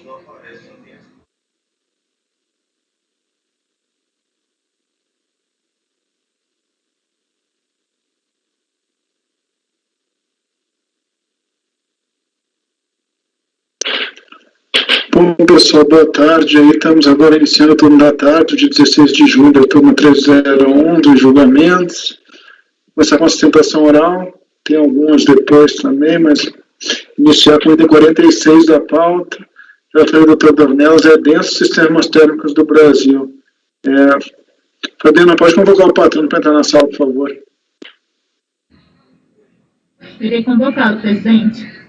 Bom, pessoal, boa tarde. Aí estamos agora iniciando o turno da tarde, dia 16 de julho, a turma 301 dos julgamentos. Começar com a sustentação oral, tem algumas depois também, mas iniciar com o item 46 da pauta. Relatório do Dr. Dornelas é densos sistemas térmicos do Brasil. Fabiana, pode convocar o patrono para entrar na sala, por favor. Irei convocá-lo, presidente.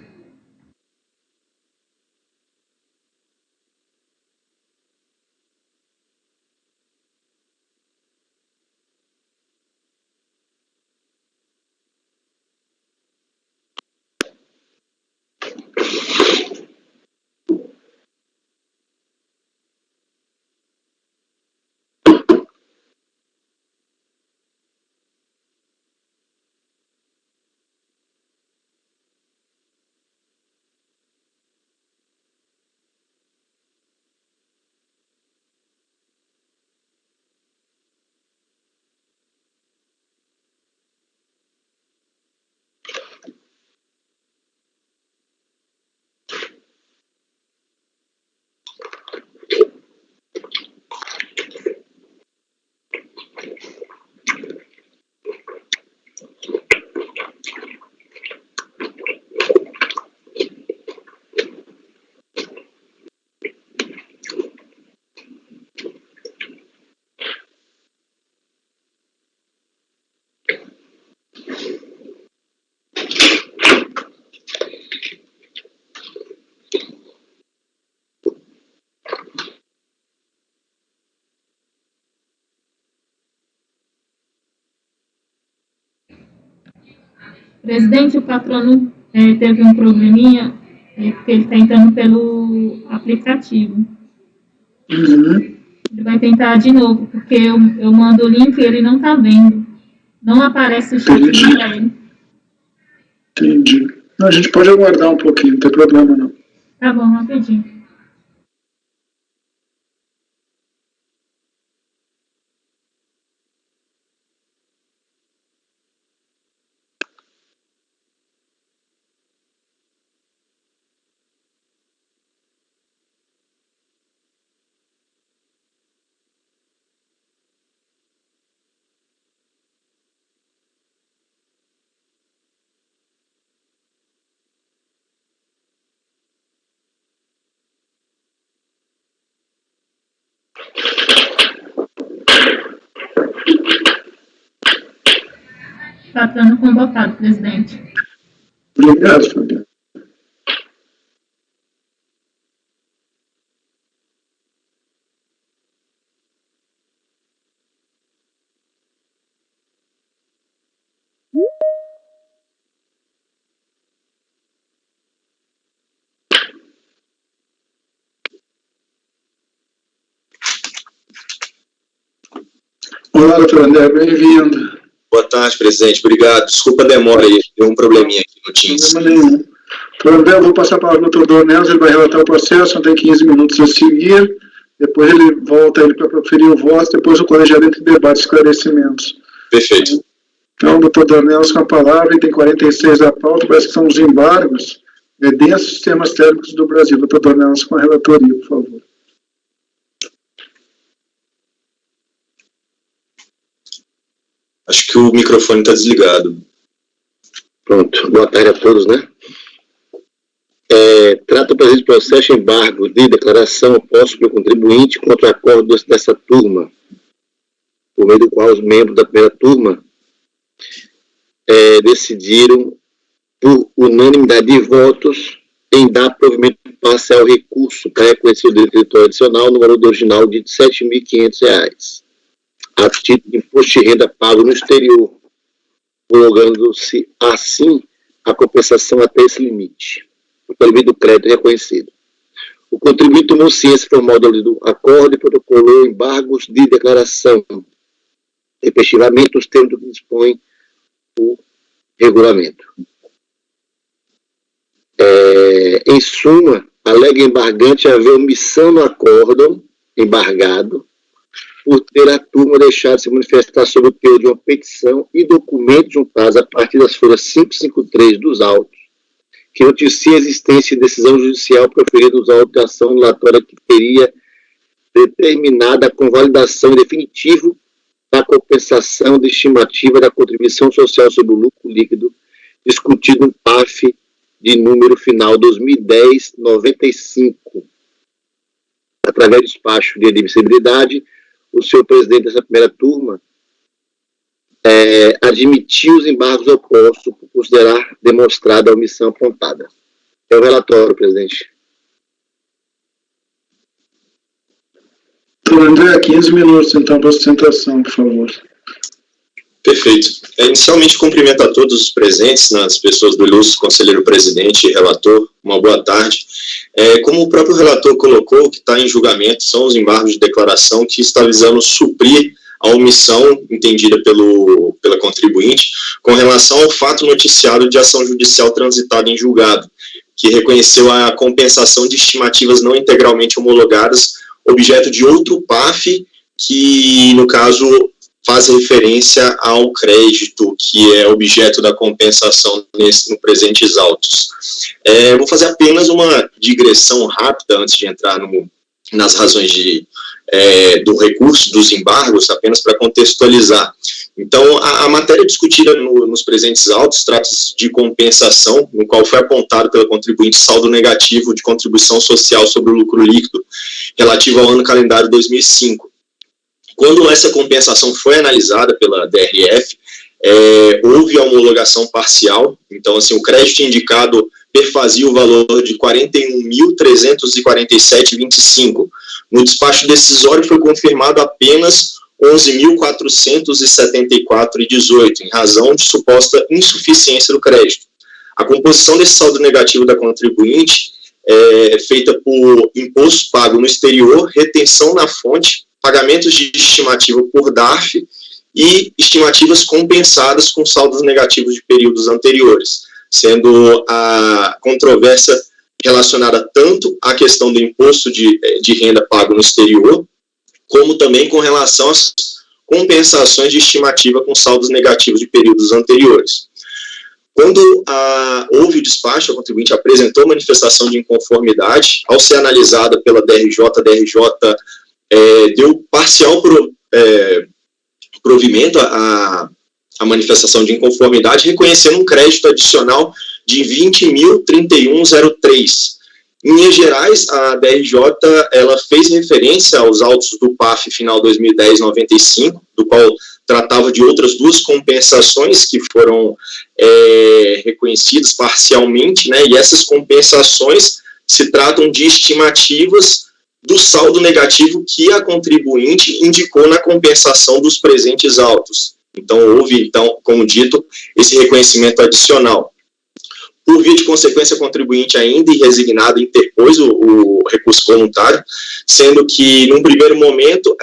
Presidente, o patrono teve um probleminha, porque ele está entrando pelo aplicativo. Uhum. Ele vai tentar de novo, porque eu mando o link e ele não está vendo. Não aparece o chat para ele. Entendi. A gente pode aguardar um pouquinho, não tem problema não. Tá bom, rapidinho. Patrono convocado, presidente. Obrigado, Fabiano. Olá, doutor André, bem-vindo. Boa tarde, presidente. Obrigado. Desculpa a demora aí. Deu um probleminha aqui no Teams. Não tem problema nenhum. Doutor André, eu vou passar a palavra para o doutor Dornelas, ele vai relatar o processo, tem 15 minutos a seguir, depois ele volta para proferir o voto, depois o colegiado entra em debate e esclarecimentos. Perfeito. Então, doutor Dornelas com a palavra, item 46 da pauta, parece que são os embargos densos sistemas térmicos do Brasil. Doutor Dornelas com a relatoria, por favor. Acho que o microfone está desligado. Pronto. Boa tarde a todos, né? Trata o presente processo de embargo de declaração oposta pelo contribuinte contra o acordo dessa turma, por meio do qual os membros da primeira turma decidiram, por unanimidade de votos, em dar provimento parcial ao recurso para reconhecer o direito territorial adicional no valor original de R$ 7.500, a título de imposto de renda pago no exterior, prorrogando-se assim a compensação até esse limite, pelo limite do crédito reconhecido. O contribuinte tomou ciência formal do acordo e protocolou embargos de declaração, respectivamente os termos que dispõe o regulamento. Em suma, alega embargante haver omissão no acórdão embargado por ter a turma deixado se manifestar sobre o teor de uma petição e documentos juntados a partir das folhas 553 dos autos, que noticia a existência de decisão judicial proferida nos autos de ação anulatória que teria determinada a convalidação definitiva da compensação de estimativa da contribuição social sobre o lucro líquido, discutido no PAF de número final 2010-95. Através do despacho de admissibilidade, o senhor presidente dessa primeira turma admitiu os embargos opostos por considerar demonstrada a omissão apontada. É o relatório, presidente. Doutor André, 15 minutos, então, para a sustentação, por favor. Perfeito. Inicialmente, cumprimento a todos os presentes, nas pessoas do ilustre conselheiro presidente e relator, uma boa tarde. Como o próprio relator colocou, o que está em julgamento são os embargos de declaração que está visando suprir a omissão entendida pela contribuinte com relação ao fato noticiado de ação judicial transitada em julgado, que reconheceu a compensação de estimativas não integralmente homologadas, objeto de outro PAF, que, no caso, faz referência ao crédito que é objeto da compensação no presentes autos. Vou fazer apenas uma digressão rápida antes de entrar nas razões do recurso, dos embargos, apenas para contextualizar. Então, a matéria discutida nos presentes autos trata-se de compensação, no qual foi apontado pela contribuinte saldo negativo de contribuição social sobre o lucro líquido relativo ao ano calendário 2005. Quando essa compensação foi analisada pela DRF, houve a homologação parcial, então, assim, o crédito indicado perfazia o valor de R$ 41.347,25. No despacho decisório foi confirmado apenas R$ 11.474,18, em razão de suposta insuficiência do crédito. A composição desse saldo negativo da contribuinte é feita por imposto pago no exterior, retenção na fonte, pagamentos de estimativa por DARF e estimativas compensadas com saldos negativos de períodos anteriores, sendo a controvérsia relacionada tanto à questão do imposto de renda pago no exterior, como também com relação às compensações de estimativa com saldos negativos de períodos anteriores. Quando houve o despacho, a contribuinte apresentou manifestação de inconformidade. Ao ser analisada pela DRJ, a DRJ deu parcial provimento à manifestação de inconformidade, reconhecendo um crédito adicional de 20.031,03. Em linhas gerais, a DRJ ela fez referência aos autos do PAF final 2010-95, do qual tratava de outras duas compensações que foram reconhecidas parcialmente, né, e essas compensações se tratam de estimativas do saldo negativo que a contribuinte indicou na compensação dos presentes autos. Então, houve, como dito, esse reconhecimento adicional. Por via de consequência, a contribuinte ainda irresignada interpôs o recurso voluntário, sendo que, num primeiro momento,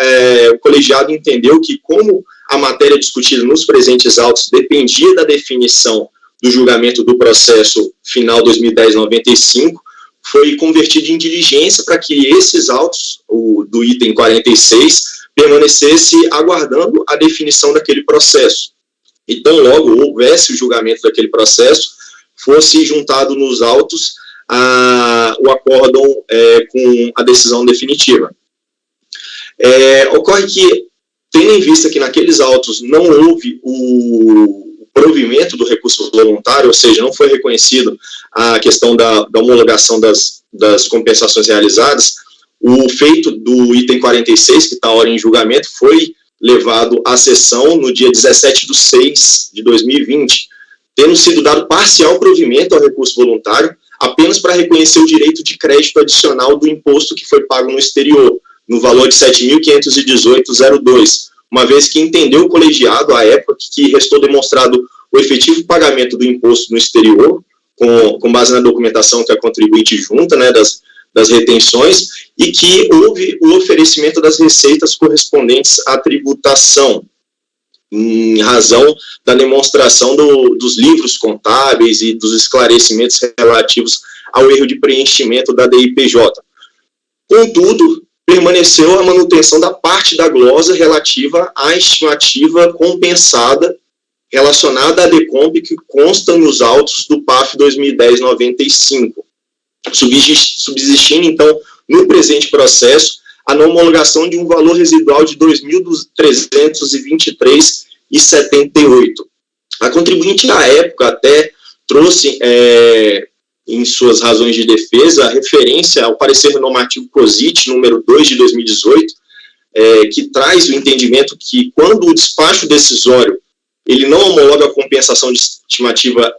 o colegiado entendeu que, como a matéria discutida nos presentes autos dependia da definição do julgamento do processo final 2010-95, foi convertido em diligência para que esses autos, do item 46, permanecesse aguardando a definição daquele processo. Então, logo houvesse o julgamento daquele processo, fosse juntado nos autos o acórdão com a decisão definitiva. Ocorre que, tendo em vista que naqueles autos não houve o provimento do recurso voluntário, ou seja, não foi reconhecido a questão da homologação das compensações realizadas, o feito do item 46, que está agora em julgamento, foi levado à sessão no dia 17/6/2020, tendo sido dado parcial provimento ao recurso voluntário, apenas para reconhecer o direito de crédito adicional do imposto que foi pago no exterior, no valor de R$ 7.518,02, uma vez que entendeu o colegiado, à época, que restou demonstrado o efetivo pagamento do imposto no exterior, com base na documentação que a contribuinte junta, né, das retenções, e que houve o oferecimento das receitas correspondentes à tributação, em razão da demonstração dos livros contábeis e dos esclarecimentos relativos ao erro de preenchimento da DIPJ. Contudo, permaneceu a manutenção da parte da glosa relativa à estimativa compensada relacionada à DECOMP que consta nos autos do PAF 2010-95, subsistindo, então, no presente processo, a não homologação de um valor residual de R$ 2.323,78. A contribuinte, à época, até trouxe, em suas razões de defesa, a referência ao parecer normativo COSIT, número 2 de 2018, que traz o entendimento que, quando o despacho decisório ele não homologa a compensação de estimativa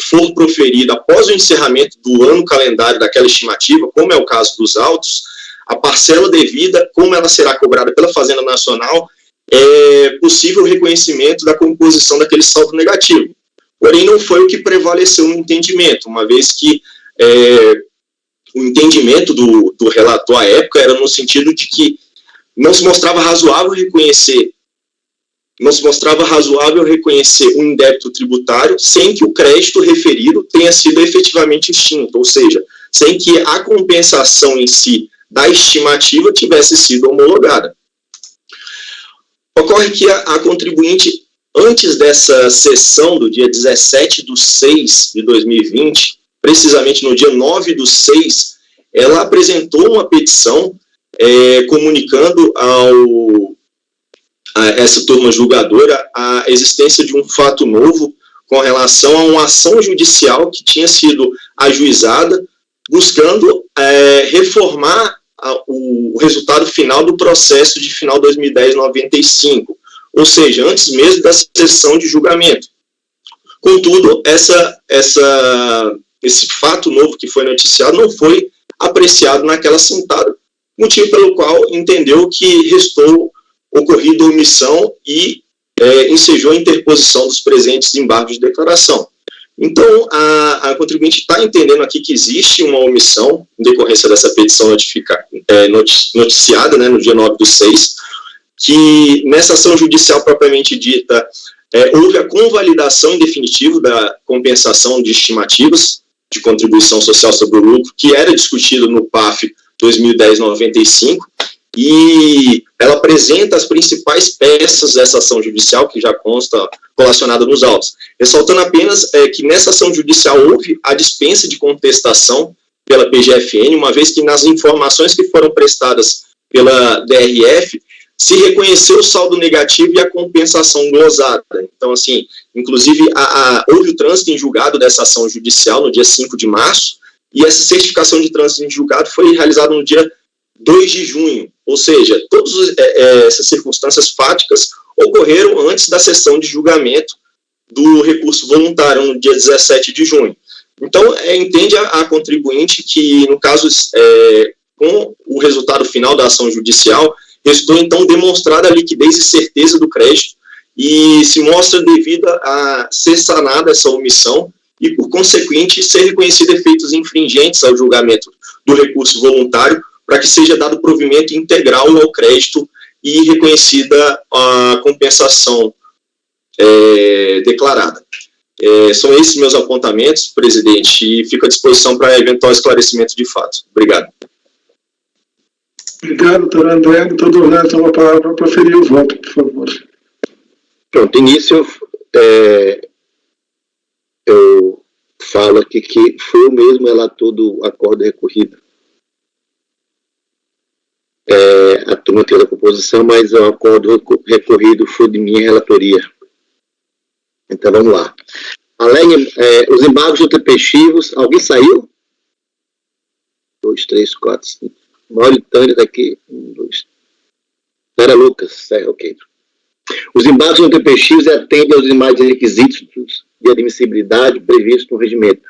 for proferida após o encerramento do ano calendário daquela estimativa, como é o caso dos autos, a parcela devida, como ela será cobrada pela Fazenda Nacional, é possível reconhecimento da composição daquele saldo negativo. Porém, não foi o que prevaleceu no entendimento, uma vez que o entendimento do relator à época era no sentido de que não se mostrava razoável reconhecer um indébito tributário sem que o crédito referido tenha sido efetivamente extinto, ou seja, sem que a compensação em si da estimativa tivesse sido homologada. Ocorre que a contribuinte, antes dessa sessão do dia 17/6/2020, precisamente no dia 9/6, ela apresentou uma petição comunicando a essa turma julgadora a existência de um fato novo com relação a uma ação judicial que tinha sido ajuizada, buscando reformar o resultado final do processo de final 2010-95, ou seja, antes mesmo da sessão de julgamento. Contudo, esse fato novo que foi noticiado não foi apreciado naquela sentada, motivo pelo qual entendeu que restou ocorrida omissão e ensejou a interposição dos presentes embargos de declaração. Então, a contribuinte está entendendo aqui que existe uma omissão em decorrência dessa petição noticiada, né, no dia 9/6, que nessa ação judicial propriamente dita houve a convalidação em definitivo da compensação de estimativas de contribuição social sobre o lucro, que era discutido no PAF 2010-95, e ela apresenta as principais peças dessa ação judicial, que já consta relacionada nos autos, ressaltando apenas que nessa ação judicial houve a dispensa de contestação pela PGFN, uma vez que nas informações que foram prestadas pela DRF, se reconheceu o saldo negativo e a compensação glosada. Então, assim, inclusive, houve o trânsito em julgado dessa ação judicial no dia 5 de março, e essa certificação de trânsito em julgado foi realizada no dia 2 de junho, ou seja, todas essas circunstâncias fáticas ocorreram antes da sessão de julgamento do recurso voluntário, no dia 17 de junho. Então, entende a contribuinte que, no caso, com o resultado final da ação judicial, restou, então, demonstrada a liquidez e certeza do crédito e se mostra devida a ser sanada essa omissão e, por consequente, ser reconhecido efeitos infringentes ao julgamento do recurso voluntário, para que seja dado provimento integral ao crédito e reconhecida a compensação declarada. São esses meus apontamentos, presidente, e fico à disposição para eventual esclarecimento de fato. Obrigado. Obrigado, doutor André. Doutor Orlando, toma a palavra para proferir o voto, por favor. Pronto, início, eu falo aqui que foi o mesmo relator do acordo recorrido. A turma teve a composição, mas o acordo recorrido foi de minha relatoria. Então, vamos lá. Além, os embargos intempestivos, alguém saiu? 2, 3, 4, 5. Mauritânia daqui. 1, 2. Era Lucas, ok. Os embargos intempestivos atendem aos demais requisitos de admissibilidade previstos no regimento,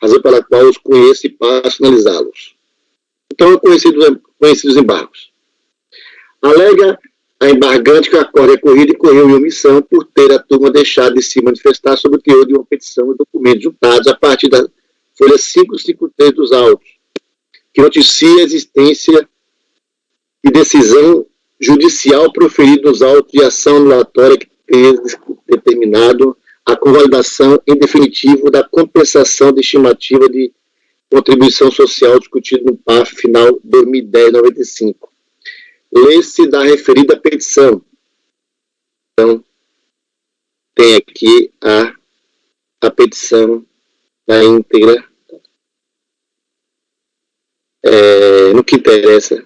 razão pela qual os conheço e passo a analisá-los. Então, é conhecido os embargos. Alega a embargante que o acordo recorrido incorreu em omissão por ter a turma deixado de se manifestar sobre o teor de uma petição e documentos juntados a partir da folha 553 dos autos, que noticia a existência de decisão judicial proferida nos autos de ação anulatória que tenha determinado a convalidação em definitivo da compensação de estimativa de contribuição social discutido no PAF final 2010-95. Lê-se da referida petição. Então, tem aqui a petição na íntegra, no que interessa,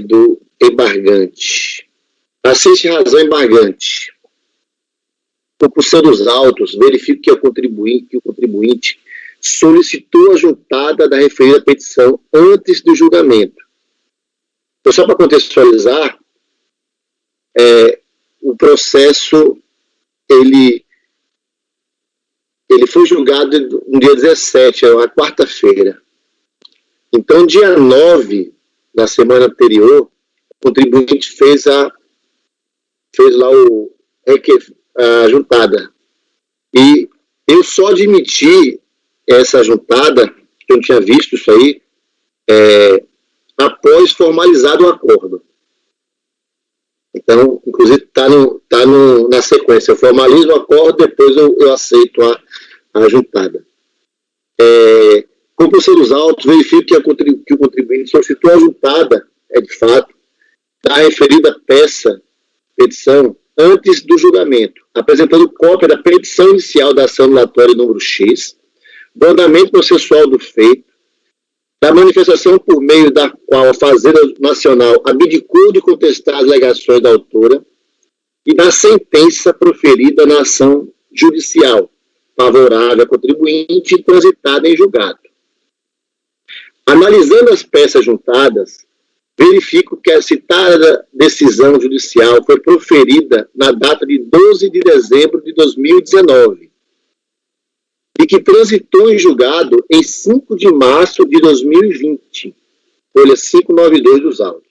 do embargante. Assiste razão embargante. Compulsão dos autos, verifique que o contribuinte solicitou a juntada da referida petição antes do julgamento. Então, só para contextualizar, o processo, ele foi julgado no dia 17, uma quarta-feira. Então, dia 9, na semana anterior, o contribuinte fez lá a juntada. E eu só admiti essa juntada, que eu não tinha visto isso aí, após formalizado o acordo. Então, inclusive, está na sequência. Eu formalizo o acordo, depois eu aceito a juntada. Compulsão dos autos, verifico que o contribuinte solicitou a juntada, de fato, da referida petição, antes do julgamento, apresentando cópia da petição inicial da ação anulatória número X, do andamento processual do feito, da manifestação por meio da qual a Fazenda Nacional abdicou de contestar as alegações da autora e da sentença proferida na ação judicial, favorável ao contribuinte e transitada em julgado. Analisando as peças juntadas, verifico que a citada decisão judicial foi proferida na data de 12 de dezembro de 2019 e que transitou em julgado em 5 de março de 2020, folha 592 dos autos.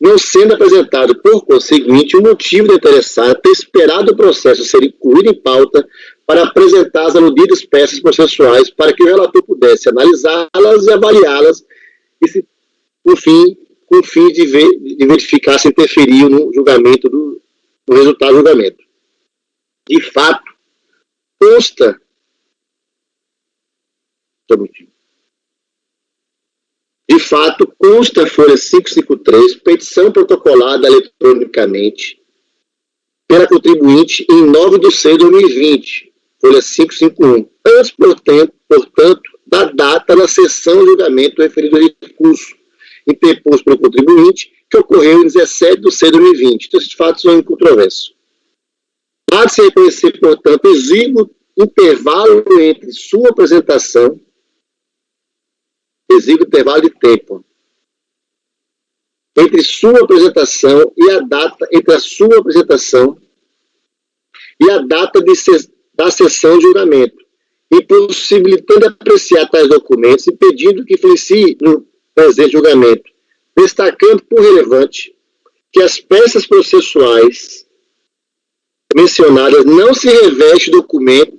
Não sendo apresentado, por conseguinte, o motivo do interessado ter esperado o processo ser incluído em pauta para apresentar as aludidas peças processuais para que o relator pudesse analisá-las e avaliá-las e com o fim de verificar se interferiu no julgamento no resultado do julgamento. De fato, consta a folha 553, petição protocolada eletronicamente pela contribuinte em 9 de 6 de 2020, folha 551, antes, portanto, da data da sessão de julgamento referido ao recurso interposto pelo contribuinte, que ocorreu em 17 de 6 de 2020. Então, esses fatos são incontroversos. Há de se reconhecer, portanto, exíguo intervalo entre sua apresentação, exíguo intervalo de tempo, entre sua apresentação e a data, entre a sua apresentação e a data da sessão de julgamento, impossibilitando apreciar tais documentos, impedindo que influencie no presente julgamento, destacando por relevante que as peças processuais mencionadas não se revestem documentos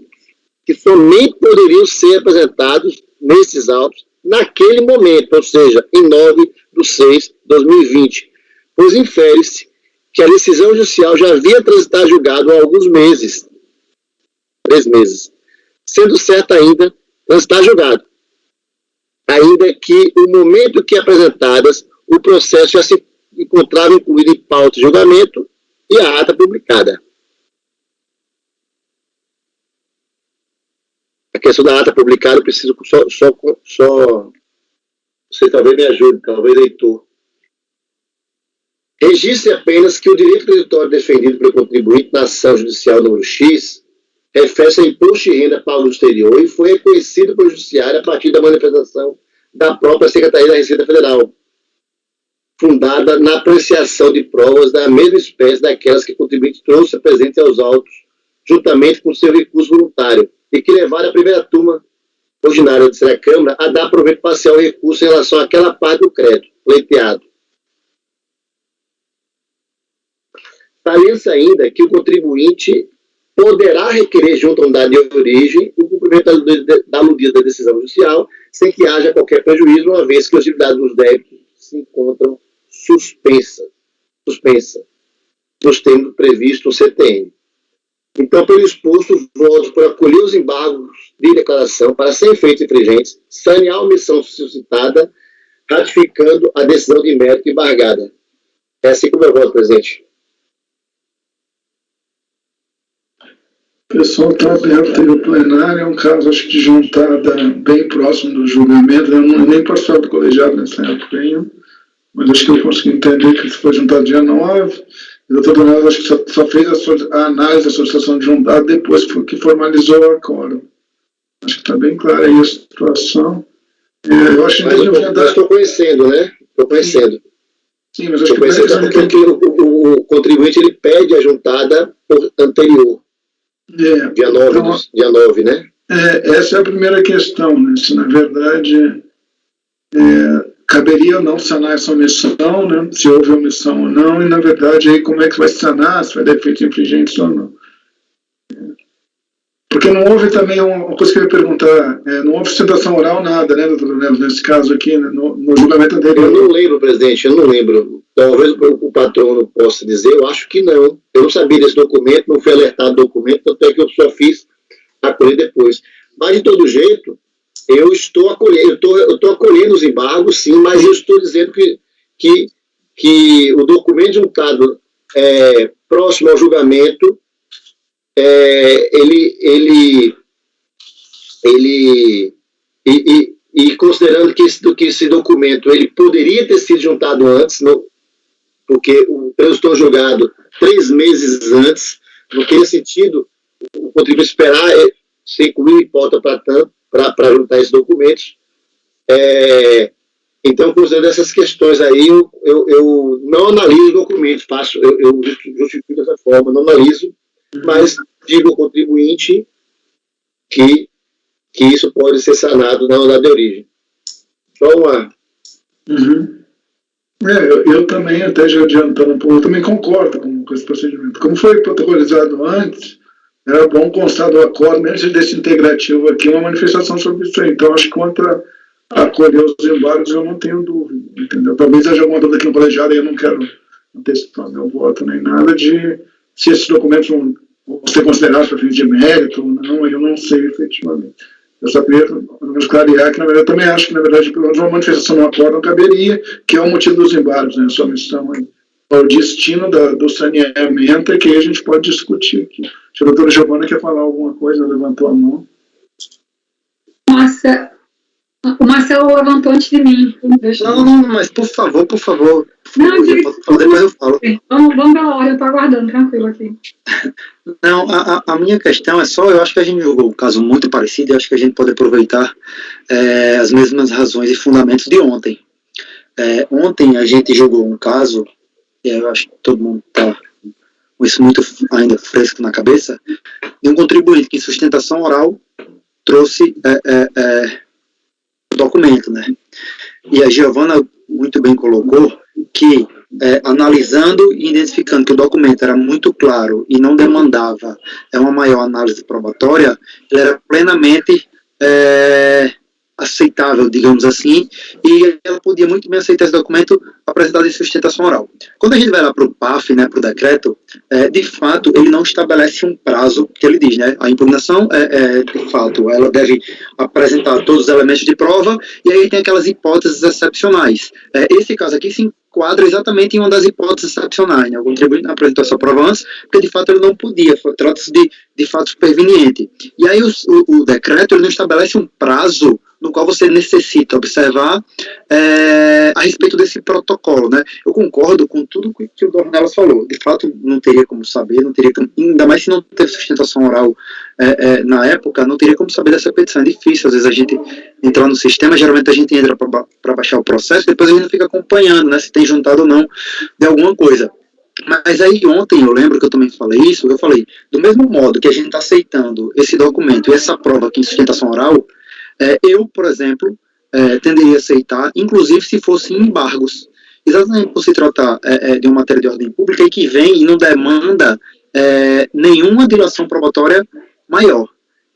que somente poderiam ser apresentados nesses autos naquele momento, ou seja, em 9 de 6 de 2020, pois infere-se que a decisão judicial já havia transitado julgado há alguns meses, 3 meses, sendo certo ainda transitar julgado, ainda que o momento que apresentadas, o processo já se encontrava incluído em pauta de julgamento e a ata publicada. A questão da ata publicada, eu preciso só você talvez me ajude, talvez, leitor. Registre apenas que o direito creditório defendido pelo contribuinte na ação judicial número X refere-se a imposto de renda pago no exterior e foi reconhecido pelo Judiciário a partir da manifestação da própria Secretaria da Receita Federal, fundada na apreciação de provas da mesma espécie daquelas que o contribuinte trouxe presente aos autos, juntamente com seu recurso voluntário, e que levaram a primeira turma ordinária da terceira Câmara a dar proveito parcial ao recurso em relação àquela parte do crédito pleiteado. Salienta ainda que o contribuinte poderá requerer junto à unidade de origem o cumprimento da aludida da decisão judicial sem que haja qualquer prejuízo, uma vez que as atividades dos débitos se encontram suspensa. nos termos previstos no CTN. Então, pelo exposto, voto por acolher os embargos de declaração para sem efeitos infringentes, sanear a omissão suscitada, ratificando a decisão de mérito embargada. É assim como eu voto, presidente. O pessoal está aberto aí no plenário, é um caso, acho que de juntada bem próximo do julgamento. Eu nem participava do colegiado nessa época ainda, mas acho que eu consegui entender que foi juntado dia 9. O doutor Donaldo acho que só fez a análise da solicitação de juntado depois que formalizou o acordo. Acho que está bem clara aí a situação. Eu acho que eu estou conhecendo, né? Estou conhecendo. Sim, mas acho que porque o contribuinte ele pede a juntada anterior. Dia 9, então, dia 9, né? Essa é a primeira questão, né? Se na verdade caberia ou não sanar essa omissão, né? Se houve omissão ou não, e na verdade aí como é que vai sanar, se vai ter efeitos infringentes ou não. Porque não houve também uma coisa que eu ia perguntar, não houve sustentação oral, nada, né, doutor Leonel, nesse caso aqui, né, no julgamento anterior. Eu não lembro, presidente, eu não lembro. Talvez o patrono possa dizer, eu acho que não. Eu não sabia desse documento, não fui alertado do documento, tanto é que eu só fiz acolher depois. Mas, de todo jeito, eu estou acolhendo os embargos, sim, mas eu estou dizendo que o documento juntado próximo ao julgamento, e considerando que esse documento ele poderia ter sido juntado antes, porque o trânsito julgado 3 meses antes, no que sentido o contribuinte esperar ser incluído em pauta para juntar esses documentos. Então, considerando essas questões aí, eu não analiso documentos, eu justifico dessa forma, não analiso, mas digo ao contribuinte que isso pode ser sanado na unidade de origem. Só uma... eu também, até já adiantando um pouco, eu também concordo com esse procedimento. Como foi protocolizado antes, era bom constar do acordo, mesmo desse integrativo aqui, uma manifestação sobre isso aí. Então, acho que quanto a acolher os embargos, eu não tenho dúvida, entendeu? Talvez haja alguma dúvida aqui no colegiado, e eu não quero antecipar meu voto nem nada, de se esses documentos vão ser considerados para fins de mérito ou não, eu não sei efetivamente. Eu só queria, pelo menos, clarear que, na verdade, eu também acho que, na verdade, pelo menos uma manifestação no acordo não caberia, que é o motivo dos embargos, né? A sua missão aí. O destino do saneamento é que aí a gente pode discutir aqui. Se a doutora Giovana quer falar alguma coisa, levantou a mão. O Marcelo levantou antes de mim. Não, mas por favor. Não, depois eu falo. Vamos pela hora, eu estou aguardando, tranquilo aqui. Não, a minha questão é só, eu acho que a gente jogou um caso muito parecido e acho que a gente pode aproveitar as mesmas razões e fundamentos de ontem. Ontem a gente jogou um caso, e eu acho que todo mundo está com isso muito ainda fresco na cabeça, de um contribuinte que em sustentação oral trouxe documento, né? E a Giovana muito bem colocou que, analisando e identificando que o documento era muito claro e não demandava uma maior análise probatória, ele era plenamente aceitável, digamos assim, e ela podia muito bem aceitar esse documento apresentado em sustentação oral. Quando a gente vai lá para o PAF, né, para o decreto, de fato, ele não estabelece um prazo que ele diz, né, a impugnação, de fato, ela deve apresentar todos os elementos de prova, e aí tem aquelas hipóteses excepcionais. Esse caso aqui se enquadra exatamente em uma das hipóteses excepcionais, né, o contribuinte apresentou essa prova antes, porque de fato ele não podia, trata-se de fato superveniente. E aí o decreto, ele não estabelece um prazo no qual você necessita observar a respeito desse protocolo, né? Eu concordo com tudo que o Dornelas falou. De fato, não teria como saber, ainda mais se não teve sustentação oral na época, não teria como saber dessa petição. É difícil, às vezes, a gente entrar no sistema, geralmente a gente entra para baixar o processo, depois a gente fica acompanhando, né, se tem juntado ou não de alguma coisa. Mas aí ontem, eu lembro que eu também falei isso, eu falei, do mesmo modo que a gente está aceitando esse documento e essa prova aqui em sustentação oral, eu, por exemplo, tenderia a aceitar, inclusive se fossem embargos, exatamente por se tratar de uma matéria de ordem pública e que vem e não demanda nenhuma dilação probatória maior.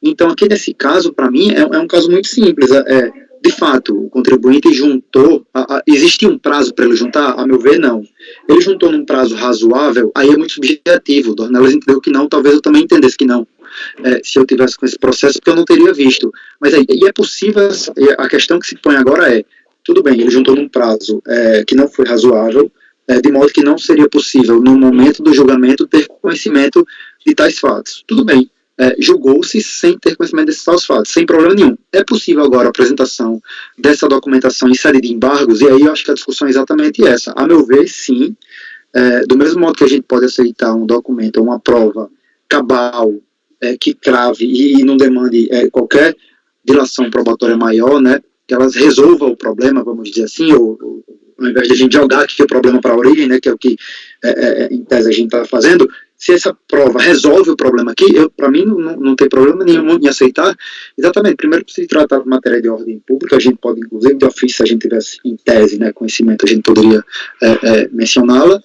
Então, aqui nesse caso, para mim, é um caso muito simples. De de fato, o contribuinte juntou, existia um prazo para ele juntar? A meu ver, não. Ele juntou num prazo razoável, aí é muito subjetivo, Dornelas entendeu que não, talvez eu também entendesse que não, se eu tivesse com esse processo, porque eu não teria visto. Mas aí, e é possível, a questão que se põe agora é, tudo bem, ele juntou num prazo que não foi razoável, de modo que não seria possível, no momento do julgamento, ter conhecimento de tais fatos. Tudo bem. Julgou-se sem ter conhecimento desses tais fatos, sem problema nenhum. É possível agora a apresentação dessa documentação em série de embargos, e aí eu acho que a discussão é exatamente essa. A meu ver, sim, do mesmo modo que a gente pode aceitar um documento, uma prova cabal, que crave e não demande qualquer dilação probatória maior, né, que elas resolvam o problema, vamos dizer assim, ou ao invés de a gente jogar aqui o problema para a origem, né, que é o que em tese a gente está fazendo, se essa prova resolve o problema aqui, para mim não tem problema nenhum em aceitar. Exatamente, primeiro que se tratar de matéria de ordem pública, a gente pode, inclusive, de ofício, se a gente tivesse em tese, né, conhecimento, a gente poderia mencioná-la,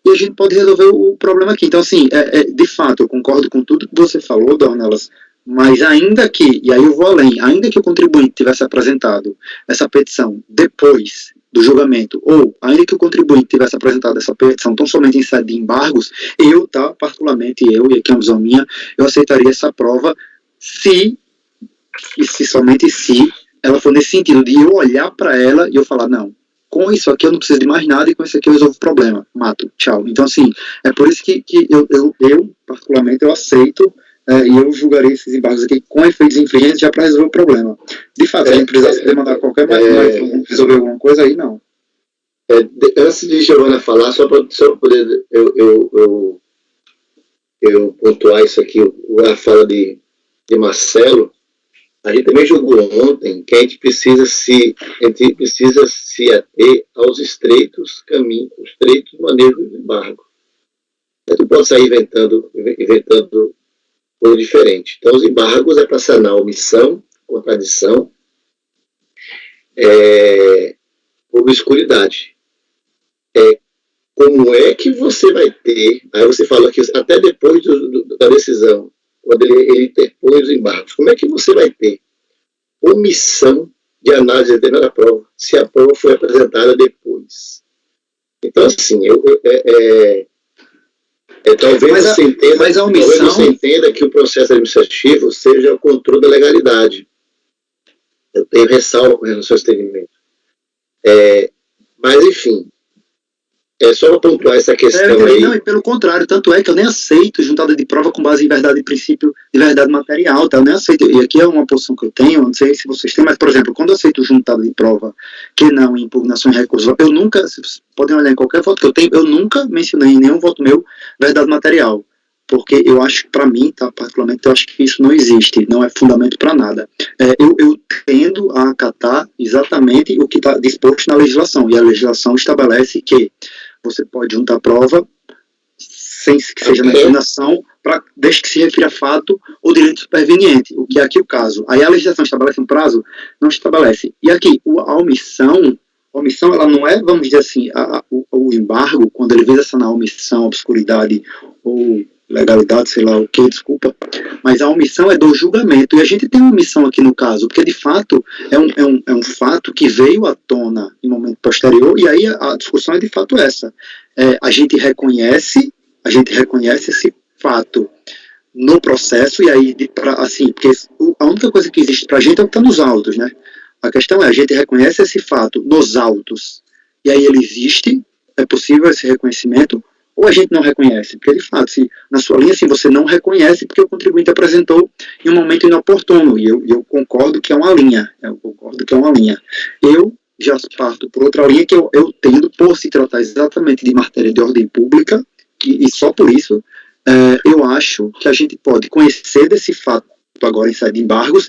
e a gente pode resolver o problema aqui. Então, assim, de fato, eu concordo com tudo que você falou, Dornelas, mas ainda que, e aí eu vou além, ainda que o contribuinte tivesse apresentado essa petição depois do julgamento, ou ainda que o contribuinte tivesse apresentado essa petição tão somente em sede de embargos, particularmente eu, e aqui é uma visão minha, eu aceitaria essa prova se somente se ela for nesse sentido de eu olhar para ela e eu falar, não, com isso aqui eu não preciso de mais nada e com isso aqui eu resolvo o problema, mato, tchau. Então, assim, é por isso que eu particularmente, eu aceito e eu julgarei esses embargos aqui com efeitos infringentes já para resolver o problema. De fato, se a gente precisasse demandar qualquer mais resolver alguma coisa aí, não. Antes de Giovana falar, só para poder eu pontuar isso aqui, a fala de Marcelo, a gente também julgou ontem que a gente precisa se ater aos estreitos caminhos, os estreitos maneios do embargo. A gente não pode sair inventando coisa diferente. Então, os embargos é para sanar omissão, contradição, obscuridade. Como é que você vai ter, aí você falou que até depois da decisão, quando ele interpõe os embargos, como é que você vai ter omissão de análise da prova, se a prova foi apresentada depois? Então, assim, talvez você entenda que o processo administrativo seja o controle da legalidade. Eu tenho ressalva com relação ao entendimento. Mas, enfim, só para pontuar essa questão aí. Não, e pelo contrário, tanto é que eu nem aceito juntada de prova com base em verdade e princípio de verdade material, tá? Eu nem aceito, e aqui é uma posição que eu tenho, não sei se vocês têm, mas, por exemplo, quando eu aceito juntada de prova que não em impugnação e recurso, eu nunca, vocês podem olhar em qualquer voto que eu tenho, eu nunca mencionei em nenhum voto meu verdade material, porque eu acho, para mim, tá, particularmente, eu acho que isso não existe, não é fundamento para nada. Eu tendo a acatar exatamente o que está disposto na legislação, e a legislação estabelece que você pode juntar prova sem que seja na impugnação, desde que se refira a fato ou direito superveniente, o que é aqui o caso. Aí a legislação estabelece um prazo? Não estabelece. E aqui, a omissão, ela não é, vamos dizer assim, o embargo, quando ele visa sanar a omissão, obscuridade ou legalidade, sei lá o que, desculpa, mas a omissão é do julgamento, e a gente tem uma omissão aqui no caso, porque de fato é um fato que veio à tona em momento posterior, e aí a discussão é de fato essa. A gente reconhece esse fato no processo, e aí, assim, porque a única coisa que existe para a gente é o que está nos autos, né? A questão é, a gente reconhece esse fato nos autos, e aí ele existe, é possível esse reconhecimento, ou a gente não reconhece, porque de fato, se na sua linha, assim, você não reconhece porque o contribuinte apresentou em um momento inoportuno, e eu concordo que é uma linha, eu já parto por outra linha que eu tendo, por se tratar exatamente de matéria de ordem pública, e só por isso, eu acho que a gente pode conhecer desse fato agora em sede de embargos,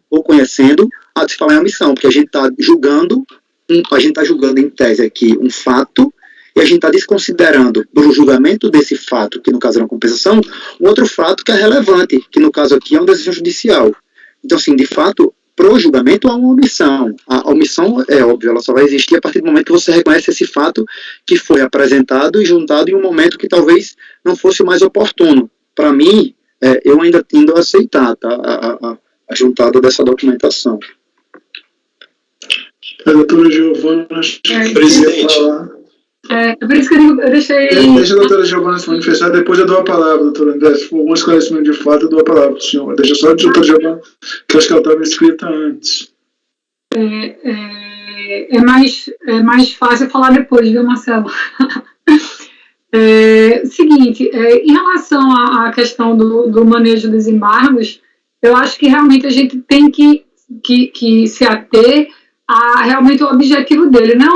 ou conhecendo, a se falar em omissão, porque a gente está julgando em tese aqui um fato, e a gente está desconsiderando, do julgamento desse fato, que no caso é uma compensação, um outro fato que é relevante, que no caso aqui é uma decisão judicial. Então, assim, de fato, pro julgamento há uma omissão. A omissão, é óbvio, ela só vai existir a partir do momento que você reconhece esse fato que foi apresentado e juntado em um momento que talvez não fosse o mais oportuno. Para mim, eu ainda tendo a aceitar, tá, a juntada dessa documentação. A doutora Giovana, Presidente. Por isso que eu deixei... Deixa a doutora Giovana se manifestar, depois eu dou a palavra, doutora André. Se for algum esclarecimento de fato, eu dou a palavra para o senhor. Deixa só a doutora Giovana, que eu acho que ela estava inscrita antes. É mais fácil falar depois, viu, Marcelo? Seguinte, em relação à questão do manejo dos embargos, eu acho que realmente a gente tem que se ater a realmente o objetivo dele. Não é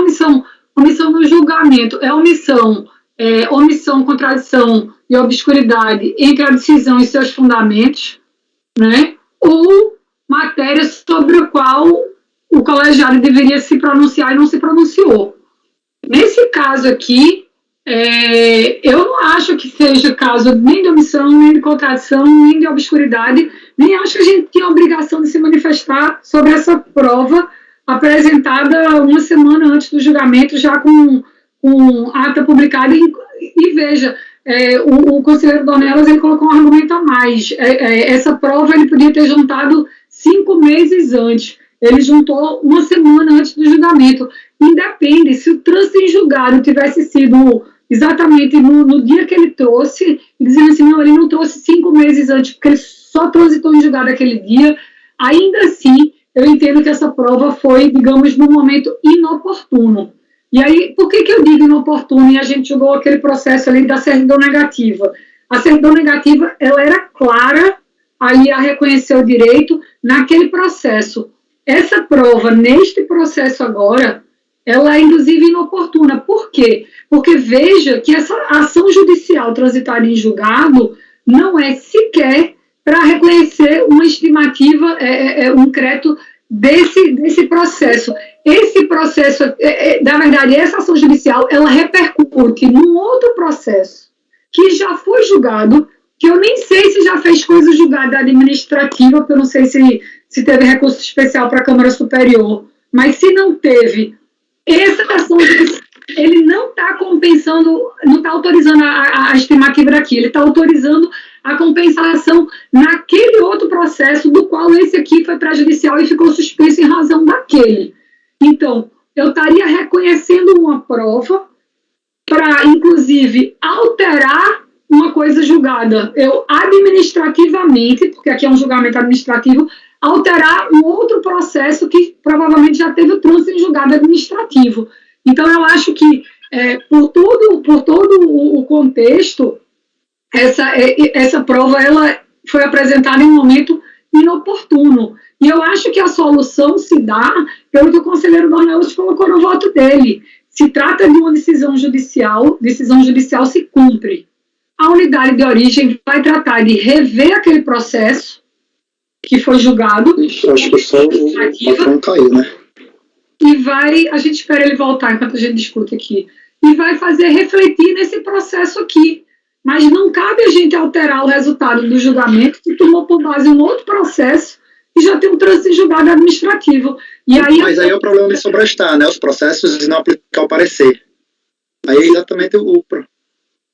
omissão no julgamento, é omissão, contradição e obscuridade entre a decisão e seus fundamentos, né? Ou matéria sobre a qual o colegiado deveria se pronunciar e não se pronunciou. Nesse caso aqui, eu não acho que seja caso nem de omissão, nem de contradição, nem de obscuridade, nem acho que a gente tinha a obrigação de se manifestar sobre essa prova apresentada uma semana antes do julgamento, já com ata publicada. E veja, o conselheiro Dornelas, ele colocou um argumento a mais. Essa prova ele podia ter juntado 5 meses antes. Ele juntou uma semana antes do julgamento. Independe, se o trânsito em julgado tivesse sido exatamente no dia que ele trouxe, dizendo assim, não, ele não trouxe 5 meses antes, porque ele só transitou em julgado aquele dia, ainda assim, eu entendo que essa prova foi, digamos, num momento inoportuno. E aí, por que eu digo inoportuno? E a gente julgou aquele processo ali da certidão negativa. A certidão negativa, ela era clara, ali a reconhecer o direito naquele processo. Essa prova, neste processo agora, ela é, inclusive, inoportuna. Por quê? Porque veja que essa ação judicial transitada em julgado não é sequer para reconhecer uma estimativa, um crédito desse processo. Esse processo, na verdade, essa ação judicial, ela repercute num outro processo que já foi julgado, que eu nem sei se já fez coisa julgada administrativa, porque eu não sei se teve recurso especial para a Câmara Superior, mas se não teve, essa ação judicial, ele não está compensando, não está autorizando a estimativa daqui, ele está autorizando a compensação naquele outro processo, do qual esse aqui foi prejudicial e ficou suspenso em razão daquele. Então, eu estaria reconhecendo uma prova para, inclusive, alterar uma coisa julgada. Eu, administrativamente, porque aqui é um julgamento administrativo, alterar um outro processo que provavelmente já teve o trânsito em julgado administrativo. Então, eu acho que, por todo o contexto, essa prova ela foi apresentada em um momento inoportuno. E eu acho que a solução se dá pelo que o conselheiro Dornelas colocou no voto dele. Se trata de uma decisão judicial se cumpre. A unidade de origem vai tratar de rever aquele processo que foi julgado. Acho que só o patrão caiu, né? E a gente espera ele voltar enquanto a gente discute aqui, e vai fazer refletir nesse processo aqui. Mas não cabe a gente alterar o resultado do julgamento que tomou por base um outro processo e já tem um trânsito julgado administrativo. E aí, mas aí é o problema de sobrestar, né? Os processos e não aplicar o parecer. Aí é exatamente o...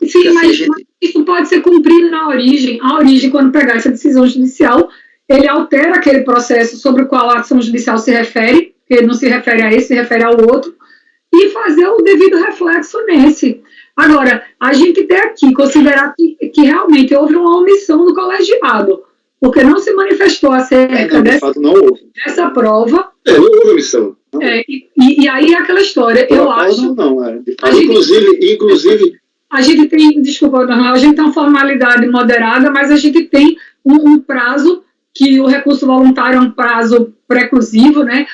Sim, mas isso pode ser cumprido na origem. A origem, quando pegar essa decisão judicial, ele altera aquele processo sobre o qual a ação judicial se refere, que ele não se refere a esse, se refere ao outro, e fazer o devido reflexo nesse. Agora, a gente tem aqui, considerar que realmente houve uma omissão do colegiado, porque não se manifestou acerca dessa prova. Não houve omissão. E aí é aquela história, eu acho... Inclusive... A gente tem, desculpa, a gente tem uma formalidade moderada, mas a gente tem um prazo, que o recurso voluntário é um prazo preclusivo, né?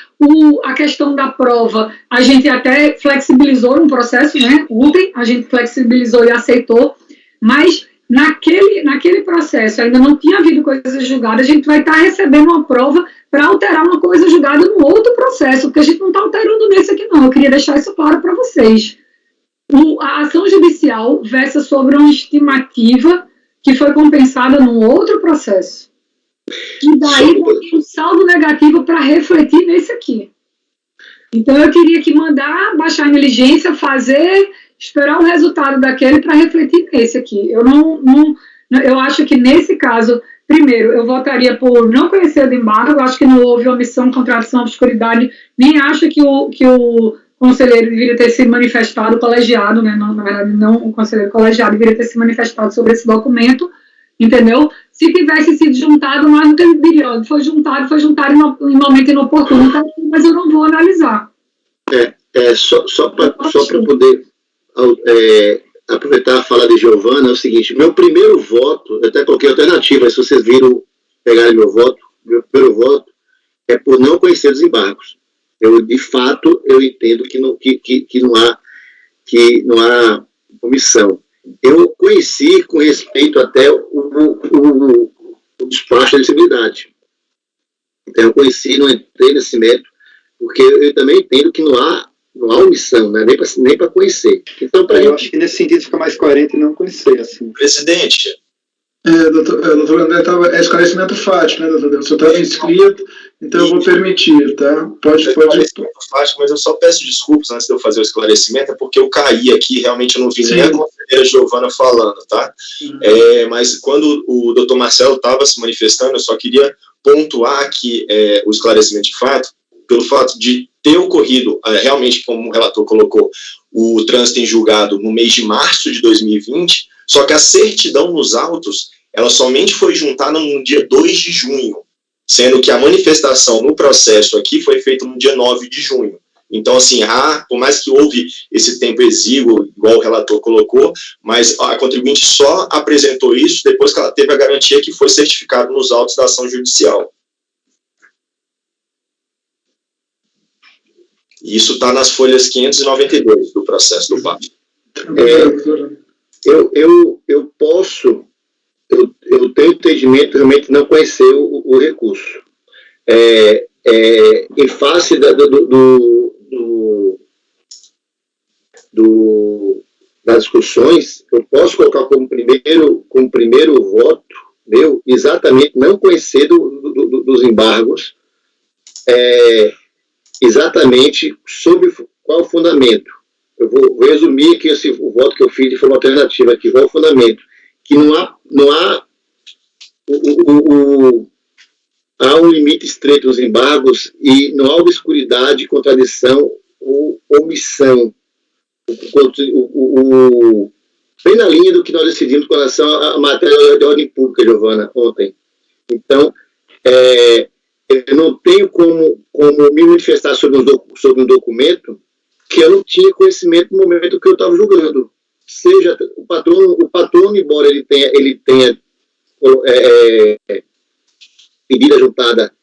A questão da prova, a gente até flexibilizou no processo, né? Ontem a gente flexibilizou e aceitou, mas naquele processo ainda não tinha havido coisa julgada, a gente vai estar recebendo uma prova para alterar uma coisa julgada no outro processo, porque a gente não está alterando nesse aqui não, eu queria deixar isso claro para vocês. A ação judicial versa sobre uma estimativa que foi compensada num outro processo. E daí um saldo negativo para refletir nesse aqui. Então eu queria que baixar a inteligência, esperar o resultado daquele para refletir nesse aqui. Eu acho que nesse caso primeiro, eu votaria por não conhecer o embargo, acho que não houve omissão, contradição, obscuridade, nem acho que o conselheiro deveria ter se manifestado, o colegiado, né, não, na verdade, não o conselheiro colegiado deveria ter se manifestado sobre esse documento, entendeu? Se tivesse sido juntado, mais do que ele diria, foi juntado em momento inoportuno, mas eu não vou analisar. Só para poder aproveitar a fala de Giovana, é o seguinte, meu primeiro voto, eu até coloquei alternativa, se vocês viram, pegarem meu primeiro voto é por não conhecer os embargos. De fato, eu entendo que não há omissão. Eu conheci com respeito até o despacho da admissibilidade. Então, eu conheci, não entrei nesse mérito, porque eu também entendo que não há omissão, né? Nem para conhecer. Então, eu acho que nesse sentido fica mais coerente não conhecer. Assim. Presidente. Doutor André, é esclarecimento fático, né, doutor? Você estava inscrito, então eu vou permitir, tá? Pode. Fático, mas eu só peço desculpas antes de eu fazer o esclarecimento, é porque eu caí aqui, realmente eu não vi nem a conselheira Giovana falando, tá? Mas quando o doutor Marcelo estava se manifestando, eu só queria pontuar que o esclarecimento de fato, pelo fato de ter ocorrido, realmente, como o relator colocou, o trânsito em julgado no mês de março de 2020, só que a certidão nos autos, ela somente foi juntada no dia 2 de junho, sendo que a manifestação no processo aqui foi feita no dia 9 de junho. Então, assim, por mais que houve esse tempo exíguo, igual o relator colocou, mas a contribuinte só apresentou isso depois que ela teve a garantia que foi certificado nos autos da ação judicial. E isso está nas folhas 592 do processo do PAF. Eu tenho entendimento realmente não conhecer o recurso. Em face das discussões, eu posso colocar como primeiro voto meu, exatamente não conhecer dos embargos, exatamente sobre qual o fundamento. Eu vou resumir aqui o voto que eu fiz de forma alternativa aqui. Qual é o fundamento? Que não há um limite estreito nos embargos e não há obscuridade, contradição ou omissão. Bem na linha do que nós decidimos com relação à matéria de ordem pública, Giovana, ontem. Então, eu não tenho como me manifestar sobre um documento que eu não tinha conhecimento no momento que eu estava julgando. Seja o patrono, embora ele tenha pedida juntada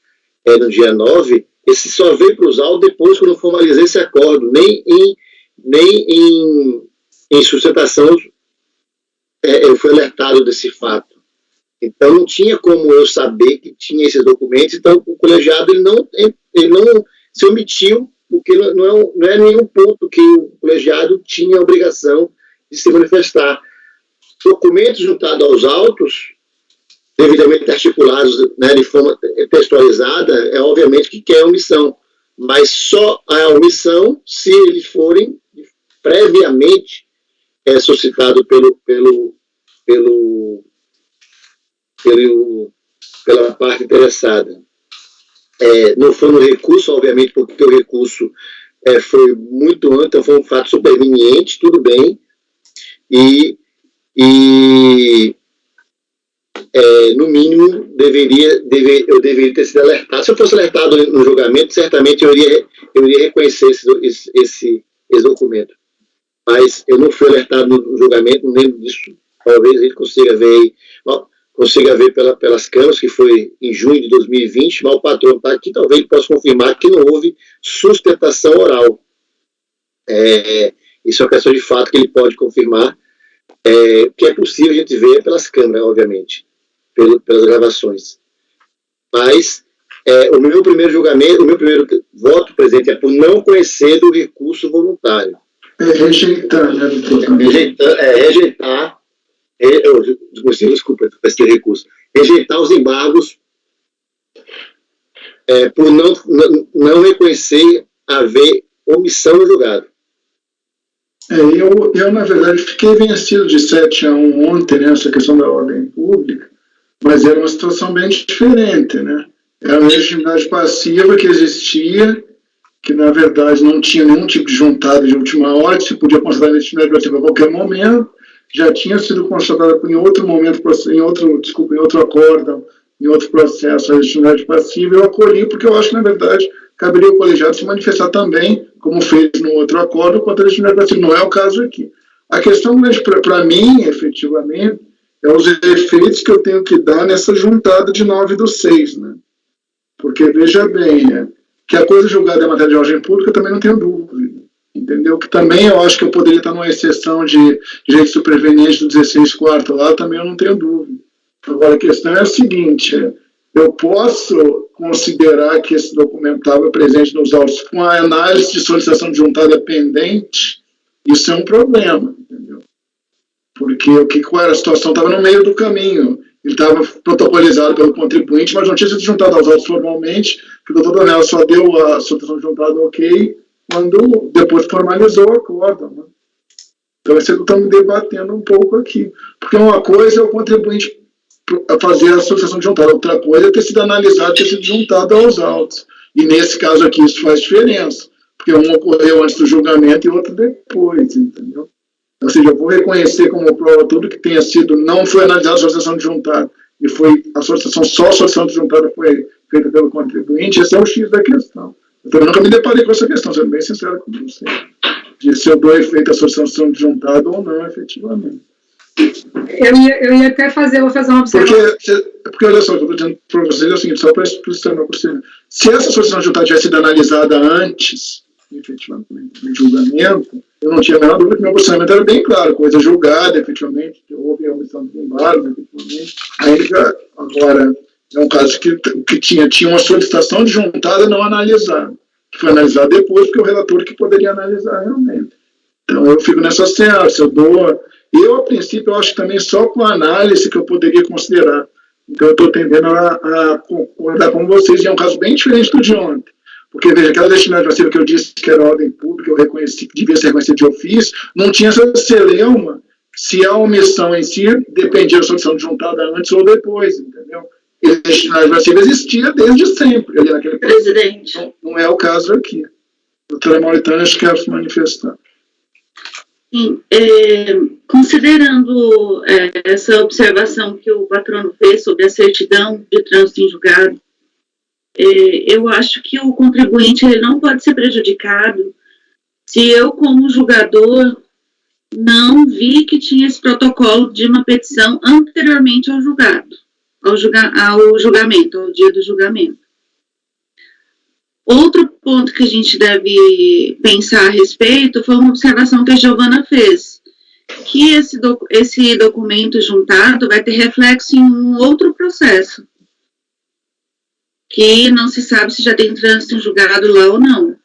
no dia 9, esse só veio para os autos depois que eu não formalizei esse acordo, nem em sustentação eu fui alertado desse fato. Então não tinha como eu saber que tinha esses documentos, então o colegiado ele não se omitiu, porque não é nenhum ponto que o colegiado tinha a obrigação de se manifestar. Documentos juntados aos autos, devidamente articulados, né, de forma textualizada, obviamente que quer omissão, mas só a omissão se eles forem previamente suscitados pela parte interessada. Não foi no recurso, obviamente, porque o recurso foi muito antes, então foi um fato superveniente, tudo bem, e no mínimo, eu deveria ter sido alertado. Se eu fosse alertado no julgamento, certamente eu iria reconhecer esse documento. Mas eu não fui alertado no julgamento, não lembro disso. Talvez a gente consiga ver pelas câmaras, que foi em junho de 2020, mas o patrão está aqui, talvez ele possa confirmar que não houve sustentação oral. Isso é uma questão de fato que ele pode confirmar, que é possível a gente ver pelas câmaras, obviamente, pelas gravações. Mas o meu primeiro julgamento, o meu primeiro voto, presidente, é por não conhecer do recurso voluntário. Rejeitar, né, doutor? Rejeitar. Desculpa, esse recurso. Rejeitar os embargos por não reconhecer haver omissão no julgado. Eu, na verdade, fiquei vencido de 7-1 ontem, nessa questão da ordem pública, mas era uma situação bem diferente, né? Era uma legitimidade passiva que existia, que na verdade não tinha nenhum tipo de juntada de última hora, que se podia constatar legitimidade passiva a qualquer momento, já tinha sido constatada em outro momento, em outro acórdão, em outro processo, a legitimidade passiva. Eu acolhi porque eu acho que, na verdade, caberia ao colegiado se manifestar também, como fez no outro acordo, contra a legitimidade passiva. Não é o caso aqui. A questão, para mim, efetivamente, é os efeitos que eu tenho que dar nessa juntada de 9/6, né? Porque, veja bem, que a coisa julgada é matéria de ordem pública, eu também não tenho dúvida, entendeu? Que também eu acho que eu poderia estar numa exceção de direito superveniente do 16/4 lá, também eu não tenho dúvida. Agora, a questão é a seguinte, eu posso considerar que esse documento estava presente nos autos com a análise de solicitação de juntada pendente, isso é um problema, entendeu? Porque qual era a situação? Estava no meio do caminho. Ele estava protocolizado pelo contribuinte, mas não tinha sido juntado aos autos formalmente, porque o doutor Donella só deu a solicitação de juntada ok quando depois formalizou o acordo. Né? Então, estamos debatendo um pouco aqui. Porque uma coisa é o contribuinte fazer a solicitação de juntada, outra coisa é ter sido analisado, ter sido juntado aos autos. E nesse caso aqui isso faz diferença, porque um ocorreu antes do julgamento e outro depois, entendeu? Ou seja, eu vou reconhecer como prova tudo que tenha sido, não foi analisada a solicitação de juntada, e foi a solicitação, só a solicitação de juntada foi feita pelo contribuinte, esse é o X da questão. Eu também nunca me deparei com essa questão, sendo bem sincero com você, de se eu dou efeito à solicitação de juntada ou não, efetivamente. Eu ia até vou fazer uma observação. Porque olha só, o que eu estou dizendo para vocês é o seguinte, só para explicitar meu procedimento. Se essa solicitação de juntada tivesse sido analisada antes, efetivamente, do julgamento, eu não tinha a menor dúvida que meu posicionamento era bem claro, coisa julgada, efetivamente, que houve a omissão do embargo, efetivamente. Aí, agora, é um caso que tinha uma solicitação de juntada não analisada, que foi analisada depois, porque o relator que poderia analisar realmente. Então, eu fico nessa seara, se eu dou... Eu, a princípio, eu acho que também só com a análise que eu poderia considerar. Então, eu estou tendendo a concordar com vocês, e é um caso bem diferente do de ontem. Porque, veja, aquela legitimidade passiva que eu disse que era ordem pública, eu reconheci que devia ser reconhecida de ofício, não tinha essa celeuma se a omissão em si dependia da solução de juntada antes ou depois, entendeu? E a legitimidade passiva existia desde sempre. Ali naquele Presidente. Não é o caso aqui. A doutora Mauritânia, acho que quer se manifestar. Sim, considerando essa observação que o patrono fez sobre a certidão de trânsito em julgado, eu acho que o contribuinte ele não pode ser prejudicado se eu, como julgador, não vi que tinha esse protocolo de uma petição anteriormente ao julgado, ao julgamento, ao dia do julgamento. Outro ponto que a gente deve pensar a respeito foi uma observação que a Giovana fez, que esse documento juntado vai ter reflexo em um outro processo, que não se sabe se já tem trânsito em julgado lá ou não.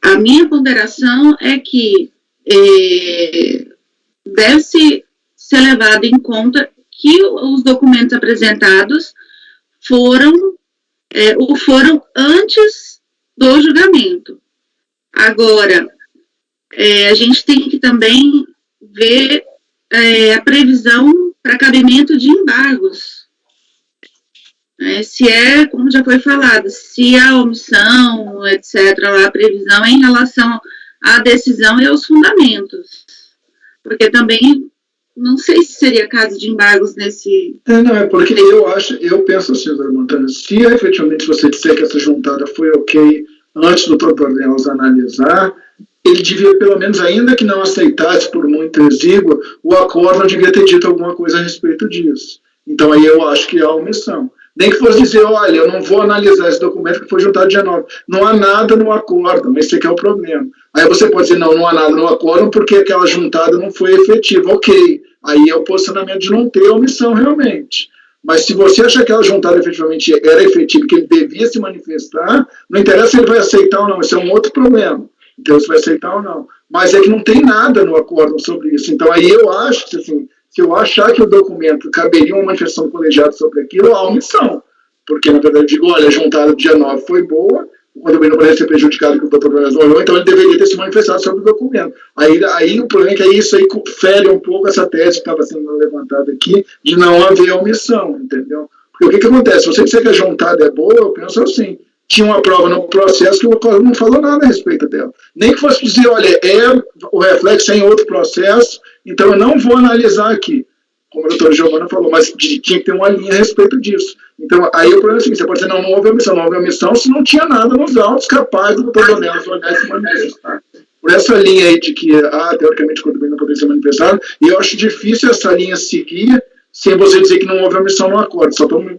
A minha ponderação é que deve-se ser levado em conta que os documentos apresentados foram antes do julgamento. Agora, a gente tem que também ver a previsão para cabimento de embargos. Se como já foi falado, se a omissão, etc., a previsão é em relação à decisão e aos fundamentos. Porque também, não sei se seria caso de embargos nesse... porque eu penso assim, doutora Montana, se efetivamente você disser que essa juntada foi ok antes do doutor Delas analisar, ele devia, pelo menos, ainda que não aceitasse por muito exíguo, o acordo devia ter dito alguma coisa a respeito disso. Então, aí eu acho que há omissão. Nem que fosse dizer, olha, eu não vou analisar esse documento que foi juntado dia 9. Não há nada no acordo, esse aqui é o problema. Aí você pode dizer, não há nada no acordo porque aquela juntada não foi efetiva. Ok, aí é o posicionamento de não ter omissão realmente. Mas se você acha que aquela juntada efetivamente era efetiva, que ele devia se manifestar, não interessa se ele vai aceitar ou não, esse é um outro problema. Então, se vai aceitar ou não. Mas é que não tem nada no acordo sobre isso. Então, aí eu acho que, assim, se eu achar que o documento caberia uma manifestação do colegiado sobre aquilo, há omissão. Porque, na verdade, eu digo, olha, a juntada do dia 9 foi boa, contribuinte não poderia ser prejudicado que o doutor olhou, então ele deveria ter se manifestado sobre o documento. Aí o problema é que isso aí fere um pouco essa tese que estava sendo levantada aqui, de não haver omissão, entendeu? Porque o que acontece? Se você disser que a juntada é boa, eu penso assim, tinha uma prova no processo que o Código não falou nada a respeito dela. Nem que fosse dizer, olha, o reflexo é em outro processo, então eu não vou analisar aqui, como a doutora Giovana falou, mas tinha que ter uma linha a respeito disso. Então, aí o problema é o seguinte, você pode dizer, não houve omissão se não tinha nada nos autos capaz do doutor Donelas olhar e se manifestar. Por essa linha aí de que, teoricamente, o contribuinte não poderia ser manifestado, e eu acho difícil essa linha seguir sem você dizer que não houve omissão no acordo, só pelo meu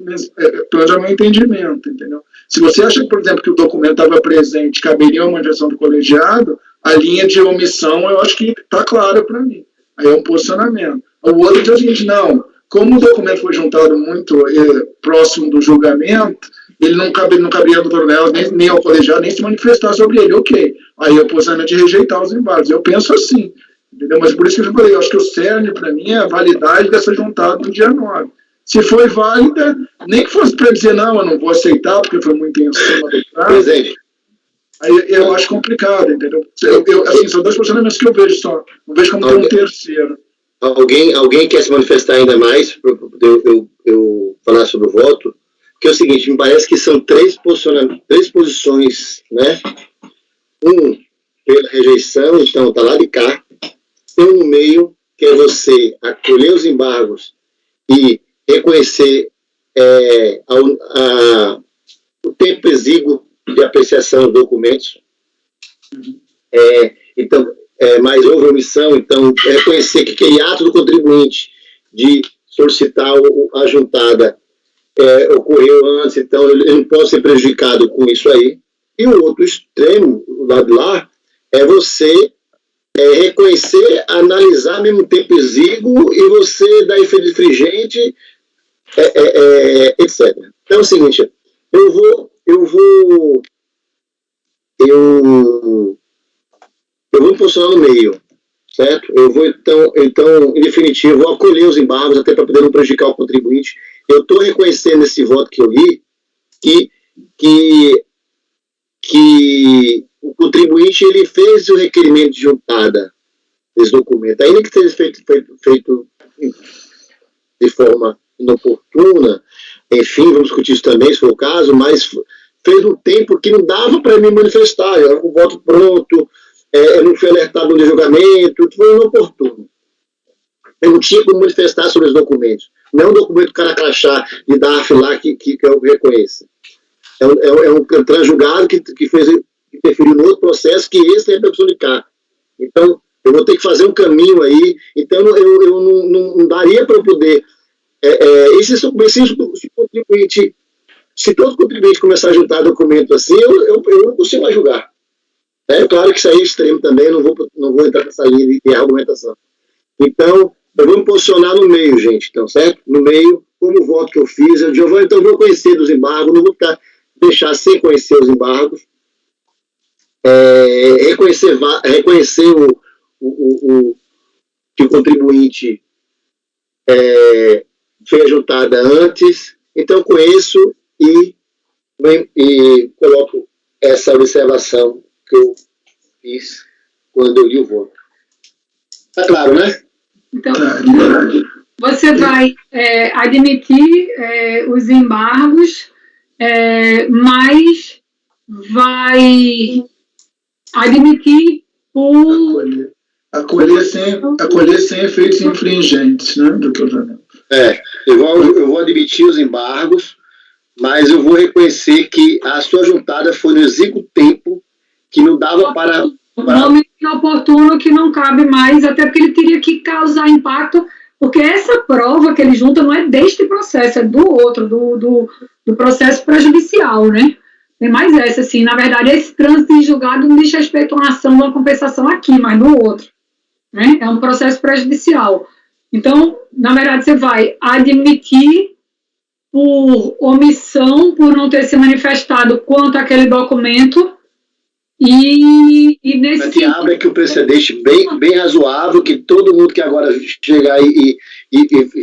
entendimento, entendeu? Se você acha, por exemplo, que o documento estava presente, caberia uma manifestação do colegiado, a linha de omissão eu acho que está clara para mim. Aí é um posicionamento. O outro diz o seguinte, não, como o documento foi juntado muito próximo do julgamento, ele não caberia ao doutor Nelas, nem ao colegiado, nem se manifestar sobre ele. Ok. Aí é o posicionamento de rejeitar os embargos. Eu penso assim. Entendeu? Mas por isso que eu falei, eu acho que o cerne, para mim, é a validade dessa juntada do dia 9. Se foi válida, nem que fosse para dizer, não, eu não vou aceitar, porque foi muito em cima do prazo. Aí eu acho complicado, entendeu? Assim, são dois posicionamentos que eu vejo só. Não vejo como ter um terceiro. Alguém quer se manifestar ainda mais para eu falar sobre o voto? Que é o seguinte, me parece que são três posições, né? Pela rejeição, então está lá de cá. Tem um no meio, que é você acolher os embargos e reconhecer o tempo exíguo de apreciação dos documentos. Então, mas houve omissão, então, reconhecer que aquele ato do contribuinte de solicitar a juntada ocorreu antes, então ele não pode ser prejudicado com isso aí. E o outro extremo, do lado de lá, é você reconhecer, analisar ao mesmo tempo exíguo e você dar efeito infringente, etc. Então é o seguinte, eu vou me posicionar no meio, certo? Eu vou, então, em definitivo, vou acolher os embargos até para poder não prejudicar o contribuinte. Eu estou reconhecendo nesse voto que eu li que o contribuinte ele fez o requerimento de juntada desse documento, ainda que seja feito de forma inoportuna, enfim, vamos discutir isso também, se for o caso, mas fez um tempo que não dava para me manifestar, eu era com o voto pronto, eu não fui alertado no julgamento, foi inoportuno. Eu não tinha como manifestar sobre os documentos. Não é um documento caracrachá de DAF lá que eu reconheço. É um transjulgado que interferiu no outro processo que esse é a pessoa de cá. Então, eu vou ter que fazer um caminho aí. Então, eu não daria para eu poder... Se todo contribuinte começar a juntar documento assim, eu não consigo mais julgar. Claro que isso aí é extremo também, eu não vou entrar nessa linha de argumentação. Então, eu vou me posicionar no meio, gente, então, certo? No meio, como o voto que eu fiz, eu vou conhecer dos embargos, não vou deixar sem conhecer os embargos, reconhecer que o contribuinte fez a juntada antes, então conheço e coloco essa observação que eu fiz quando eu li o voto. Tá claro, né? Então, você vai admitir os embargos, mas vai admitir acolher sem efeitos infringentes, né, doutor Janel? Eu vou admitir os embargos, mas eu vou reconhecer que a sua juntada foi no exíguo tempo que não dava para... Momento inoportuno que não cabe mais, até porque ele teria que causar impacto, porque essa prova que ele junta não é deste processo, é do outro, do processo prejudicial, né? Tem mais essa, assim, na verdade, esse trânsito em julgado não diz respeito a uma ação, uma compensação aqui, mas no outro, né? É um processo prejudicial. Então, na verdade, você vai admitir por omissão, por não ter se manifestado quanto àquele documento, e nesse sentido... abre aqui o precedente bem razoável, que todo mundo que agora chegar e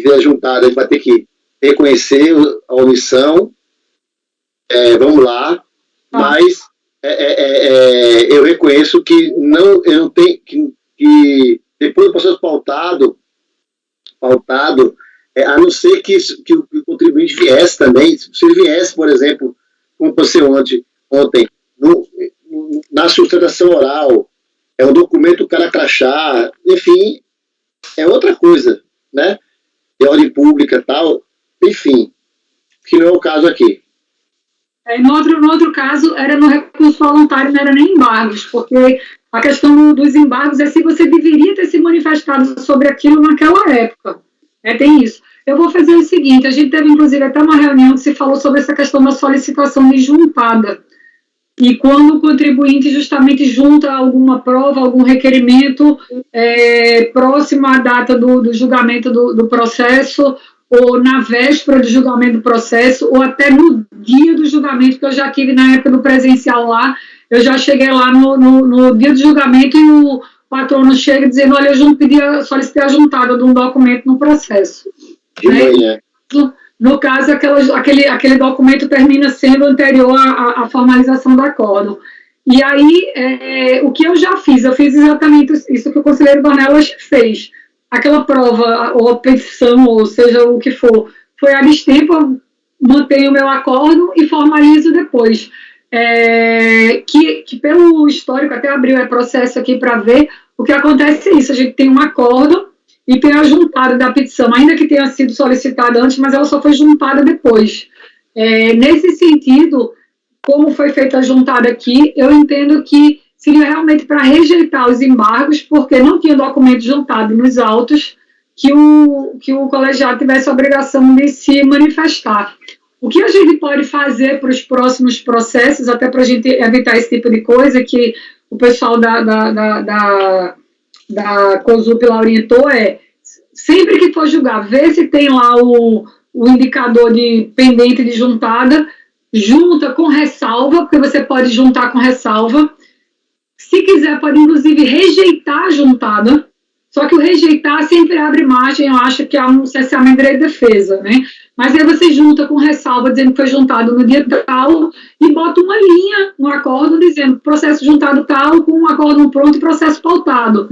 ver a juntada vai ter que reconhecer a omissão, vamos lá, mas eu reconheço que eu não tenho que depois do processo pautado, a não ser que o contribuinte viesse também, se ele viesse, por exemplo, como você ontem na sustentação oral, é um documento cara crachá, enfim, é outra coisa, né? De ordem pública e tal, enfim, que não é o caso aqui. No outro caso, era no recurso voluntário, não era nem embargos, porque a questão dos embargos é se você deveria ter se manifestado sobre aquilo naquela época. Tem isso. Eu vou fazer o seguinte, a gente teve, inclusive, até uma reunião que se falou sobre essa questão da solicitação de juntada. E quando o contribuinte justamente junta alguma prova, algum requerimento próximo à data do julgamento do processo, ou na véspera do julgamento do processo, ou até no dia do julgamento, que eu já tive na época do presencial lá, eu já cheguei lá no dia do julgamento e o patrono chega dizendo, olha, eu solicitei a juntada de um documento no processo. Né? No caso, aquele documento termina sendo anterior à formalização do acordo. E aí, o que eu já fiz? Eu fiz exatamente isso que o conselheiro Dornelas fez. Aquela prova, ou a petição, ou seja, o que for, foi a destempo, mantenho o meu acordo e formalizo depois. Que pelo histórico, até abriu o processo aqui para ver, o que acontece é isso, a gente tem um acordo e tem a juntada da petição, ainda que tenha sido solicitada antes, mas ela só foi juntada depois. Nesse sentido, como foi feita a juntada aqui, eu entendo que seria realmente para rejeitar os embargos, porque não tinha documento juntado nos autos que o colegiado tivesse a obrigação de se manifestar. O que a gente pode fazer para os próximos processos, até para a gente evitar esse tipo de coisa, que o pessoal da COSUP lá orientou, sempre que for julgar, ver se tem lá o indicador de pendente de juntada, junta com ressalva, porque você pode juntar com ressalva. Se quiser, pode inclusive rejeitar a juntada, só que o rejeitar sempre abre margem, eu acho que há um cessamento de direito de defesa, né? Mas aí você junta com ressalva, dizendo que foi juntado no dia tal, e bota uma linha no acordo, dizendo processo juntado tal, com um acordo pronto e processo pautado.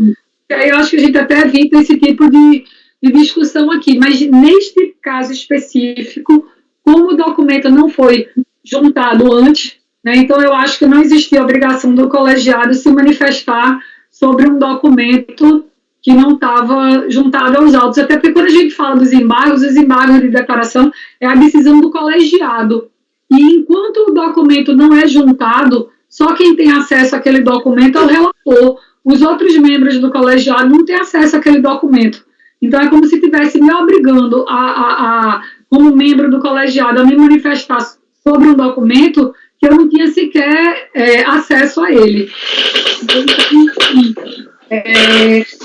E aí eu acho que a gente até evita esse tipo de discussão aqui, mas neste caso específico, como o documento não foi juntado antes, né, então eu acho que não existia obrigação do colegiado se manifestar sobre um documento que não estava juntado aos autos, até porque quando a gente fala dos embargos, os embargos de declaração é a decisão do colegiado, e enquanto o documento não é juntado, só quem tem acesso àquele documento é o relator, os outros membros do colegiado não têm acesso àquele documento, então é como se estivesse me obrigando como membro do colegiado, a me manifestar sobre um documento que eu não tinha sequer acesso a ele.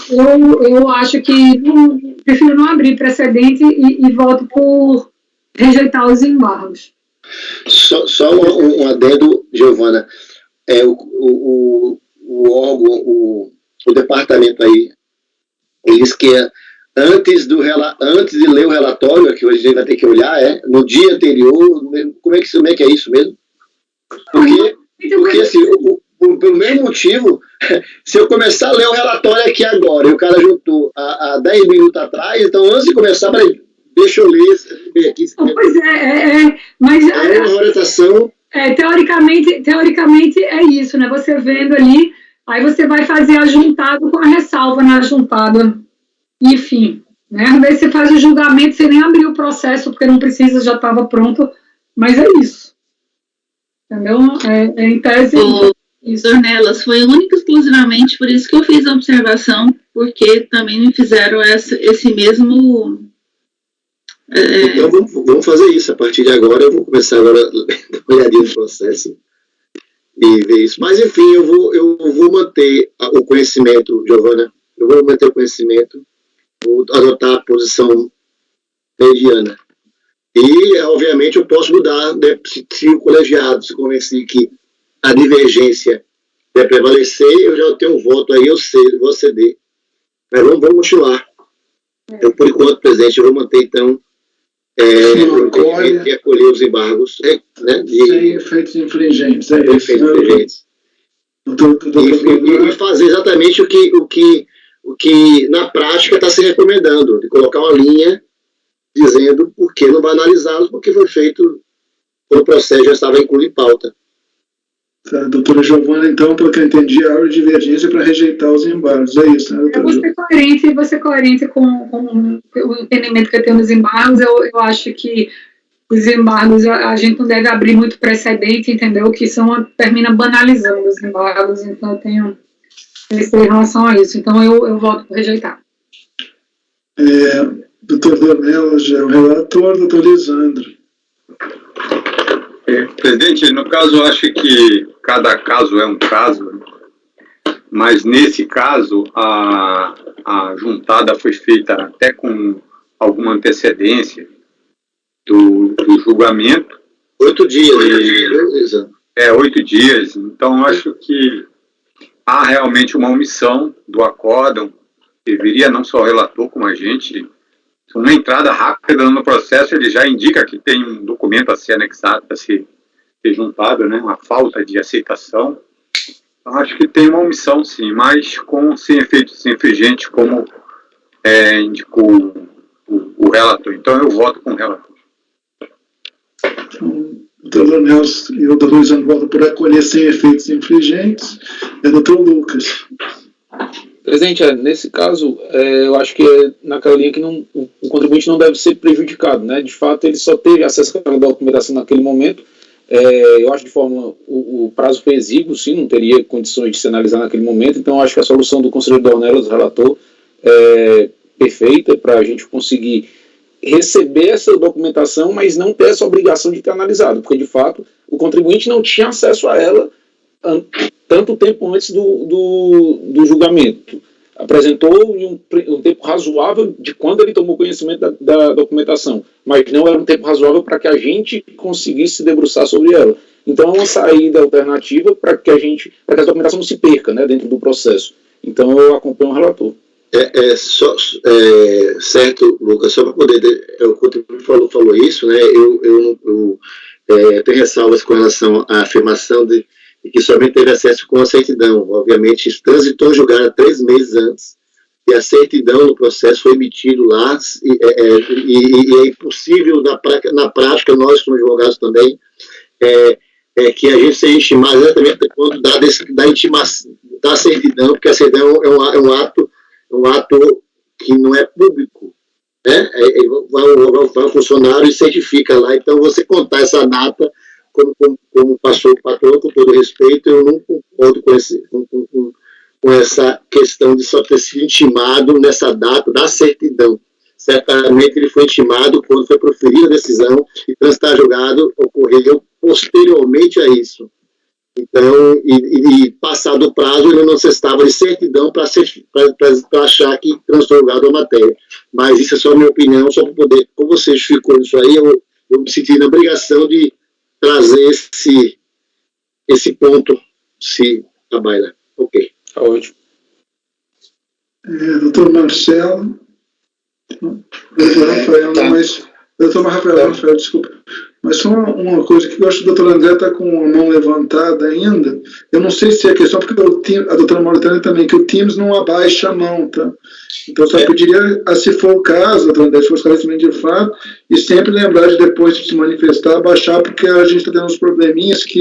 Eu acho que prefiro não abrir precedente e voto por rejeitar os embargos. Só um adendo, Giovana. O órgão, o departamento aí, ele diz que antes de ler o relatório, que hoje a gente vai ter que olhar, no dia anterior, como é que é isso mesmo? Porque assim, pelo mesmo motivo, se eu começar a ler o relatório aqui agora, e o cara juntou há 10 minutos atrás, então antes de começar, deixa eu ler aqui. Pois mas... uma orientação... Teoricamente é isso, né? Você vendo ali, aí você vai fazer a juntada com a ressalva na juntada. Enfim, né? Às vezes você faz o julgamento sem nem abrir o processo, porque não precisa, já estava pronto, mas é isso. Entendeu? Em tese... Dornelas, foi única e exclusivamente por isso que eu fiz a observação, porque também me fizeram esse mesmo... Então vamos fazer isso, a partir de agora eu vou começar agora a dar uma olhadinha no processo e ver isso. Mas enfim, eu vou manter o conhecimento, Giovana, eu vou manter o conhecimento, vou adotar a posição mediana. E, obviamente, eu posso mudar, né, se o colegiado se convencer que a divergência vai prevalecer, eu já tenho um voto aí, eu vou ceder. Mas vamos continuar. Eu, por enquanto, presidente, eu vou manter, então, de acolher os embargos, né, sem efeitos infringentes, efeitos infringentes. E fazer exatamente o que na prática está se recomendando, de colocar uma linha dizendo por que não vai analisá-los, porque foi feito, o processo já estava incluído em pauta. Tá, doutora Giovana, então, pelo que eu entendi, há divergência para rejeitar os embargos, é isso, né, doutora? Eu vou ser coerente com o entendimento que eu tenho dos embargos. Eu acho que os embargos, a gente não deve abrir muito precedente, entendeu? Que termina banalizando os embargos, então eu tenho receio em relação a isso. Então eu voto por rejeitar. Doutor Dornella, já é o relator, doutor Lisandro. Presidente, no caso, eu acho que cada caso é um caso, mas nesse caso a juntada foi feita até com alguma antecedência do julgamento. 8 dias, 8 dias. Então, eu acho que há realmente uma omissão do acórdão. Deveria não só o relator como a gente, uma entrada rápida no processo, ele já indica que tem um documento a ser anexado, a ser juntado, né, uma falta de aceitação. Então, acho que tem uma omissão, sim, mas sem efeitos infringentes, como indicou o relator. Então, eu voto com o relator. Então, o doutor Dornella e o doutor Lisandro votam por acolher sem efeitos infringentes. Doutor Lucas. Presidente, nesse caso, eu acho que é naquela linha que o contribuinte não deve ser prejudicado, né? De fato, ele só teve acesso à documentação naquele momento. Eu acho de forma, o prazo foi exíguo, sim, não teria condições de se analisar naquele momento, então eu acho que a solução do conselheiro Dornella, do relator, é perfeita para a gente conseguir receber essa documentação, mas não ter essa obrigação de ter analisado, porque de fato o contribuinte não tinha acesso a ela tanto tempo antes do julgamento. Apresentou em um tempo razoável de quando ele tomou conhecimento da documentação, mas não era um tempo razoável para que a gente conseguisse se debruçar sobre ela. Então é uma saída alternativa para que a documentação não se perca, né, dentro do processo. Então eu acompanho o relator. Certo, Lucas, só para poder, o contribuinte falou isso, né, eu tenho ressalvas com relação à afirmação de que somente teve acesso com a certidão. Obviamente, transitou julgado 3 meses antes, e a certidão no processo foi emitido lá, e é impossível, na prática, nós como advogados também, que a gente seja intimado exatamente quando da intimação da certidão, porque a certidão é um ato que não é público, né? Vai o funcionário e certifica lá. Então, você contar essa data, como passou o patrão, com todo respeito, eu não concordo com essa questão de só ter sido intimado nessa data da certidão. Certamente ele foi intimado quando foi proferida a decisão e transitar julgado ocorreu posteriormente a isso. Então, e passado o prazo, ele não necessitava de certidão para achar que transitou julgado a matéria. Mas isso é só a minha opinião, só para poder, como você justificou isso aí, eu me senti na obrigação de trazer esse ponto, se trabalha. Ok. Tá ótimo. Doutor Marcelo. Doutor Rafael, tá. Doutor Rafael, desculpa. Mas só uma coisa que eu acho que o doutor André está com a mão levantada ainda. Eu não sei se é questão, porque a doutora Mauritânia também, que o Teams não abaixa a mão, tá? Então, eu só pediria, se for o caso, doutor André, se for esclarecimento de fato, e sempre lembrar de depois de se manifestar, abaixar, porque a gente está tendo uns probleminhas que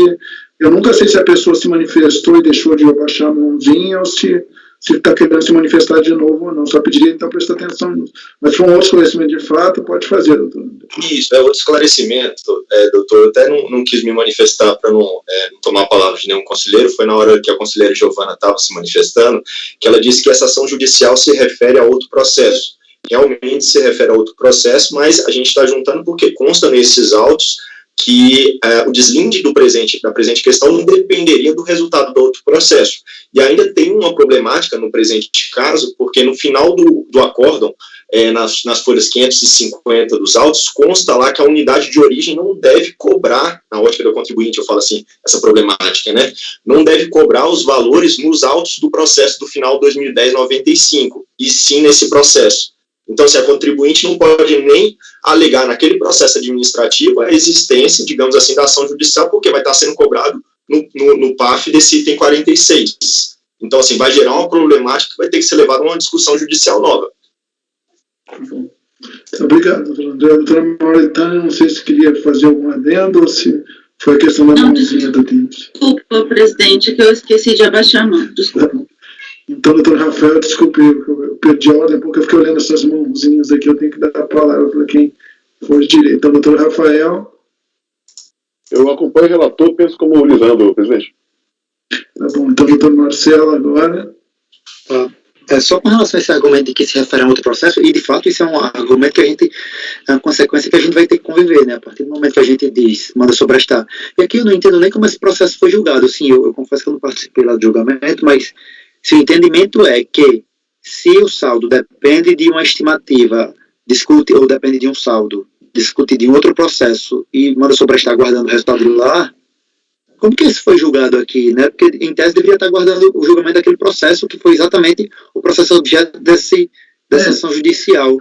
eu nunca sei se a pessoa se manifestou e deixou de abaixar a mãozinha ou se está querendo se manifestar de novo ou não. Só pediria, então, prestar atenção nisso. Mas se for um outro esclarecimento de fato, pode fazer, doutor. Isso, outro esclarecimento, doutor, eu até não quis me manifestar para não tomar a palavra de nenhum conselheiro, foi na hora que a conselheira Giovana estava se manifestando, que ela disse que essa ação judicial se refere a outro processo. Realmente se refere a outro processo, mas a gente está juntando porque consta nesses autos que o deslinde da presente questão não dependeria do resultado do outro processo. E ainda tem uma problemática no presente caso, porque no final do acórdão, nas folhas 550 dos autos, consta lá que a unidade de origem não deve cobrar, na ótica do contribuinte, eu falo assim, essa problemática, né? Não deve cobrar os valores nos autos do processo do final 2010-95, e sim nesse processo. Então, assim, a contribuinte não pode nem alegar naquele processo administrativo a existência, digamos assim, da ação judicial, porque vai estar sendo cobrado no PAF desse item 46. Então, assim, vai gerar uma problemática que vai ter que ser levada a uma discussão judicial nova. Obrigado, doutor André. Doutora Mauritânia, não sei se queria fazer algum adendo ou se foi a questão da mãozinha do Teams. Desculpa, presidente, que eu esqueci de abaixar a mão. Desculpa. Então, doutor Rafael, desculpe, eu perdi a ordem, porque eu fiquei olhando essas mãozinhas aqui, eu tenho que dar a palavra para quem for direito. Então, doutor Rafael. Eu acompanho o relator, penso como o Lisandro, presidente. Tá bom, então, doutor Marcelo, agora. Só com relação a esse argumento de que se refere a outro processo, e de fato isso é um argumento que a gente, é uma consequência que a gente vai ter que conviver, né? A partir do momento que a gente diz, manda sobrestar. E aqui eu não entendo nem como esse processo foi julgado. Sim, eu confesso que eu não participei lá do julgamento, mas se o entendimento é que se o saldo depende de uma estimativa, ou depende de um saldo, discutido em outro processo e manda sobrestar guardando o resultado lá, como que isso foi julgado aqui, né? Porque, em tese, deveria estar guardando o julgamento daquele processo, que foi exatamente o processo objeto dessa ação judicial.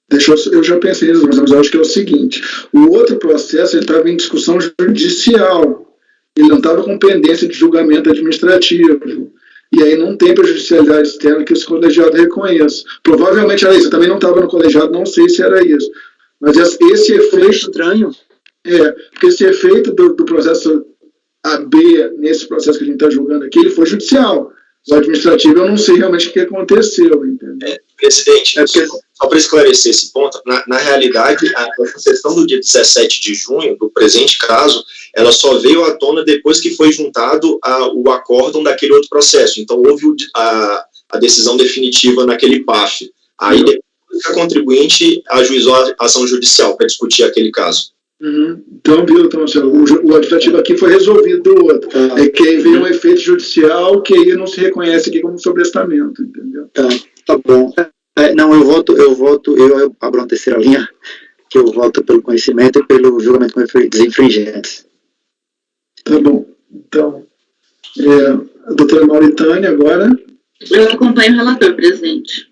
Eu já pensei nisso, mas eu acho que é o seguinte: o outro processo estava em discussão judicial, ele não estava com pendência de julgamento administrativo, e aí não tem prejudicialidade externa que esse colegiado reconheça. Provavelmente era isso, eu também não estava no colegiado, não sei se era isso. Mas esse efeito... estranho. Porque esse efeito do processo AB, nesse processo que a gente está julgando aqui, ele foi judicial. O administrativo, eu não sei realmente o que aconteceu, entendeu? Presidente, só para esclarecer esse ponto, na realidade, a sessão do dia 17 de junho, do presente caso, ela só veio à tona depois que foi juntado o acórdão daquele outro processo. Então, houve a decisão definitiva naquele PAF. Aí, depois a contribuinte ajuizou a ação judicial para discutir aquele caso. Então, viu, então, o administrativo aqui foi resolvido do outro. É que aí veio um efeito judicial que aí não se reconhece aqui como sobrestamento, entendeu? Tá bom. Não, eu abro uma terceira linha, que eu voto pelo conhecimento e pelo julgamento com efeitos infringentes. Tá bom. Então, a doutora Mauritânia agora. Eu acompanho o relator, presidente.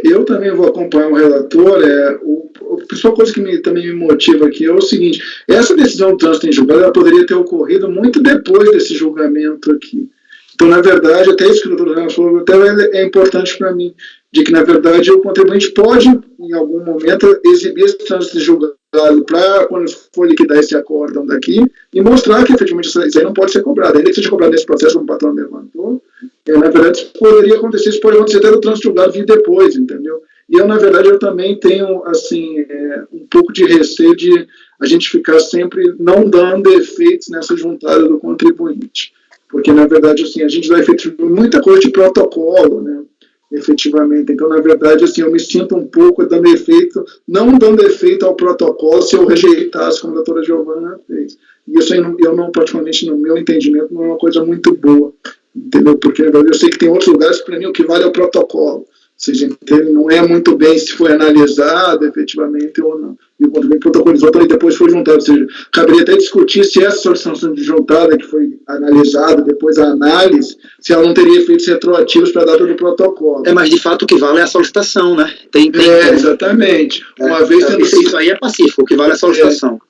Eu também vou acompanhar o relator. A principal coisa que também me motiva aqui é o seguinte: essa decisão do trânsito em julgado ela poderia ter ocorrido muito depois desse julgamento aqui. Então, na verdade, até isso que o doutor Renan falou, até é importante para mim, de que, na verdade, o contribuinte pode, em algum momento, exibir esse trânsito em julgado para, quando for liquidar esse acórdão daqui, e mostrar que, efetivamente, isso aí não pode ser cobrado. Ainda que seja cobrado nesse processo, como o patrão levantou, na verdade, isso poderia acontecer, isso pode acontecer até no trânsito julgado vir depois, entendeu? E eu, na verdade, eu também tenho, assim, um pouco de receio de a gente ficar sempre não dando efeitos nessa juntada do contribuinte. Porque, na verdade, assim, a gente vai efetivar muita coisa de protocolo, né, efetivamente. Então, na verdade, assim, eu me sinto um pouco não dando efeito ao protocolo se eu rejeitasse, como a doutora Giovana fez. E isso aí, eu não, particularmente, no meu entendimento, não é uma coisa muito boa, entendeu? Porque, na verdade, eu sei que tem outros lugares que, para mim, o que vale é o protocolo. Ou seja, ele não é muito bem se foi analisado efetivamente ou não. E o contribuinte protocolizou e depois foi juntado. Ou seja, caberia até discutir se essa solicitação de juntada que foi analisada, depois a análise, se ela não teria efeitos retroativos para a data do protocolo. Mas de fato o que vale é a solicitação, né? Exatamente. Uma vez tendo isso aí é pacífico, o que vale é a solicitação.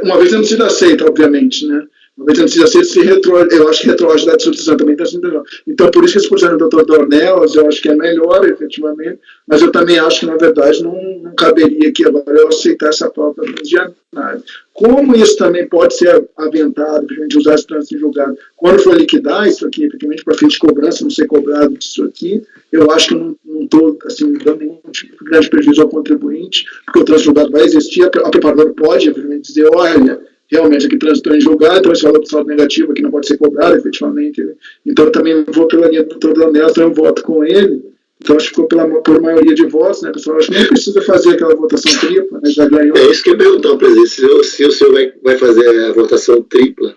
Uma vez tendo sido aceita, obviamente, né? Uma vez tendo sido aceita, eu acho que retroagilidade de solicitação também está sendo melhor. Então, por isso que esse posicionamento do doutor Dornelas, eu acho que é melhor, efetivamente, mas eu também acho que, na verdade, não caberia aqui agora eu aceitar essa própria de análise. Como isso também pode ser aventado, para a gente usar esse trânsito em julgado, quando for liquidar isso aqui, efetivamente, para fim de cobrança, não ser cobrado disso aqui, eu acho que eu não estou, assim, dando nenhum tipo de grande prejuízo ao contribuinte, porque o trânsito em julgado vai existir, a preparadora pode, efetivamente, dizer, olha, realmente aqui transitou em julgado, então esse valor do saldo negativo aqui não pode ser cobrado, efetivamente. Então eu também vou pela linha do doutor Daniel, então eu voto com ele. Então acho que ficou por maioria de votos, né, pessoal? Acho que nem precisa fazer aquela votação tripla, né, já ganhou. É isso que eu ia perguntar, presidente, se o senhor vai fazer a votação tripla.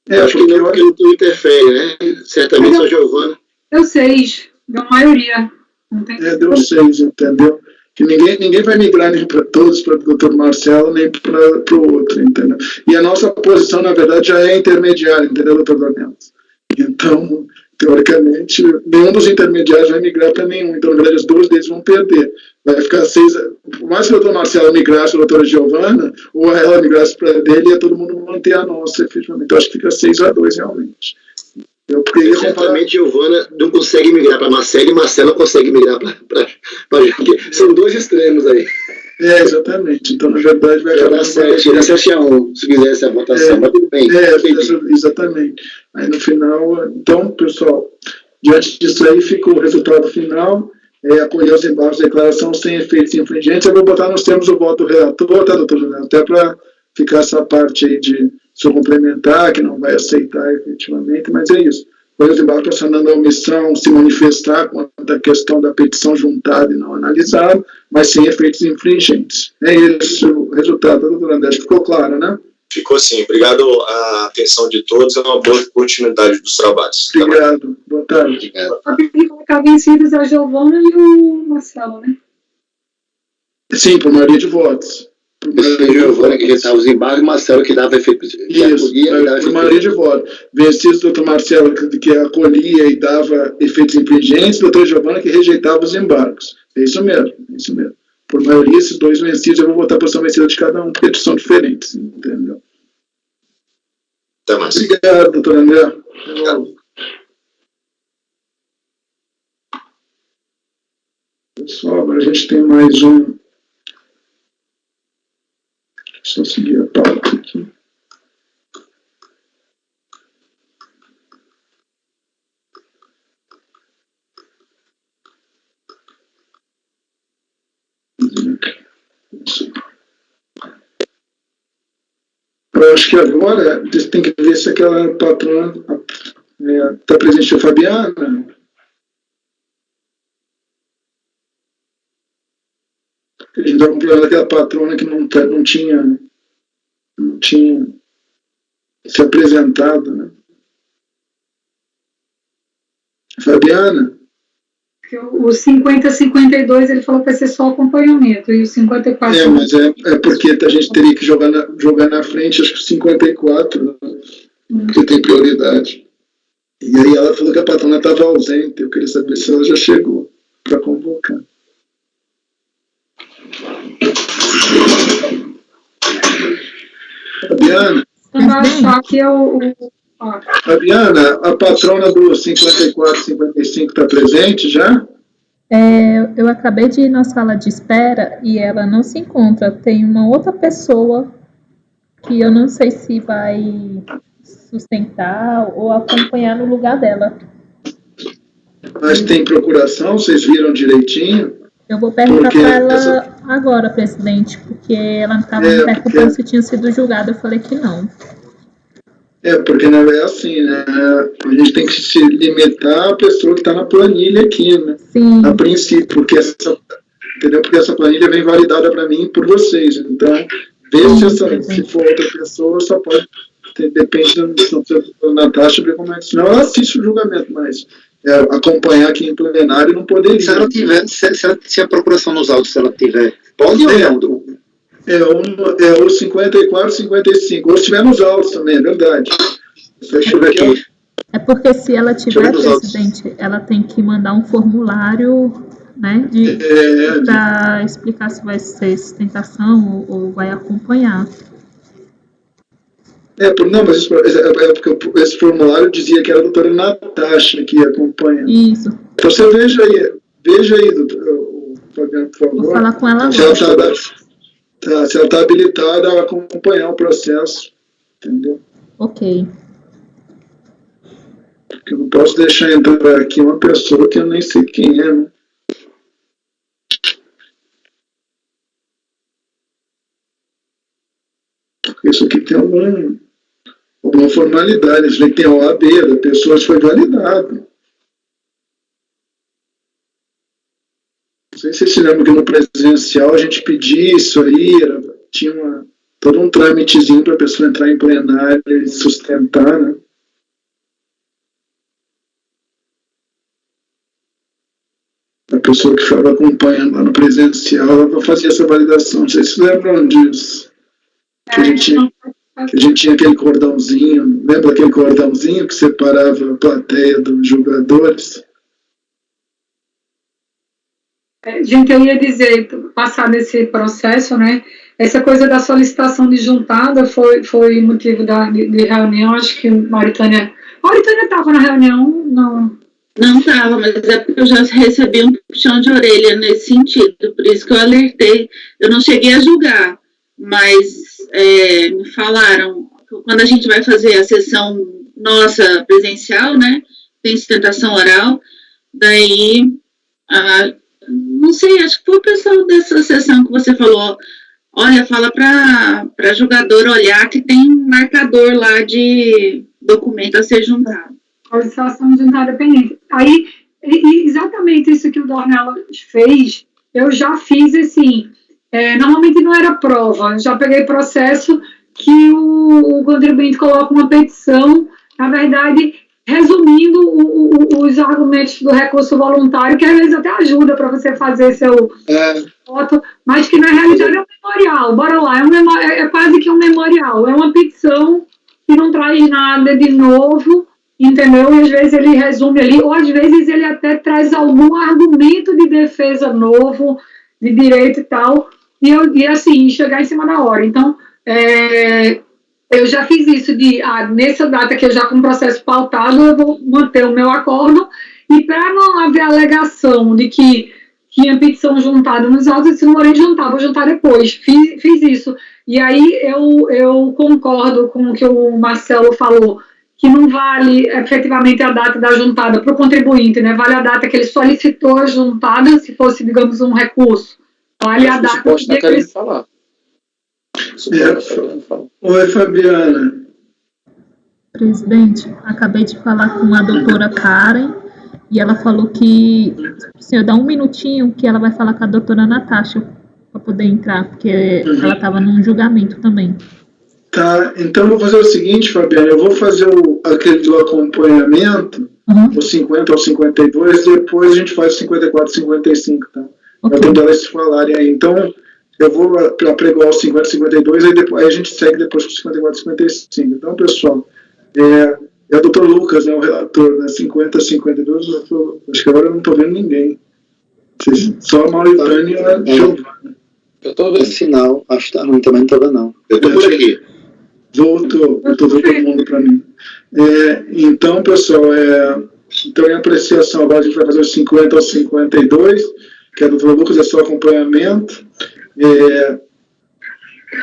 Acho que não, porque não interfere, né? Certamente só Giovana. Deu 6, deu maioria. Não tem deu 6, entendeu? Que ninguém vai migrar nem para todos, para o doutor Marcelo, nem para o outro, entendeu? E a nossa posição, na verdade, já é intermediária, entendeu, doutor Dornelas? Então, teoricamente, nenhum dos intermediários vai migrar para nenhum. Então, na verdade, os dois deles vão perder. Vai ficar 6. Por mais que o doutor Marcelo migrasse para a doutora Giovana, ou ela migrasse para dele, ia todo mundo manter a nossa, efetivamente. Então, acho que fica 6-2, realmente. Certamente Giovana não consegue migrar para Marcelo e Marcelo consegue migrar para são dois extremos aí. Exatamente. Então, na verdade, vai acabar... Tira 7-1, se quiser essa votação, mas tudo bem. Exatamente. Aí, no final... Então, pessoal, diante disso aí, fica o resultado final. Acolher os embargos de declaração sem efeitos infringentes. Eu vou botar nos termos o voto do relator, tá, doutor Juliano? Até para ficar essa parte aí de se complementar, que não vai aceitar efetivamente, mas é isso. Acolher os embargos pressionando a omissão, se manifestar quanto à questão da petição juntada e não analisada, mas sem efeitos infringentes. É esse o resultado, doutor André. Ficou claro, né? Ficou sim. Obrigado à atenção de todos. É uma boa continuidade dos trabalhos. Obrigado. Boa tarde. Tem que colocar vencidos a Giovana e o Marcelo, né? Sim, por maioria de votos. Giovana que rejeitava os embargos, Marcelo que dava efeito. Isso, por maioria de votos. Vencidos o doutor Marcelo que acolhia e dava efeitos infringentes, doutor Giovana que rejeitava os embargos. É isso mesmo, é isso mesmo. Por maioria, esses dois vencidos, eu vou votar por são vencida de cada um, porque eles são diferentes, entendeu? Até mais. Obrigado, doutor André. Obrigado. Pessoal, agora a gente tem mais um. Deixa eu seguir a pauta aqui. Eu acho que agora tem que ver se aquela patrona está presente a Fabiana. A gente está com problema daquela patrona que não tinha se apresentado, né? Fabiana? O 50-52 ele falou que vai ser só acompanhamento, e o 54... mas é porque a gente teria que jogar na frente, acho que o 54, né? Porque tem prioridade. E aí ela falou que a patrona estava ausente, eu queria saber se ela já chegou para convocar. Fabiana? Só que Fabiana, a patrona do 54-55 está presente já? Eu acabei de ir na sala de espera e ela não se encontra. Tem uma outra pessoa que eu não sei se vai sustentar ou acompanhar no lugar dela. Mas tem procuração? Vocês viram direitinho? Eu vou perguntar para ela agora, presidente, porque ela estava me perguntando se tinha sido julgada. Eu falei que não. Porque não é assim, né? A gente tem que se limitar à pessoa que está na planilha aqui, né? Sim. A princípio, porque essa planilha vem validada para mim por vocês. Então, ver se for outra pessoa, só pode... Depende da Natasha, ver como é que... Senão ela assiste o julgamento, mas acompanhar aqui em plenário não poderia. Se ela tiver, se a procuração nos autos, se ela tiver, pode ou não? É o 54, 55. Ou se tiver nos autos também, é verdade. Deixa eu ver aqui. É porque se ela tiver, presidente, ela tem que mandar um formulário, né, para explicar se vai ser sustentação ou vai acompanhar. Não, mas porque esse formulário dizia que era a doutora Natasha que ia acompanhar. Isso. Então você veja aí, doutor Fabiano, por favor. Vou falar com ela agora. Se ela está habilitada a acompanhar o processo, entendeu? Ok. Porque eu não posso deixar entrar aqui uma pessoa que eu nem sei quem é, né? Porque isso aqui tem alguma formalidade, isso aqui tem a OAB da pessoa, isso foi validado. Não sei se vocês se lembram que no presencial a gente pedia isso aí, tinha todo um trâmitezinho para a pessoa entrar em plenário e sustentar, né? A pessoa que estava acompanhando lá no presencial, ela fazia essa validação. Não sei se lembram disso. Que a gente... A gente tinha aquele cordãozinho, lembra aquele cordãozinho que separava a plateia dos jogadores? Gente, eu ia dizer, passar nesse processo, né? Essa coisa da solicitação de juntada foi motivo de reunião. Acho que Mauritânia estava na reunião, não? Não estava, mas é porque eu já recebi um puxão de orelha nesse sentido, por isso que eu alertei. Eu não cheguei a julgar, mas me falaram, quando a gente vai fazer a sessão nossa presencial, né, tem sustentação oral, daí, não sei, acho que foi o pessoal dessa sessão que você falou, olha, fala para jogador olhar que tem marcador lá de documento a ser juntado. Solicitação de juntada pendente. Aí, exatamente isso que o Dornella fez, eu já fiz assim, normalmente não era prova, eu já peguei processo que o contribuinte coloca uma petição, na verdade, resumindo os argumentos do recurso voluntário, que às vezes até ajuda para você fazer seu voto, mas que na realidade é um memorial. Bora lá, é quase que um memorial, é uma petição que não traz nada de novo, entendeu? E às vezes ele resume ali, ou às vezes ele até traz algum argumento de defesa novo, de direito e tal, e assim, chegar em cima da hora. Então, eu já fiz isso nessa data que eu já com o processo pautado, eu vou manter o meu acordo, e para não haver alegação de que tinha petição juntada nos autos, eu disse, não vou juntar, vou juntar depois. Fiz isso. E aí eu concordo com o que o Marcelo falou, que não vale efetivamente a data da juntada para o contribuinte, né? Vale a data que ele solicitou a juntada, se fosse, digamos, um recurso. Vale a data que está querendo falar. Oi, Fabiana. Presidente, acabei de falar com a doutora Karen e ela falou que o senhor dá um minutinho que ela vai falar com a doutora Natasha para poder entrar, porque ela estava num julgamento também. Tá, então eu vou fazer o seguinte, Fabiana, eu vou fazer aquele do acompanhamento, do 50 ao 52, depois a gente faz o 54 e 55, tá? Okay. Para elas se falarem aí. Então, eu vou apregoar o 50 e 52, aí a gente segue depois com o 54 e 55. Então, pessoal, é o Dr. Lucas, né, o relator, né, 50 a 52, acho que agora eu não estou vendo ninguém. Só a Mauritânia e a Giovana. Eu estou vendo. Sinal, acho que tá ruim, também não estou vendo, não. Eu estou por aqui. Voltou todo mundo para mim. Então, pessoal, então em apreciação, agora a gente vai fazer os 50 ao 52, que é do Dr. Lucas, é só acompanhamento.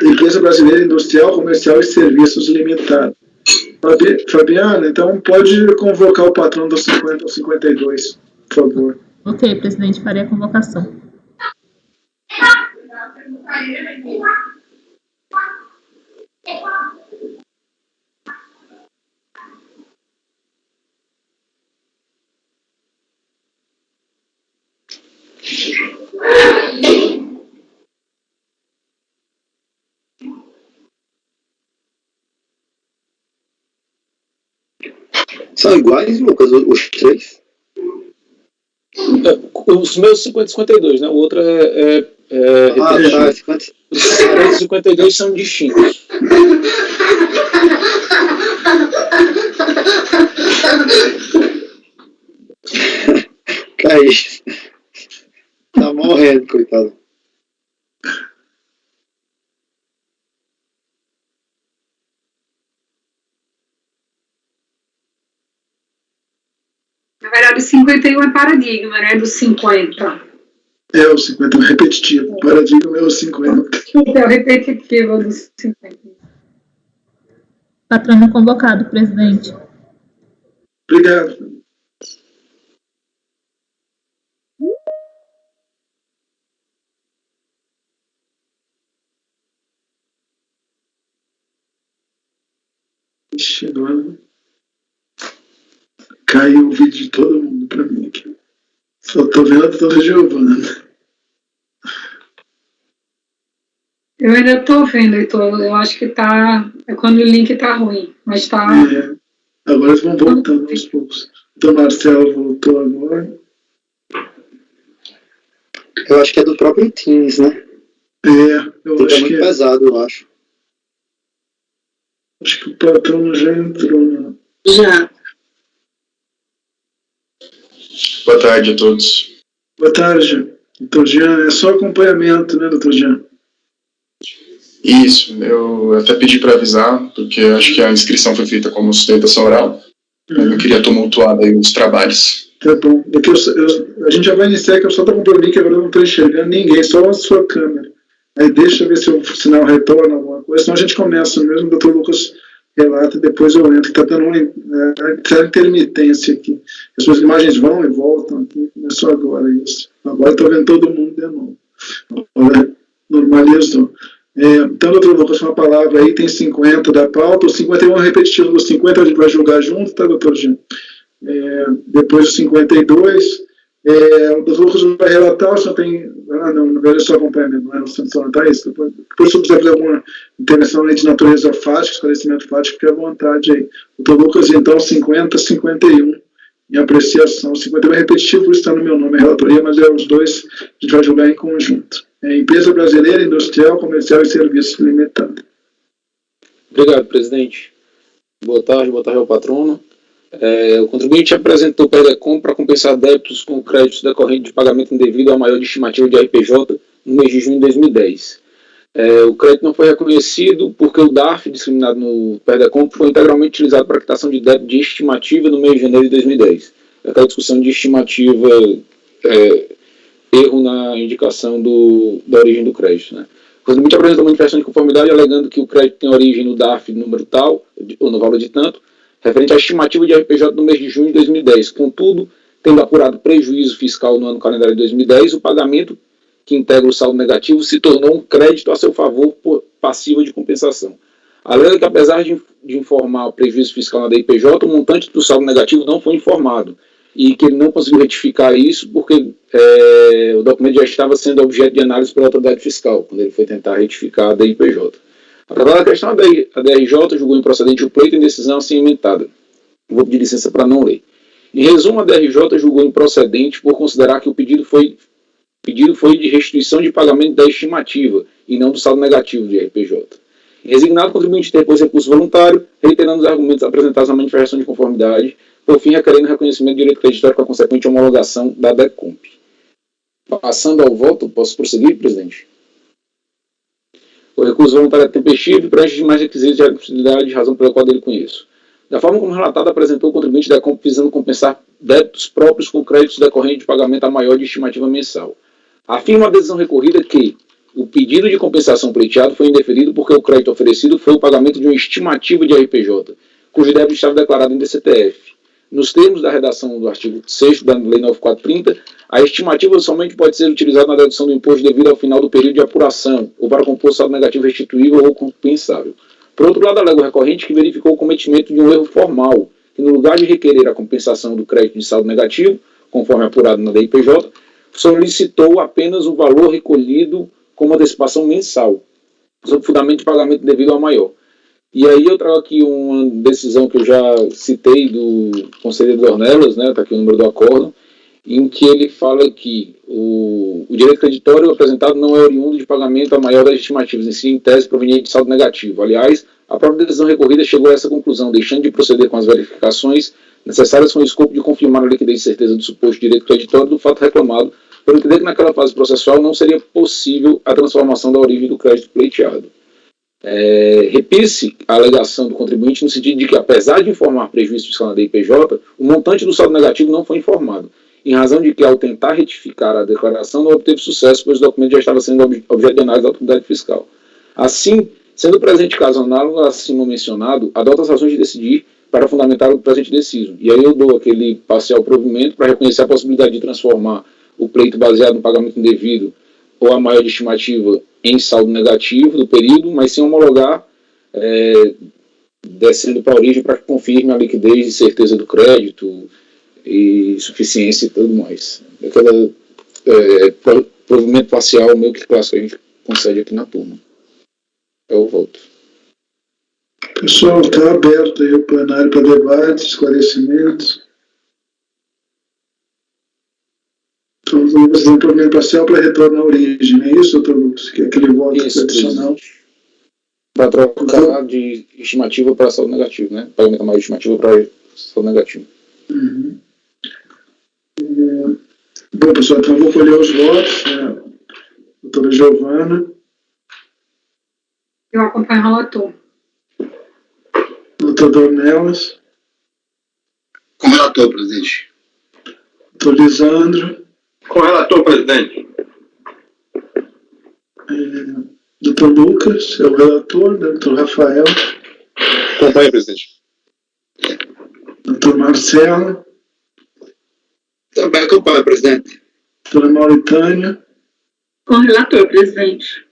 Empresa Brasileira Industrial, Comercial e Serviços Limitada. Fabiana, então pode convocar o patrão do 50 ao 52, por favor. Ok, presidente, farei a convocação. São iguais, Lucas, os três? Os meus 50 e 52, né? O outro os 52 são distintos. Caís. Tá morrendo, coitado. Na verdade, o 51 é paradigma, né? Do 50. O 50 é repetitivo. O paradigma é o 50. É o repetitivo do 50. Patrono convocado, presidente. Obrigado. Ixi, agora caiu o vídeo de todo mundo pra mim aqui. Só tô vendo a doutora Giovana. Eu ainda tô vendo, Heitor. Eu acho que tá. É quando o link tá ruim. Mas tá. Agora eles vão voltando aos poucos. Então, Marcelo voltou agora. Eu acho que é do próprio Teams, né? Eu Fica acho muito que pesado, eu acho. Acho que o patrão já entrou, né? Já. Boa tarde a todos. Boa tarde, doutor Jean. É só acompanhamento, né, doutor Jean? Isso, eu até pedi para avisar, porque acho que a inscrição foi feita como sustentação oral. Eu não queria tumultuar aí os trabalhos. Tá bom. A gente já vai iniciar, que eu só estou com o link, agora eu não estou enxergando ninguém, só a sua câmera. Aí deixa eu ver se o sinal retorna alguma coisa, senão a gente começa mesmo, o doutor Lucas relata e depois eu entro, que está dando uma intermitência aqui. As suas imagens vão e voltam aqui, começou agora isso. Agora estou vendo todo mundo de novo. Agora normalizou. Então, doutor Lucas, uma palavra aí, tem 50 da pauta, o 51 é repetitivo dos 50, a gente vai julgar junto, tá, doutor Jean? Depois o 52, o doutor Lucas vai relatar, o senhor tem... não, na verdade é só acompanhamento, não é no centro sanitário, isso. Depois se você quiser fazer alguma intervenção de natureza fática, esclarecimento fático, fique à vontade aí. Doutor Lucas, então, 50, 51, em apreciação. 51 é repetitivo, por isso está no meu nome, é relatoria, mas os dois a gente vai julgar em conjunto. Empresa Brasileira, Industrial, Comercial e Serviços Limitada. Obrigado, presidente. Boa tarde ao patrono. O contribuinte apresentou PERDECOM para compensar débitos com créditos decorrentes de pagamento indevido à maior de estimativa de RPJ no mês de junho de 2010. O crédito não foi reconhecido porque o DARF, discriminado no PERDECOM, foi integralmente utilizado para quitação de débito de estimativa no mês de janeiro de 2010. Aquela discussão de estimativa, erro na indicação da origem do crédito, né? O contribuinte apresentou uma manifestação de conformidade alegando que o crédito tem origem no DARF número tal, ou no valor de tanto, referente à estimativa de RPJ no mês de junho de 2010. Contudo, tendo apurado prejuízo fiscal no ano calendário de 2010, o pagamento que integra o saldo negativo se tornou um crédito a seu favor por passiva de compensação. Alega que, apesar de informar o prejuízo fiscal na DIPJ, o montante do saldo negativo não foi informado e que ele não conseguiu retificar isso porque o documento já estava sendo objeto de análise pela autoridade fiscal, quando ele foi tentar retificar a DIPJ. Apesar da questão, a DRJ julgou improcedente o pleito em decisão assim emendada. Vou pedir licença para não ler. Em resumo, a DRJ julgou improcedente por considerar que o pedido foi de restituição de pagamento da estimativa e não do saldo negativo de RPJ. Resignado, o contribuinte interpôs recurso voluntário, reiterando os argumentos apresentados na manifestação de conformidade, por fim requerendo reconhecimento de direito creditório com a consequente homologação da DECOMP. Passando ao voto, posso prosseguir, presidente? O recurso voluntário é tempestivo e preenche demais requisitos de admissibilidade, razão pela qual dele conheço. Da forma como relatado, apresentou o contribuinte da DECOMP visando compensar débitos próprios com créditos decorrentes de pagamento a maior de estimativa mensal. Afirma a decisão recorrida que o pedido de compensação pleiteado foi indeferido porque o crédito oferecido foi o pagamento de uma estimativa de RPJ, cujo débito estava declarado em DCTF. Nos termos da redação do artigo 6º da Lei 9430, a estimativa somente pode ser utilizada na dedução do imposto devido ao final do período de apuração, ou para compor saldo negativo restituível ou compensável. Por outro lado, alega o recorrente que verificou o cometimento de um erro formal, que no lugar de requerer a compensação do crédito de saldo negativo, conforme apurado na DIPJ, solicitou apenas o valor recolhido como antecipação mensal, sob fundamento de pagamento devido ao maior. E aí eu trago aqui uma decisão que eu já citei do conselheiro Dornelas, né, está aqui o número do acórdão, em que ele fala que o direito creditório apresentado não é oriundo de pagamento a maior das estimativas, em si, em tese proveniente de saldo negativo. Aliás, a própria decisão recorrida chegou a essa conclusão, deixando de proceder com as verificações necessárias com o escopo de confirmar a liquidez e certeza do suposto direito creditório do fato reclamado, por entender que naquela fase processual não seria possível a transformação da origem do crédito pleiteado. Repisse a alegação do contribuinte no sentido de que, apesar de informar prejuízo fiscal na DIPJ, o montante do saldo negativo não foi informado, em razão de que, ao tentar retificar a declaração, não obteve sucesso, pois o documento já estava sendo objeto de análise da autoridade fiscal. Assim, sendo presente caso análogo acima mencionado, adota as razões de decidir para fundamentar o presente deciso. E aí eu dou aquele parcial provimento para reconhecer a possibilidade de transformar o pleito baseado no pagamento indevido ou a maior de estimativa em saldo negativo do período, mas sem homologar, descendo para a origem para que confirme a liquidez e certeza do crédito e suficiência e tudo mais. Aquele provimento parcial meio que clássico a gente concede aqui na turma. Eu volto. Pessoal, está aberto aí o plenário para debate, esclarecimentos. Então, vamos fazer um provimento parcial para retorno à origem, não é isso, doutor Lucas? Que é aquele voto tradicional. para trocar de estimativa para saldo negativo, né? Pagamento mais estimativa para saldo negativo. Uhum. Bom, pessoal, então eu vou colher os votos. Doutora Giovana. Eu acompanho o relator. Doutor Dornelas. Com relator, presidente. Doutor Lisandro. Com relator, presidente. Doutor Lucas, é o relator. Doutor Rafael. Acompanha, presidente. Doutor Marcelo. Também acompanha, presidente. Doutora Mauritânia. Com o relator, presidente.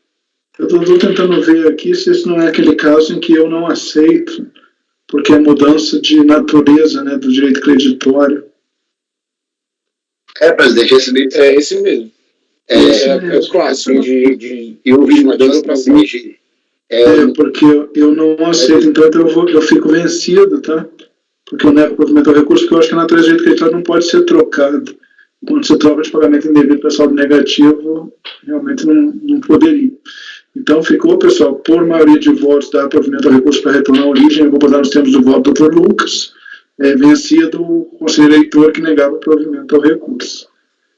Eu estou tentando ver aqui se esse não é aquele caso em que eu não aceito, porque é mudança de natureza, né, do direito creditório. Presidente, esse mesmo. É esse mesmo. É o clássico de E o estimativa para saldo. Porque eu não aceito, então eu fico vencido, tá? Porque eu nego o provimento ao recurso, porque eu acho que a natureza do direito creditório não pode ser trocado. Quando você troca de pagamento indevido para saldo negativo, realmente não poderia. Então ficou, pessoal, por maioria de votos, dar provimento ao recurso para retornar à origem. Eu vou botar nos termos do voto do Dr. Lucas, vencido o conselheiro eleitor que negava o provimento ao recurso.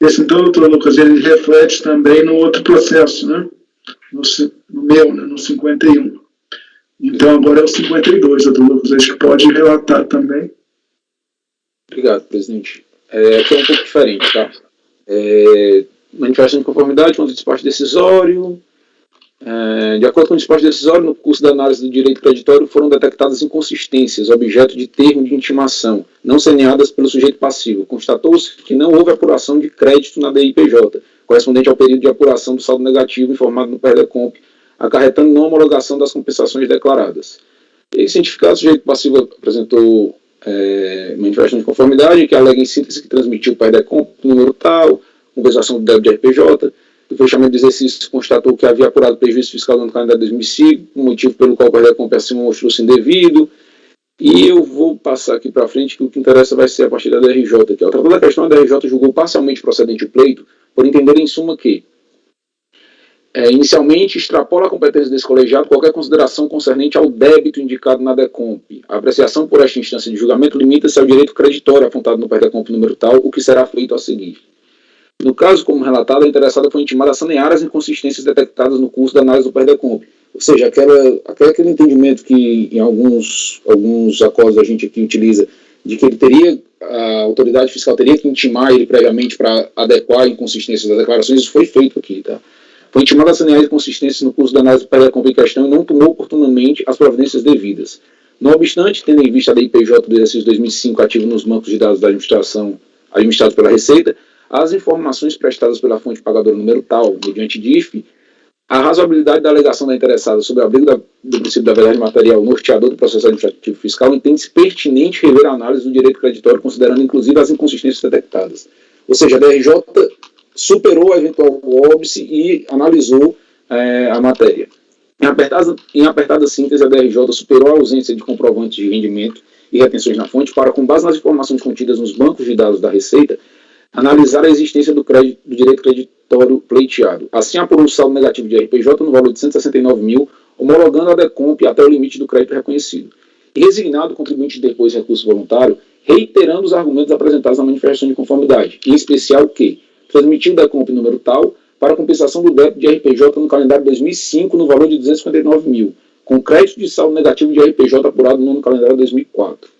Esse, então, doutor Lucas, ele reflete também no outro processo, né? No meu, né? No 51. Então, agora é o 52, doutor Lucas, acho que pode relatar também. Obrigado, presidente. Aqui é um pouco diferente, tá? Manifestação de conformidade contra o despacho decisório. De acordo com o despacho decisório, no curso da análise do direito creditório foram detectadas inconsistências, objeto de termo de intimação, não saneadas pelo sujeito passivo. Constatou-se que não houve apuração de crédito na DIPJ, correspondente ao período de apuração do saldo negativo informado no PERDECOMP, acarretando não homologação das compensações declaradas. E cientificado, o sujeito passivo apresentou manifestação de conformidade, que alega em síntese que transmitiu o PERDECOMP, número tal, compensação do débito de RPJ. O fechamento do exercício constatou que havia apurado prejuízo fiscal no ano calendário de 2005, motivo pelo qual o PERDECOMP acima mostrou-se indevido. E eu vou passar aqui para frente, que o que interessa vai ser a partir da DRJ. Que ao tratar da questão, a DRJ julgou parcialmente procedente o pleito, por entender em suma que inicialmente extrapola a competência desse colegiado qualquer consideração concernente ao débito indicado na DECOMP. A apreciação por esta instância de julgamento limita-se ao direito creditório apontado no PERDECOMP número tal, o que será feito a seguir. No caso, como relatado, a interessada foi intimada a sanear as inconsistências detectadas no curso da análise do PERDECOMP. Ou seja, aquele entendimento que em alguns acordos a gente aqui utiliza, de que a autoridade fiscal teria que intimar ele previamente para adequar a inconsistência das declarações, isso foi feito aqui, tá? Foi intimada a sanear as inconsistências no curso da análise do PERDECOMP em questão e não tomou oportunamente as providências devidas. Não obstante, tendo em vista a DIPJ do exercício 2005 ativo nos bancos de dados da administração administrados pela Receita, as informações prestadas pela fonte pagadora número tal, mediante DIF, a razoabilidade da alegação da interessada sobre o abrigo do princípio da verdade material norteador do processo administrativo fiscal entende-se pertinente rever a análise do direito creditório, considerando inclusive as inconsistências detectadas. Ou seja, a DRJ superou a eventual óbice e analisou a matéria. Em apertada síntese, a DRJ superou a ausência de comprovantes de rendimento e retenções na fonte para, com base nas informações contidas nos bancos de dados da Receita, analisar a existência do direito creditório pleiteado. Assim, apurou o saldo negativo de RPJ no valor de 169 mil, homologando a DECOMP até o limite do crédito reconhecido. E resignado, o contribuinte depôs recurso voluntário, reiterando os argumentos apresentados na manifestação de conformidade, em especial que transmitiu o DECOMP número tal para a compensação do débito de RPJ no calendário 2005 no valor de 259 mil, com crédito de saldo negativo de RPJ apurado no ano calendário 2004.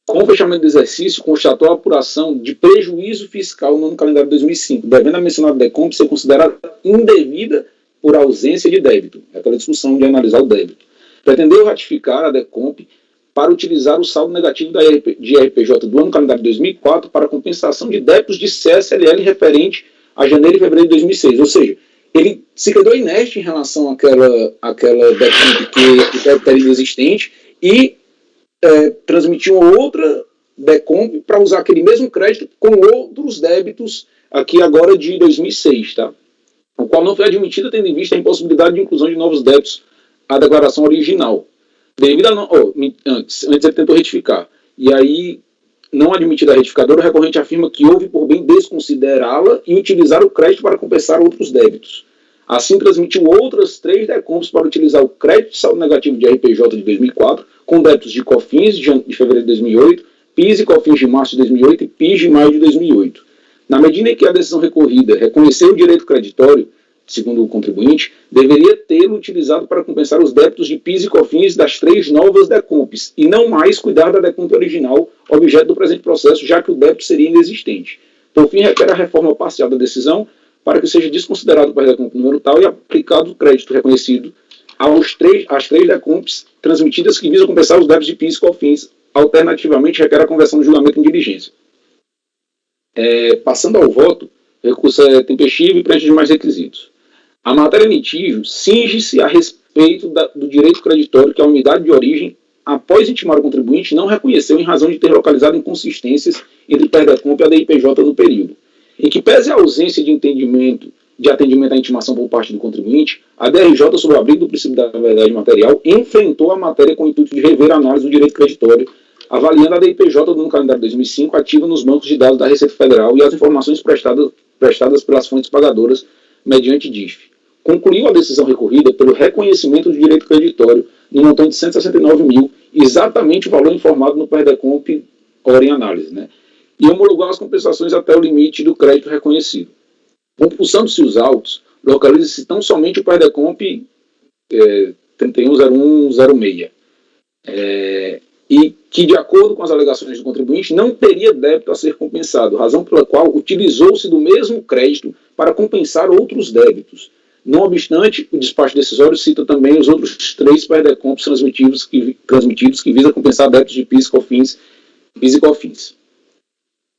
Com o fechamento do exercício, constatou a apuração de prejuízo fiscal no ano calendário 2005, devendo a mencionada DECOMP ser considerada indevida por ausência de débito. É aquela discussão de analisar o débito. Pretendeu ratificar a DECOMP para utilizar o saldo negativo de RPJ do ano calendário 2004 para compensação de débitos de CSLL referente a janeiro e fevereiro de 2006. Ou seja, ele se quedou inerte em relação àquela DECOMP que o débito era inexistente e transmitiu outra DECOMP para usar aquele mesmo crédito com outros débitos aqui agora de 2006, tá? O qual não foi admitido tendo em vista a impossibilidade de inclusão de novos débitos à declaração original. Devido a antes ele tentou retificar. E aí, não admitida a retificadora, o recorrente afirma que houve por bem desconsiderá-la e utilizar o crédito para compensar outros débitos. Assim, transmitiu outras 3 DECOMPs para utilizar o crédito de saldo negativo de RPJ de 2004, com débitos de COFINS de fevereiro de 2008, PIS e COFINS de março de 2008 e PIS de maio de 2008. Na medida em que a decisão recorrida reconheceu o direito creditório, segundo o contribuinte, deveria tê-lo utilizado para compensar os débitos de PIS e COFINS das 3 novas DECOMPs, e não mais cuidar da DECOMP original, objeto do presente processo, já que o débito seria inexistente. Por fim, requer a reforma parcial da decisão para que seja desconsiderado para a DECOMP número tal e aplicado o crédito reconhecido às 3 DECOMPs transmitidas que visam compensar os débitos de PIS e COFINS. Alternativamente, requer a conversão do julgamento em diligência. Passando ao voto, o recurso é tempestivo e preenche de mais requisitos. A matéria em litígio cinge-se a respeito do direito creditório que a unidade de origem, após intimar o contribuinte, não reconheceu em razão de ter localizado inconsistências entre o PERDECOMP e a DIPJ no período. Em que pese a ausência de atendimento à intimação por parte do contribuinte, a DRJ, sob o abrigo do princípio da verdade material, enfrentou a matéria com o intuito de rever a análise do direito creditório, avaliando a DIPJ no calendário 2005 ativa nos bancos de dados da Receita Federal e as informações prestadas pelas fontes pagadoras mediante DIF. Concluiu a decisão recorrida pelo reconhecimento do direito creditório no montante de 169 mil, exatamente o valor informado no PERDECOMP ora em análise, e homologou as compensações até o limite do crédito reconhecido. Compulsando-se os autos, localiza-se tão somente o PERDECOMP 310106, e que, de acordo com as alegações do contribuinte, não teria débito a ser compensado, razão pela qual utilizou-se do mesmo crédito para compensar outros débitos. Não obstante, o despacho decisório cita também os outros 3 PERDECOMPs transmitidos que visam compensar débitos de PIS e COFINS.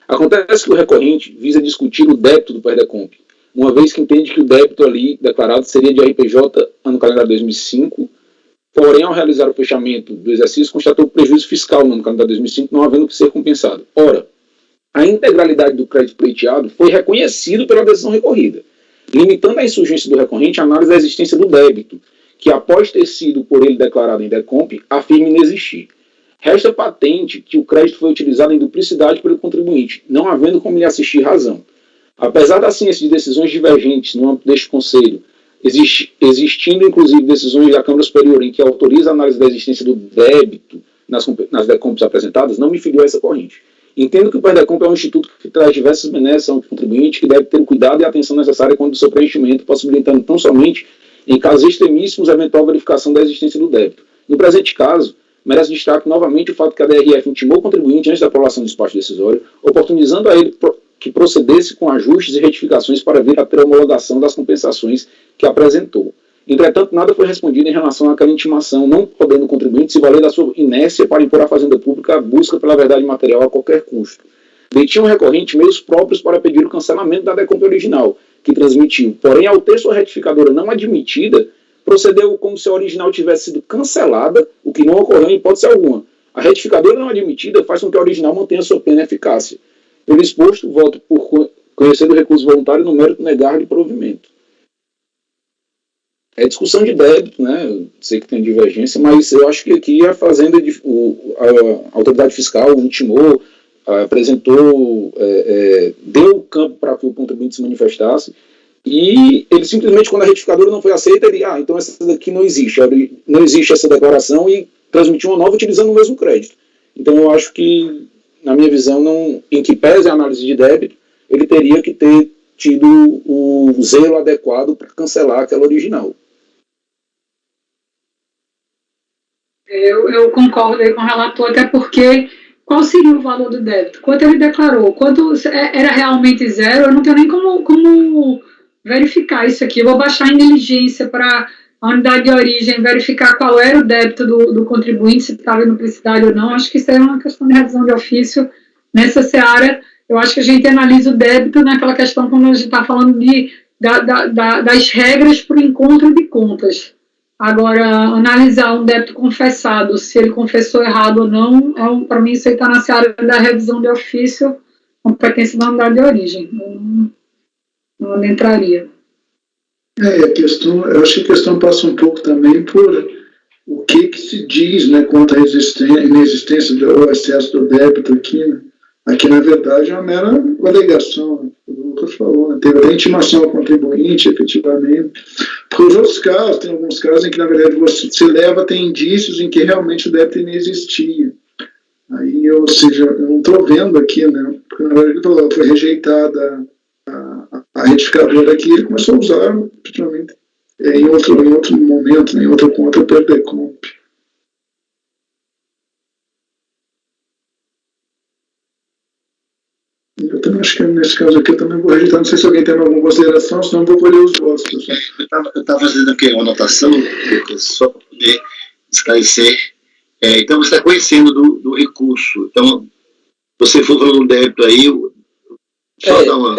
Acontece que o recorrente visa discutir o débito do PERDECOMP, uma vez que entende que o débito ali declarado seria de RPJ no calendário 2005, porém, ao realizar o fechamento do exercício, constatou prejuízo fiscal no calendário 2005, não havendo que ser compensado. Ora, a integralidade do crédito pleiteado foi reconhecido pela decisão recorrida, limitando a insurgência do recorrente a análise da existência do débito, que após ter sido por ele declarado em DECOMP, afirma inexistir. Resta patente que o crédito foi utilizado em duplicidade pelo contribuinte, não havendo como lhe assistir razão. Apesar da ciência de decisões divergentes no âmbito deste Conselho, existindo inclusive decisões da Câmara Superior em que autoriza a análise da existência do débito nas DECOMPs apresentadas, não me filiou a essa corrente. Entendo que o PERDECOMP é um instituto que traz diversas benesses ao contribuinte, que deve ter o cuidado e a atenção necessária quando do seu preenchimento, possibilitando tão somente, em casos extremíssimos, a eventual verificação da existência do débito. No presente caso, merece destaque novamente o fato que a DRF intimou o contribuinte antes da aprovação do despacho decisório, oportunizando a ele que procedesse com ajustes e retificações para vir a ter a homologação das compensações que apresentou. Entretanto, nada foi respondido em relação àquela intimação, não podendo o contribuinte se valer da sua inércia para impor à Fazenda Pública a busca pela verdade material a qualquer custo. Detinha o recorrente meios próprios para pedir o cancelamento da DECOMP original, que transmitiu. Porém, ao ter sua retificadora não admitida, procedeu como se a original tivesse sido cancelada, o que não ocorreu em hipótese alguma. A retificadora não admitida faz com que a original mantenha sua plena eficácia. Pelo exposto, voto por conhecer do recurso voluntário no mérito negar de provimento. É discussão de débito, Eu sei que tem divergência, mas eu acho que aqui a Fazenda, a autoridade fiscal intimou, apresentou, deu o campo para que o contribuinte se manifestasse, e ele simplesmente, quando a retificadora não foi aceita, ele, então essa daqui não existe essa declaração, e transmitiu uma nova utilizando o mesmo crédito. Então eu acho que, na minha visão, em que pese a análise de débito, ele teria que ter tido o zelo adequado para cancelar aquela original. Eu concordo aí com o relator, até porque qual seria o valor do débito? Quanto ele declarou? Quanto era realmente zero? Eu não tenho nem como verificar isso aqui. Eu vou baixar em diligência para a unidade de origem verificar qual era o débito do contribuinte, se estava em duplicidade ou não. Acho que isso é uma questão de revisão de ofício. Nessa seara, eu acho que a gente analisa o débito naquela questão quando a gente está falando das regras para o encontro de contas. Agora, analisar um débito confessado, se ele confessou errado ou não, para mim isso aí está na seara da revisão de ofício, competência da unidade de origem. Não adentraria. Eu acho que a questão passa um pouco também por o que se diz, quanto à inexistência ou excesso do débito aqui. Aqui, na verdade, é uma mera alegação. O doutor falou, né? Teve até intimação ao contribuinte, efetivamente. Porque os outros casos, tem alguns casos em que, na verdade, você se leva, tem indícios em que realmente o débito nem existia. Aí, ou seja, eu não estou vendo aqui, né? Porque, na verdade, foi rejeitada a retificadora aqui, ele começou a usar, efetivamente, em outro momento, né? Em outra conta, pelo decomp. Eu também acho que nesse caso aqui eu também vou rejeitar. Não sei se alguém tem alguma consideração, senão eu vou colher os votos, pessoal. Eu estava fazendo aqui uma anotação, só para poder esclarecer. Então, você está conhecendo do recurso. Então, você for falando do débito aí, só dar uma...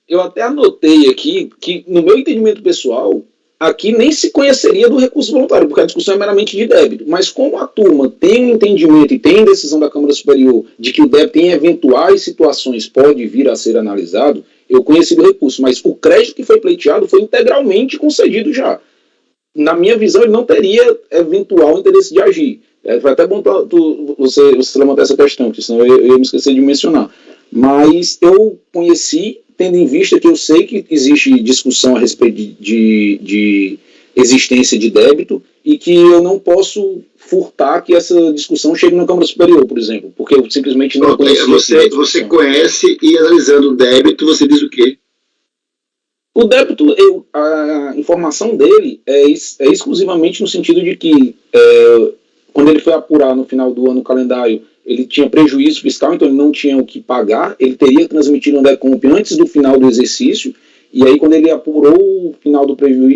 Eu até anotei aqui que, no meu entendimento pessoal, aqui nem se conheceria do recurso voluntário, porque a discussão é meramente de débito. Mas como a turma tem um entendimento e tem decisão da Câmara Superior de que o débito em eventuais situações pode vir a ser analisado, eu conheci do recurso, mas o crédito que foi pleiteado foi integralmente concedido já. Na minha visão, ele não teria eventual interesse de agir. Foi até bom você levantar essa questão, porque senão eu ia me esquecer de mencionar. Mas eu conheci, tendo em vista que eu sei que existe discussão a respeito de existência de débito e que eu não posso furtar que essa discussão chegue na Câmara Superior, por exemplo, porque eu simplesmente não conheço. Você conhece e, analisando o débito, você diz o quê? O débito, a informação dele é exclusivamente no sentido de que quando ele foi apurar no final do ano o calendário, ele tinha prejuízo fiscal, então ele não tinha o que pagar, ele teria transmitido um decomp antes do final do exercício, e aí quando ele apurou o final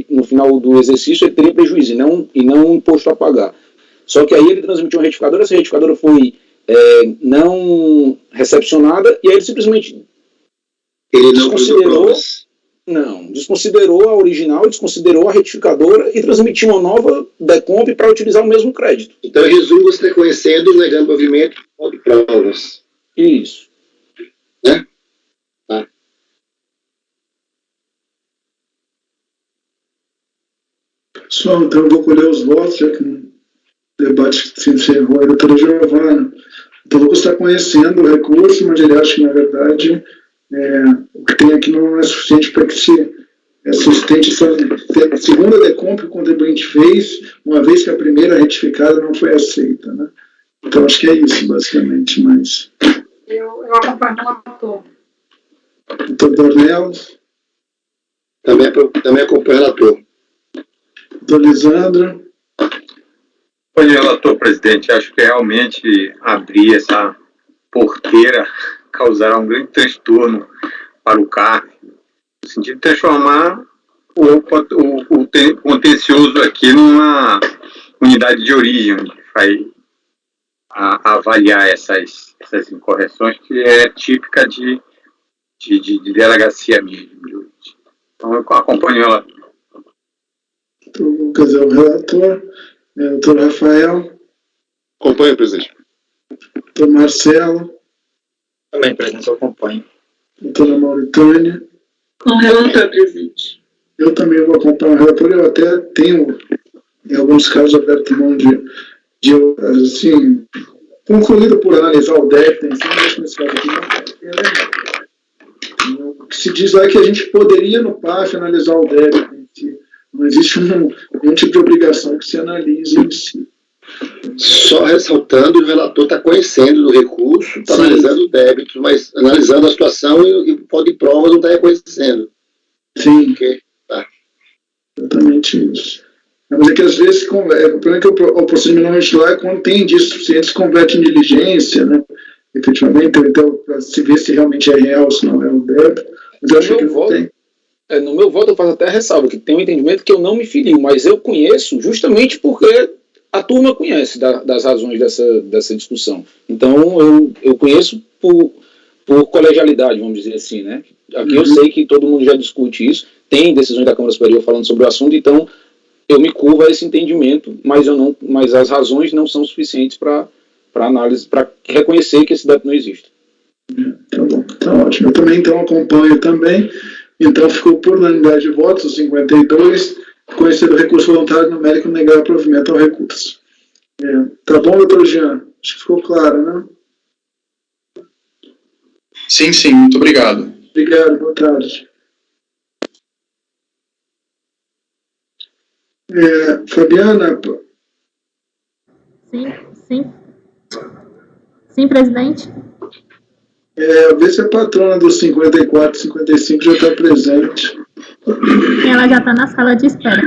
no final do exercício, ele teria prejuízo e não imposto a pagar. Só que aí ele transmitiu uma retificadora, essa retificadora foi não recepcionada, e aí ele simplesmente desconsiderou a original, desconsiderou a retificadora e transmitiu uma nova decomp para utilizar o mesmo crédito. Então, em resumo, você está conhecendo, negando provimento de provas. Isso. Né? Tá. Pessoal, então eu vou colher os votos, já que o debate se encerrou. A doutora Giovana, então você está conhecendo o recurso, mas ele acha que, na verdade, o que tem aqui não é suficiente para que se sustente a segunda decomp que o contribuinte fez, uma vez que a primeira retificada não foi aceita, né? Então acho que é isso, basicamente, mas... Eu acompanho o relator. Doutor Dornelos? Também acompanho o relator. Doutor Lisandro? Oi, relator, presidente, acho que realmente abrir essa porteira causará um grande transtorno para o CARF, no sentido de transformar o contencioso aqui numa unidade de origem, onde vai avaliar essas incorreções, que é típica de delegacia mesmo. Então, eu acompanho ela. Doutor Lucas é o relator. Doutor Rafael? Acompanho, presidente. Doutor Marcelo? Também, presidente, eu acompanho. Doutora Mauritânia? Com o relator, presidente. Eu também vou acompanhar o relator. Eu até tenho, em alguns casos, aberto mão de assim, concluído por analisar o débito em cima, mas nesse caso aqui não. O que se diz lá é que a gente poderia, no PAF, analisar o débito em si. Não existe nenhum tipo de obrigação que se analise em si. Só ressaltando, o relator está conhecendo do recurso, está analisando o débito, mas analisando a situação e o pó de prova não está reconhecendo. Sim. Okay. Tá. Exatamente isso. Mas é que às vezes o problema é que o procedimento legislativo é quando tem indícios suficientes, se converte em diligência, né? Efetivamente, então, para se ver se realmente é real, se não é o débito. Mas eu acho que não tem. No meu voto eu faço até a ressalva, que tem um entendimento que eu não me filio, mas eu conheço justamente porque a turma conhece das razões dessa discussão. Então, eu conheço por colegialidade, vamos dizer assim, né? Aqui eu sei que todo mundo já discute isso, tem decisões da Câmara Superior falando sobre o assunto, então eu me curvo a esse entendimento, mas as razões não são suficientes para análise, para reconhecer que esse débito não existe. Tá bom, tá ótimo. Eu também então acompanho também. Então ficou por unanimidade de votos, os 52, conhecer o recurso voluntário numérico negar provimento ao recurso. Tá bom, doutor Jean? Acho que ficou claro, né? Sim, muito obrigado. Obrigado, boa tarde. Fabiana? Sim, presidente. Vê se a patrona dos 54 e 55 já está presente. Ela já está na sala de espera.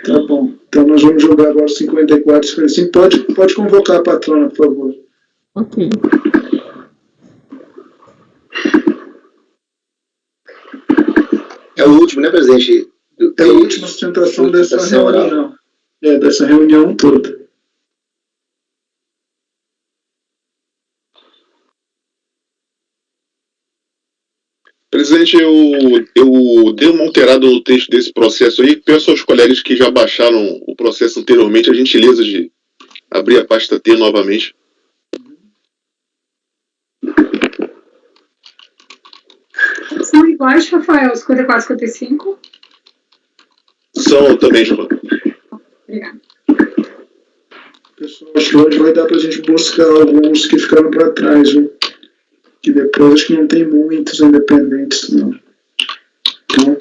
Tá bom. Então nós vamos jogar agora 54 e 55. Pode convocar a patrona, por favor. Ok. É o último, né, presidente? É a última sustentação dessa reunião. Dessa reunião toda. Presidente, eu dei uma alterada no texto desse processo aí. Peço aos colegas que já baixaram o processo anteriormente a gentileza de abrir a pasta T novamente. São iguais, Rafael, 54 e 55? São também, Giovana. Obrigada. Pessoal, acho que hoje vai dar para a gente buscar alguns que ficaram para trás, viu? Que depois acho que não tem muitos independentes, não. Então,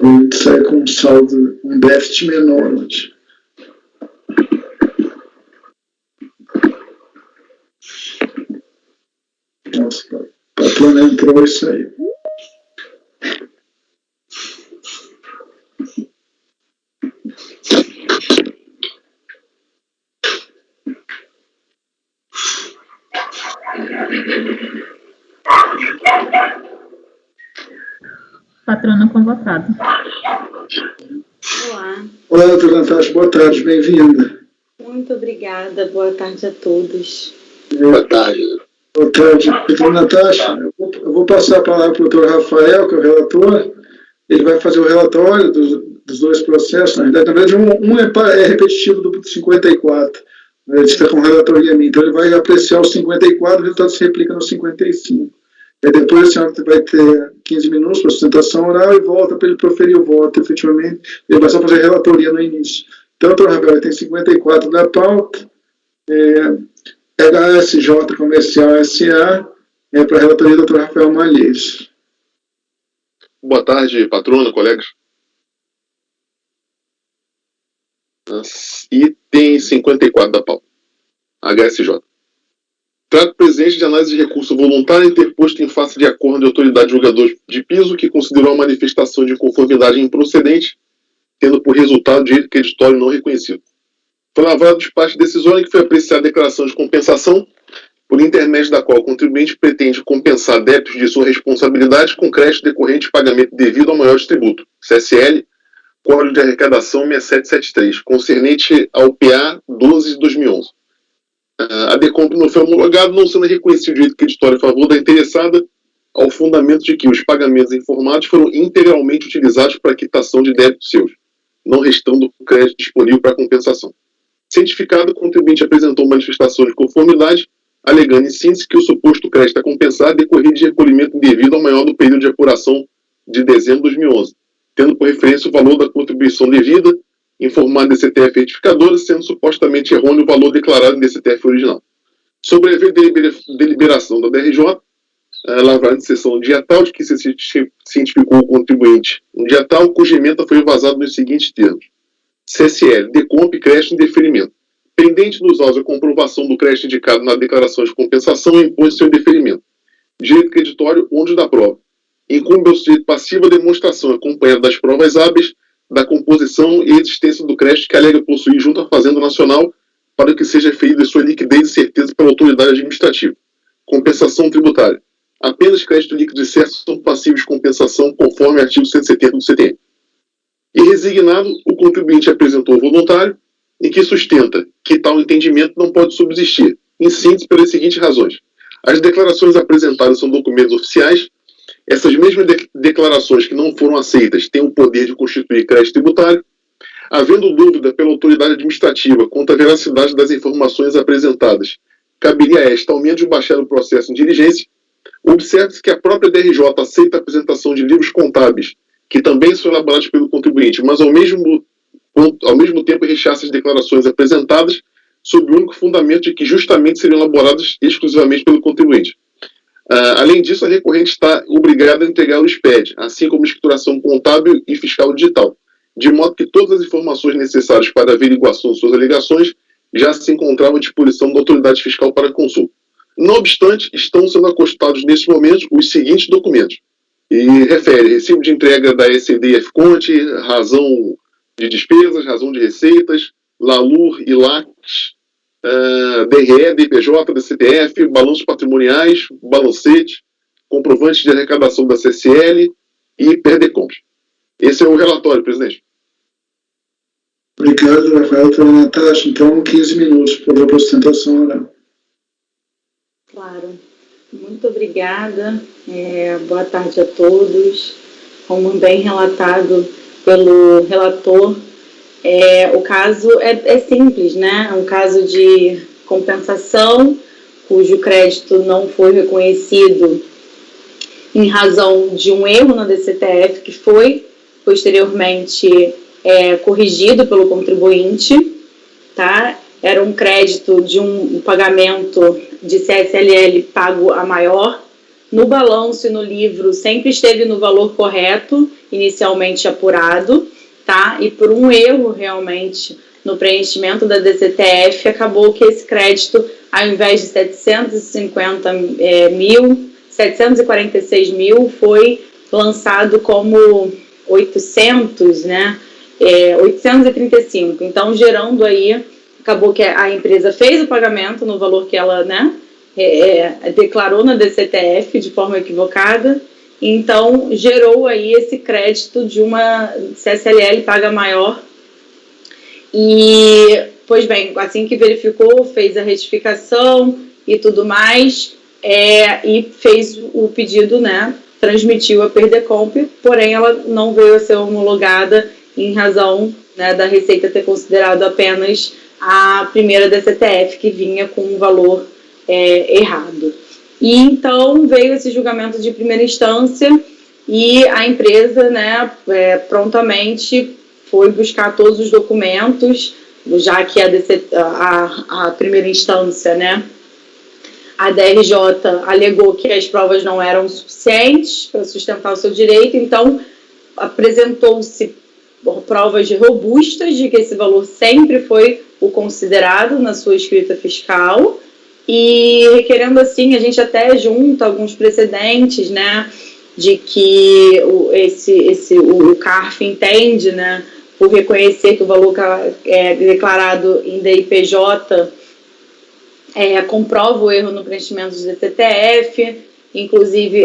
a gente sai com um saldo, um déficit menor hoje. Nossa, a patrona entrou e saiu. Patrona convocada. Olá, doutora Natasha, boa tarde, bem-vinda. Muito obrigada, boa tarde a todos. Boa tarde. Boa tarde, doutora Natasha. Eu vou passar a palavra para o doutor Rafael, que é o relator. Ele vai fazer o relatório dos dois processos. Na verdade, um é repetitivo do 54. Ele está com relatoria minha, então ele vai apreciar os 54 e o resultado se replica no 55. E depois a senhora vai ter 15 minutos para sustentação oral e volta para ele proferir o voto, efetivamente. Ele vai só fazer relatoria no início. Então, doutor Rafael, tem 54 da pauta, HSJ Comercial S.A., para a relatoria do doutor Rafael Malheiros. Boa tarde, patrona, colegas. Item 54 da pauta. HSJ. Trata o presidente de análise de recurso voluntário interposto em face de acordo de autoridade julgador de piso que considerou a manifestação de conformidade improcedente, tendo por resultado direito creditório não reconhecido. Foi lavrado despacho decisório em que foi apreciada a declaração de compensação, por intermédio da qual o contribuinte pretende compensar débitos de sua responsabilidade com crédito decorrente de pagamento devido ao maior de tributo, CSL, Código de Arrecadação 6773, concernente ao PA 12 de 2011. A decompra não foi homologada, não sendo reconhecido o direito creditório a favor da interessada, ao fundamento de que os pagamentos informados foram integralmente utilizados para a quitação de débitos seus, não restando crédito disponível para compensação. Cientificado, o contribuinte apresentou manifestação de conformidade, alegando em síntese que o suposto crédito a compensar decorria de recolhimento indevido ao maior do período de apuração de dezembro de 2011, tendo por referência o valor da contribuição devida, informado em DCTF retificadora, sendo supostamente errôneo o valor declarado em DCTF original. Sobre a deliberação da DRJ, lavrada em sessão no dia tal de que se cientificou o contribuinte no dia tal, cuja ementa foi vazado nos seguintes termos: CSL, decomp crédito em deferimento. Pendente nos autos a comprovação do crédito indicado na declaração de compensação, impõe seu deferimento. Direito creditório, onde da prova. Incumbe ao sujeito passivo a demonstração acompanhada das provas hábeis da composição e existência do crédito que alega possuir junto à Fazenda Nacional para que seja feita sua liquidez e certeza pela autoridade administrativa. Compensação tributária. Apenas crédito líquido e certo são passíveis de compensação conforme artigo 170 do CTN. E resignado, o contribuinte apresentou o voluntário em que sustenta que tal entendimento não pode subsistir, em síntese pelas seguintes razões. As declarações apresentadas são documentos oficiais. Essas mesmas declarações que não foram aceitas têm o poder de constituir crédito tributário. Havendo dúvida pela autoridade administrativa quanto à veracidade das informações apresentadas, caberia a esta, ao menos, baixar o processo em diligência. Observe-se que a própria DRJ aceita a apresentação de livros contábeis, que também são elaborados pelo contribuinte, mas ao mesmo tempo rechaça as declarações apresentadas sob o único fundamento de que justamente seriam elaboradas exclusivamente pelo contribuinte. Além disso, a recorrente está obrigada a entregar o SPED, assim como a escrituração contábil e fiscal digital, de modo que todas as informações necessárias para a averiguação de suas alegações já se encontravam à disposição da autoridade fiscal para consulta. Não obstante, estão sendo acostados nesse momento os seguintes documentos. E refere recibo de entrega da ECD e FConte, razão de despesas, razão de receitas, LALUR e LACS, DRE, DPJ, DCTF, balanços patrimoniais, balancete, comprovantes de arrecadação da CSL e PERDECOMP. Esse é o relatório, presidente. Obrigado, Rafael. Natasha, então 15 minutos para a sustentação oral. Claro. Muito obrigada. Boa tarde a todos. Como bem relatado pelo relator, o caso é simples, né? É um caso de compensação cujo crédito não foi reconhecido em razão de um erro na DCTF que foi posteriormente corrigido pelo contribuinte, tá? Era um crédito de um pagamento de CSLL pago a maior. No balanço e no livro sempre esteve no valor correto, inicialmente apurado, tá? E por um erro realmente no preenchimento da DCTF, acabou que esse crédito, ao invés de 746 mil, foi lançado como 800, né? 835. Então, gerando aí, acabou que a empresa fez o pagamento no valor que ela, né, declarou na DCTF de forma equivocada, então gerou aí esse crédito de uma CSLL paga maior. E, pois bem, assim que verificou, fez a retificação e tudo mais, e fez o pedido, né, transmitiu a PERDECOMP, porém ela não veio a ser homologada em razão, né, da Receita ter considerado apenas a primeira DCTF, que vinha com um valor errado. E então veio esse julgamento de primeira instância e a empresa, né, prontamente foi buscar todos os documentos, já que a primeira instância, né, a DRJ alegou que as provas não eram suficientes para sustentar o seu direito, então apresentou-se provas robustas de que esse valor sempre foi o considerado na sua escrita fiscal, e requerendo assim, a gente até junta alguns precedentes, né, de que o CARF entende, né, por reconhecer que o valor declarado em DIPJ comprova o erro no preenchimento de DCTF, inclusive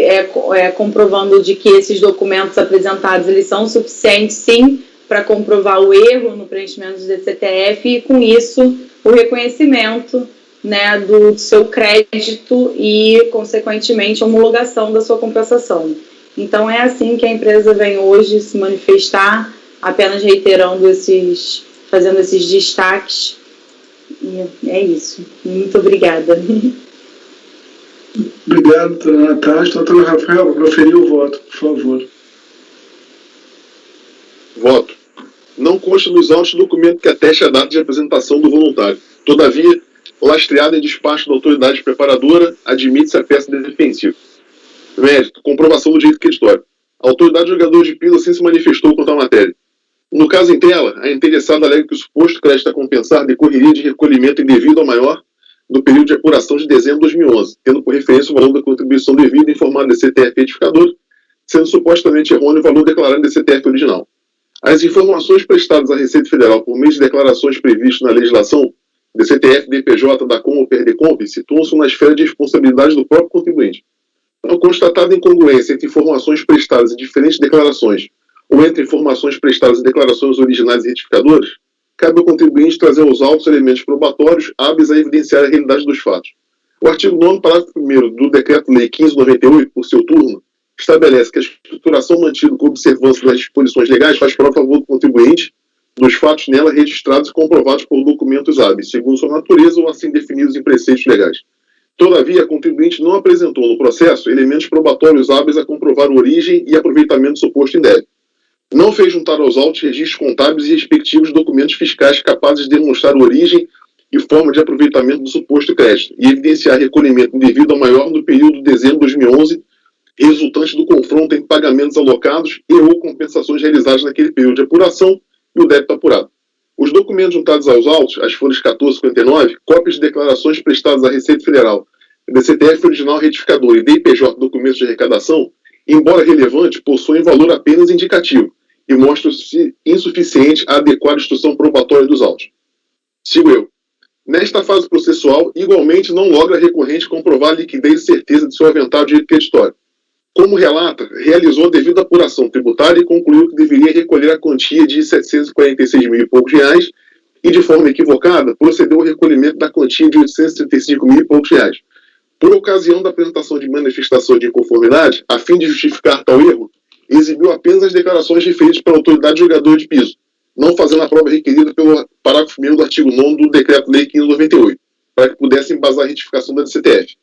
comprovando de que esses documentos apresentados eles são suficientes, sim, para comprovar o erro no preenchimento de DCTF e, com isso, o reconhecimento, né, do seu crédito e, consequentemente, a homologação da sua compensação. Então, é assim que a empresa vem hoje se manifestar, apenas reiterando fazendo esses destaques. E é isso. Muito obrigada. Obrigado, doutora Natasha. Doutor Rafael, proferir o voto, por favor. Voto. Não consta nos autos documento que ateste a data de apresentação do voluntário. Todavia, lastreado em despacho da autoridade preparadora, admite-se a peça defensiva. Mérito. Comprovação do direito creditório. A autoridade jogadora de piso assim se manifestou quanto à matéria. No caso em tela, a interessada alega que o suposto crédito a compensar decorreria de recolhimento indevido ao maior do período de apuração de dezembro de 2011, tendo por referência o valor da contribuição devida informada da CTF edificador, sendo supostamente errôneo o valor declarado da CTF original. As informações prestadas à Receita Federal por meio de declarações previstas na legislação DCTF, DPJ, DACOM ou PERDECOMP situam-se na esfera de responsabilidade do próprio contribuinte. Então, constatada incongruência entre informações prestadas em diferentes declarações ou entre informações prestadas em declarações originais e retificadoras, cabe ao contribuinte trazer aos autos elementos probatórios hábeis a evidenciar a realidade dos fatos. O artigo 9º, parágrafo 1º do Decreto-Lei 1598, por seu turno, estabelece que a escrituração mantida com observância das disposições legais faz prova a favor do contribuinte dos fatos nela registrados e comprovados por documentos hábeis, segundo sua natureza ou assim definidos em preceitos legais. Todavia, a contribuinte não apresentou no processo elementos probatórios hábeis a comprovar a origem e aproveitamento do suposto indébito. Não fez juntar aos autos registros contábeis e respectivos documentos fiscais capazes de demonstrar a origem e forma de aproveitamento do suposto crédito, e evidenciar recolhimento indevido ao maior no período de dezembro de 2011, resultante do confronto entre pagamentos alocados e ou compensações realizadas naquele período de apuração e o débito apurado. Os documentos juntados aos autos, as folhas 1459, cópias de declarações prestadas à Receita Federal, DCTF original retificador e DIPJ documentos de arrecadação, embora relevante, possuem valor apenas indicativo e mostram-se insuficientes a adequar a instrução probatória dos autos. Sigo eu. Nesta fase processual, igualmente não logra a recorrente comprovar a liquidez e certeza de seu avental de direito creditório. Como relata, realizou a devida apuração tributária e concluiu que deveria recolher a quantia de 746 mil e poucos reais e, de forma equivocada, procedeu ao recolhimento da quantia de 835 mil e poucos reais. Por ocasião da apresentação de manifestação de inconformidade, a fim de justificar tal erro, exibiu apenas as declarações referidas pela autoridade julgadora de piso, não fazendo a prova requerida pelo parágrafo 1º do artigo 9º do Decreto-Lei 1598, para que pudesse embasar a retificação da DCTF.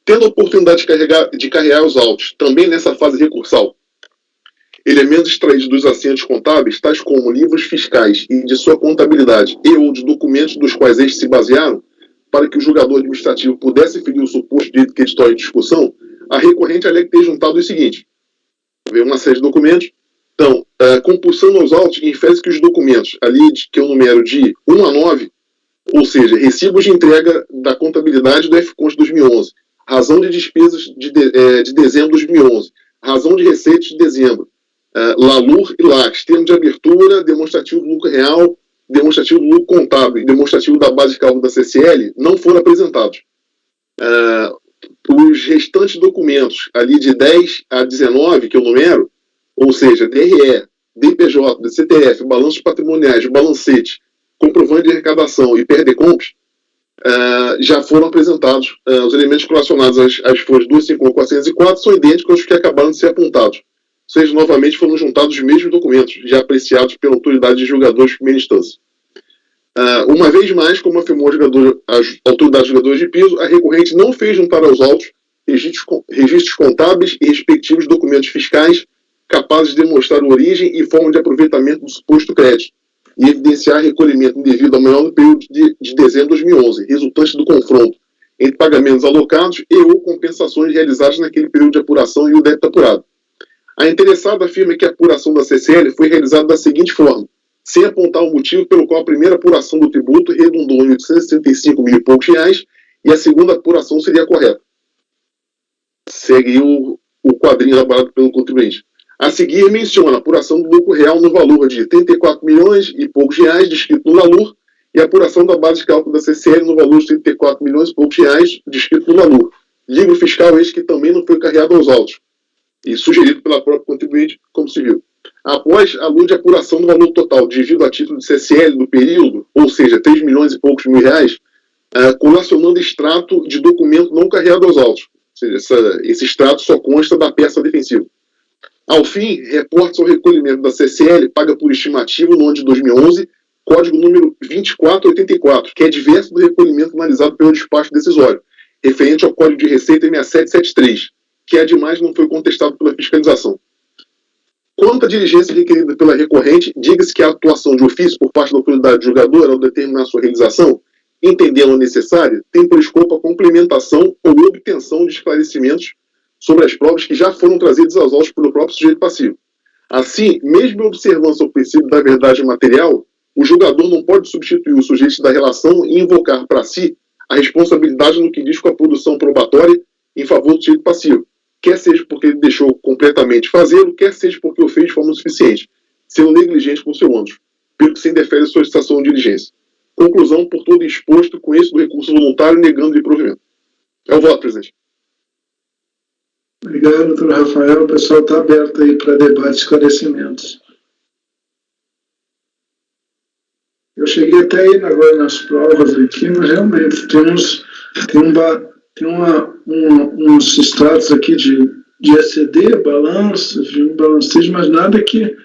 Tendo a oportunidade de carregar os autos, também nessa fase recursal, elementos extraídos dos assentos contábeis, tais como livros fiscais e de sua contabilidade e ou de documentos dos quais estes se basearam, para que o julgador administrativo pudesse ferir o suposto direito creditório em discussão, a recorrente alega ter juntado o seguinte: veio uma série de documentos. Então, compulsando aos autos, infere-se que os documentos, ali que eu numero de 1 a 9, ou seja, recibos de entrega da contabilidade do FCONT 2011, razão de despesas de dezembro de 2011, razão de receitas de dezembro, LALUR e LACS, termo de abertura, demonstrativo do lucro real, demonstrativo do lucro contábil e demonstrativo da base de cálculo da CCL, não foram apresentados. Os restantes documentos, ali de 10 a 19, que eu numero, ou seja, DRE, DPJ, DCTF, balanços patrimoniais, balancete, comprovante de arrecadação e PRDCOMPS, já foram apresentados. Os elementos relacionados às folhas 251 a 404 são idênticos aos que acabaram de ser apontados. Ou seja, novamente foram juntados os mesmos documentos, já apreciados pela autoridade de julgadores de primeira instância. Uma vez mais, como afirmou a autoridade de julgadores de piso, a recorrente não fez juntar aos autos registros contábeis e respectivos documentos fiscais capazes de demonstrar a origem e forma de aproveitamento do suposto crédito e evidenciar recolhimento indevido ao maior no período de dezembro de 2011, resultante do confronto entre pagamentos alocados e ou compensações realizadas naquele período de apuração e o débito apurado. A interessada afirma que a apuração da CCL foi realizada da seguinte forma, sem apontar o motivo pelo qual a primeira apuração do tributo redundou em 865 mil e poucos reais e a segunda apuração seria correta. Segue o quadrinho elaborado pelo contribuinte. A seguir, menciona a apuração do lucro real no valor de 34 milhões e poucos reais, descrito no LALUR, e a apuração da base de cálculo da CCL no valor de 34 milhões e poucos reais, descrito no LALUR. Livro fiscal este que também não foi carreado aos autos, e sugerido pela própria contribuinte, como se viu. Após a luz de apuração do valor total devido a título de CCL do período, ou seja, 3 milhões e poucos mil reais, colacionando extrato de documento não carreado aos autos. Ou seja, esse extrato só consta da peça defensiva. Ao fim, reporta ao recolhimento da CCL, paga por estimativa no ano de 2011, código número 2484, que é diverso do recolhimento analisado pelo despacho decisório, referente ao Código de Receita 6773, que, ademais, não foi contestado pela fiscalização. Quanto à diligência requerida pela recorrente, diga-se que a atuação de ofício por parte da autoridade julgadora ao determinar sua realização, entendê-la necessária, tem por escopo a complementação ou obtenção de esclarecimentos sobre as provas que já foram trazidas aos autos pelo próprio sujeito passivo. Assim, mesmo em observância ao princípio da verdade material, o julgador não pode substituir o sujeito da relação e invocar para si a responsabilidade no que diz com a produção probatória em favor do sujeito passivo, quer seja porque ele deixou completamente fazê-lo, quer seja porque o fez de forma suficiente, sendo negligente com seu ônus, pelo que se indefere a solicitação de diligência. Conclusão, por todo exposto, conheço do recurso voluntário negando-lhe provimento. É o voto, presidente. Obrigado, doutor Rafael. O pessoal está aberto aí para debate e esclarecimentos. Eu cheguei até aí agora nas provas aqui, mas realmente tem uns extratos aqui de ECD, balanço, balancete, mas nada que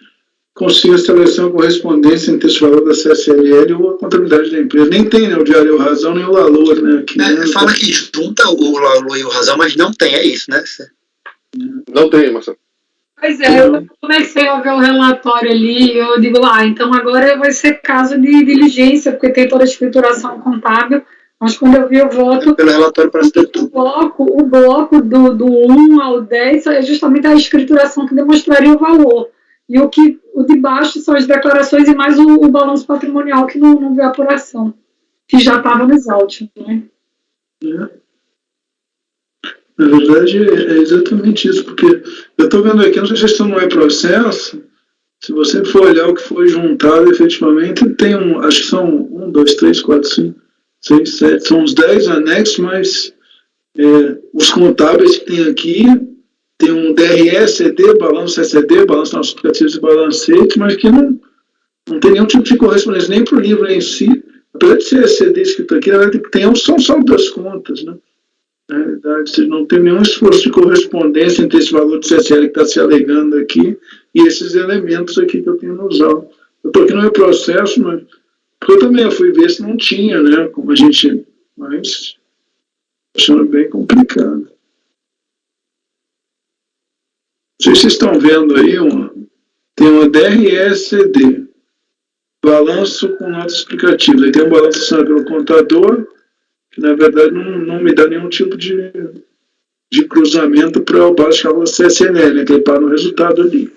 consiga estabelecer uma correspondência entre esse valor da CSLL ou a contabilidade da empresa. Nem tem, né, o Diário Razão nem o LALUR, né? Aqui, fala que junta o LALUR e o Razão, mas não tem, é isso, né? Não tem, Marcelo. Pois é, eu comecei a ver o relatório ali, eu digo lá, então agora vai ser caso de diligência, porque tem toda a escrituração contábil, mas quando eu vi o voto, Pelo relatório parece ter tudo. o bloco do 1 ao 10 é justamente a escrituração que demonstraria o valor. E o de baixo são as declarações e mais o balanço patrimonial, que não vê apuração, que já estava nos autos, né? Na verdade, é exatamente isso, porque eu estou vendo aqui, não sei se isso não é processo, se você for olhar o que foi juntado efetivamente, tem acho que são 1, 2, 3, 4, 5, 6, 7, são uns 10 anexos, mas os contábeis que tem aqui, tem um DRE, CD, balanço CCD, balanço nossos aplicativos e balancete, mas que não tem nenhum tipo de correspondência, nem para o livro em si, apesar de ser CD escrito aqui, na verdade, tem são saldo das contas, né? Na realidade, não tem nenhum esforço de correspondência entre esse valor de CSL que está se alegando aqui e esses elementos aqui que eu tenho nos autos. Eu estou aqui no meu processo, mas porque eu também fui ver se não tinha, né? Como a gente. Mas achando bem complicado. Não sei se vocês estão vendo aí, tem uma DRE-CD, balanço com notas explicativas. Aí tem um balanço assinado pelo contador, que na verdade não me dá nenhum tipo de cruzamento para o baixo cálculo CSNL, né, que ele para no resultado ali.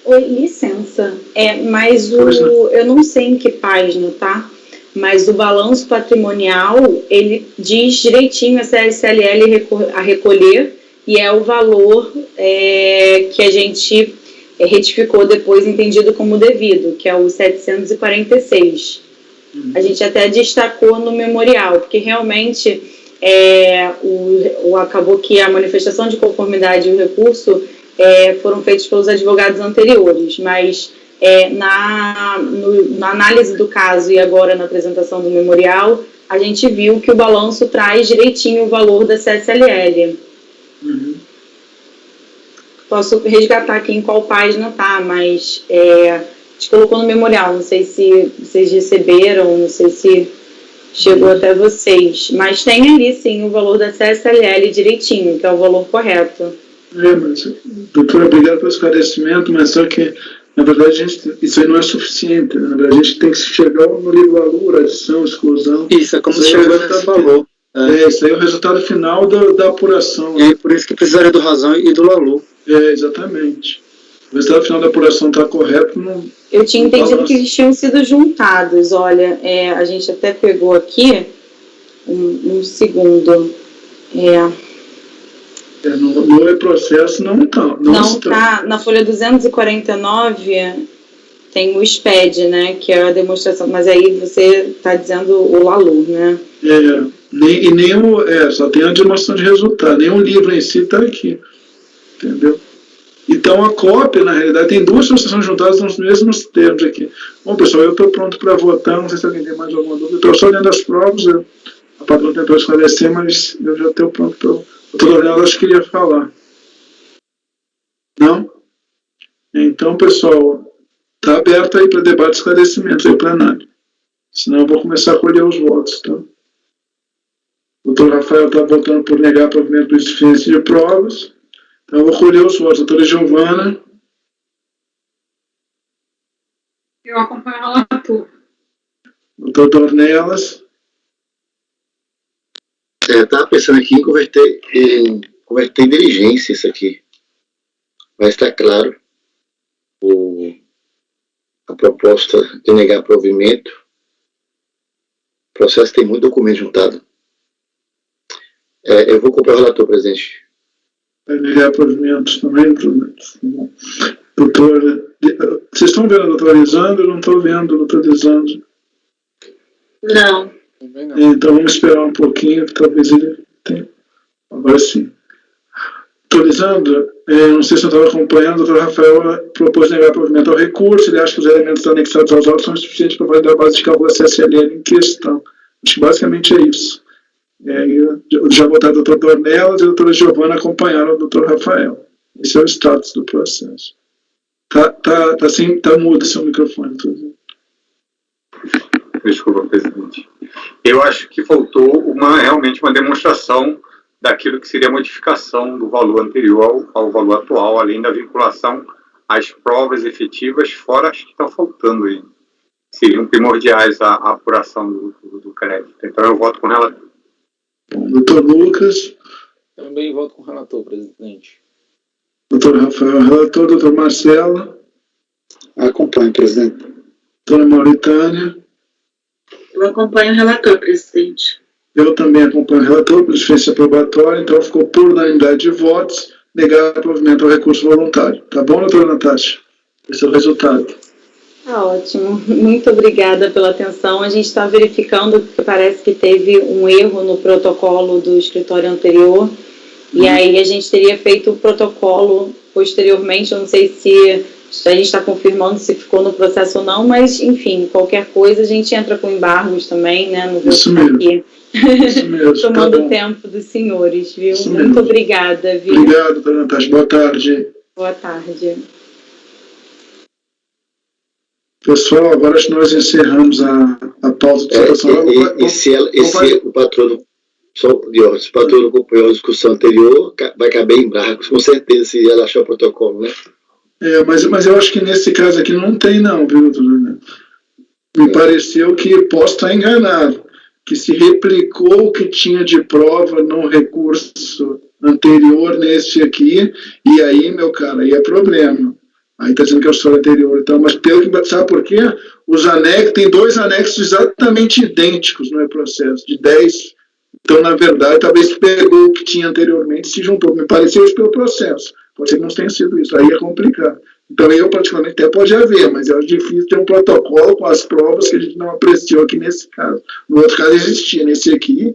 Oi, licença. Mas eu não sei em que página, tá? Mas o balanço patrimonial, ele diz direitinho a CSLL a recolher, e é o valor que a gente retificou depois, entendido como devido, que é o 746. A gente até destacou no memorial, porque realmente acabou que a manifestação de conformidade e o recurso foram feitos pelos advogados anteriores, mas na análise do caso e agora na apresentação do memorial, a gente viu que o balanço traz direitinho o valor da CSLL. Posso resgatar aqui em qual página tá, mas a gente colocou no memorial, não sei se vocês receberam, não sei se chegou até vocês, mas tem ali sim o valor da CSLL direitinho, que é o valor correto. Mas, doutora, obrigado pelo esclarecimento, mas só que, na verdade, isso aí não é suficiente, né? Na verdade, a gente tem que chegar no livro valor, adição, exclusão. Isso, é como se chegou nesse valor. Isso aí é o resultado final da apuração. E por isso que precisaria do razão e do valor. Exatamente. O resultado final da apuração está correto. Eu tinha entendido que eles tinham sido juntados. Olha, a gente até pegou aqui um segundo. No processo não está. Não está. Na folha 249 tem o SPED, né? Que é a demonstração. Mas aí você está dizendo o LALU, né? Só tem a demonstração de resultado. Nem o livro em si está aqui. Entendeu? Então a cópia, na realidade, tem duas associações juntadas nos mesmos termos aqui. Bom, pessoal, eu estou pronto para votar, não sei se alguém tem mais alguma dúvida. Estou só olhando as provas, a patrona tentou esclarecer, mas eu já estou pronto para... Eu estou olhando, acho que queria falar. Não? Então, pessoal, está aberto aí para debate e esclarecimento aí, plenário. Senão eu vou começar a colher os votos, tá? O doutor Rafael está votando por negar provimento do insuficiência de provas. Então, eu vou colher os votos. Doutora Giovana. Eu acompanho o relator. Doutor Dornelas. Estava pensando aqui em converter em diligência isso aqui. Mas está claro. A proposta de negar provimento. O processo tem muito documento juntado. Eu vou acompanhar o relator, presidente. Vai negar provimentos também. Doutor, vocês estão vendo a doutora Lisandro? Eu não estou vendo a doutora Lisandro. Não. Então vamos esperar um pouquinho, que talvez ele tenha. Agora sim. Doutor Lisandro, não sei se eu estava acompanhando, o doutor Rafael propôs negar provimento ao recurso, ele acha que os elementos anexados aos autos são suficientes para validar a base de cálculo da CSLL em questão. Acho que basicamente é isso. Já votaram o doutor Dornelas e a doutora Giovana acompanharam o doutor Rafael. Esse é o status do processo. Tá mudo seu microfone. Desculpa, presidente. Eu acho que faltou realmente uma demonstração daquilo que seria a modificação do valor anterior ao valor atual, além da vinculação às provas efetivas, fora as que estão faltando aí. Seriam primordiais a apuração do crédito. Então eu voto com o relator. Doutor Lucas. Também voto com o relator, presidente. Doutor Rafael, relator. Doutor Marcelo. Acompanho, presidente. Doutora Mauritânia. Eu acompanho o relator, presidente. Eu também acompanho o relator, por diferença probatória, então ficou por unanimidade de votos, negar o provimento ao recurso voluntário. Tá bom, doutora Natasha? Esse é o resultado. Tá ótimo. Muito obrigada pela atenção. A gente está verificando que parece que teve um erro no protocolo do escritório anterior, e aí a gente teria feito o protocolo posteriormente. Eu não sei se a gente está confirmando se ficou no processo ou não, mas, enfim, qualquer coisa a gente entra com embargos também, né? Não vou ficar aqui tomando tá tempo dos senhores, viu? Isso Muito mesmo. obrigada, viu? Obrigado, doutora Natasha. Boa tarde. Boa tarde. Pessoal, agora acho que nós encerramos a pauta de votação. Se o patrono, se o patrono acompanhou a discussão anterior, vai caber embargos, com certeza, se ela achar o protocolo, né? Mas eu acho que nesse caso aqui não tem não, viu, doutor? Me pareceu que posso estar enganado, que se replicou o que tinha de prova no recurso anterior nesse aqui, e aí, meu cara, aí é problema. Aí está dizendo que é o história anterior, então, mas pelo que sabe por quê? Os anexos, tem 2 anexos exatamente idênticos no processo, de 10. Então, na verdade, talvez pegou o que tinha anteriormente e se juntou. Me pareceu isso pelo processo. Pode ser que não tenha sido isso, aí é complicado. Então, eu, particularmente, até pode haver, mas é difícil ter um protocolo com as provas que a gente não apreciou aqui nesse caso. No outro caso, existia. Nesse aqui,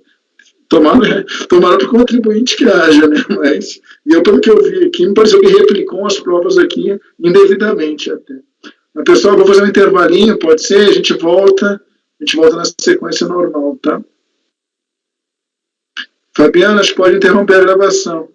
tomaram para o contribuinte que haja, né? Mas, e eu, pelo que eu vi aqui, me pareceu que replicou as provas aqui indevidamente até. Mas, pessoal, vou fazer um intervalinho, pode ser? A gente volta na sequência normal, tá? Fabiana, acho que pode interromper a gravação.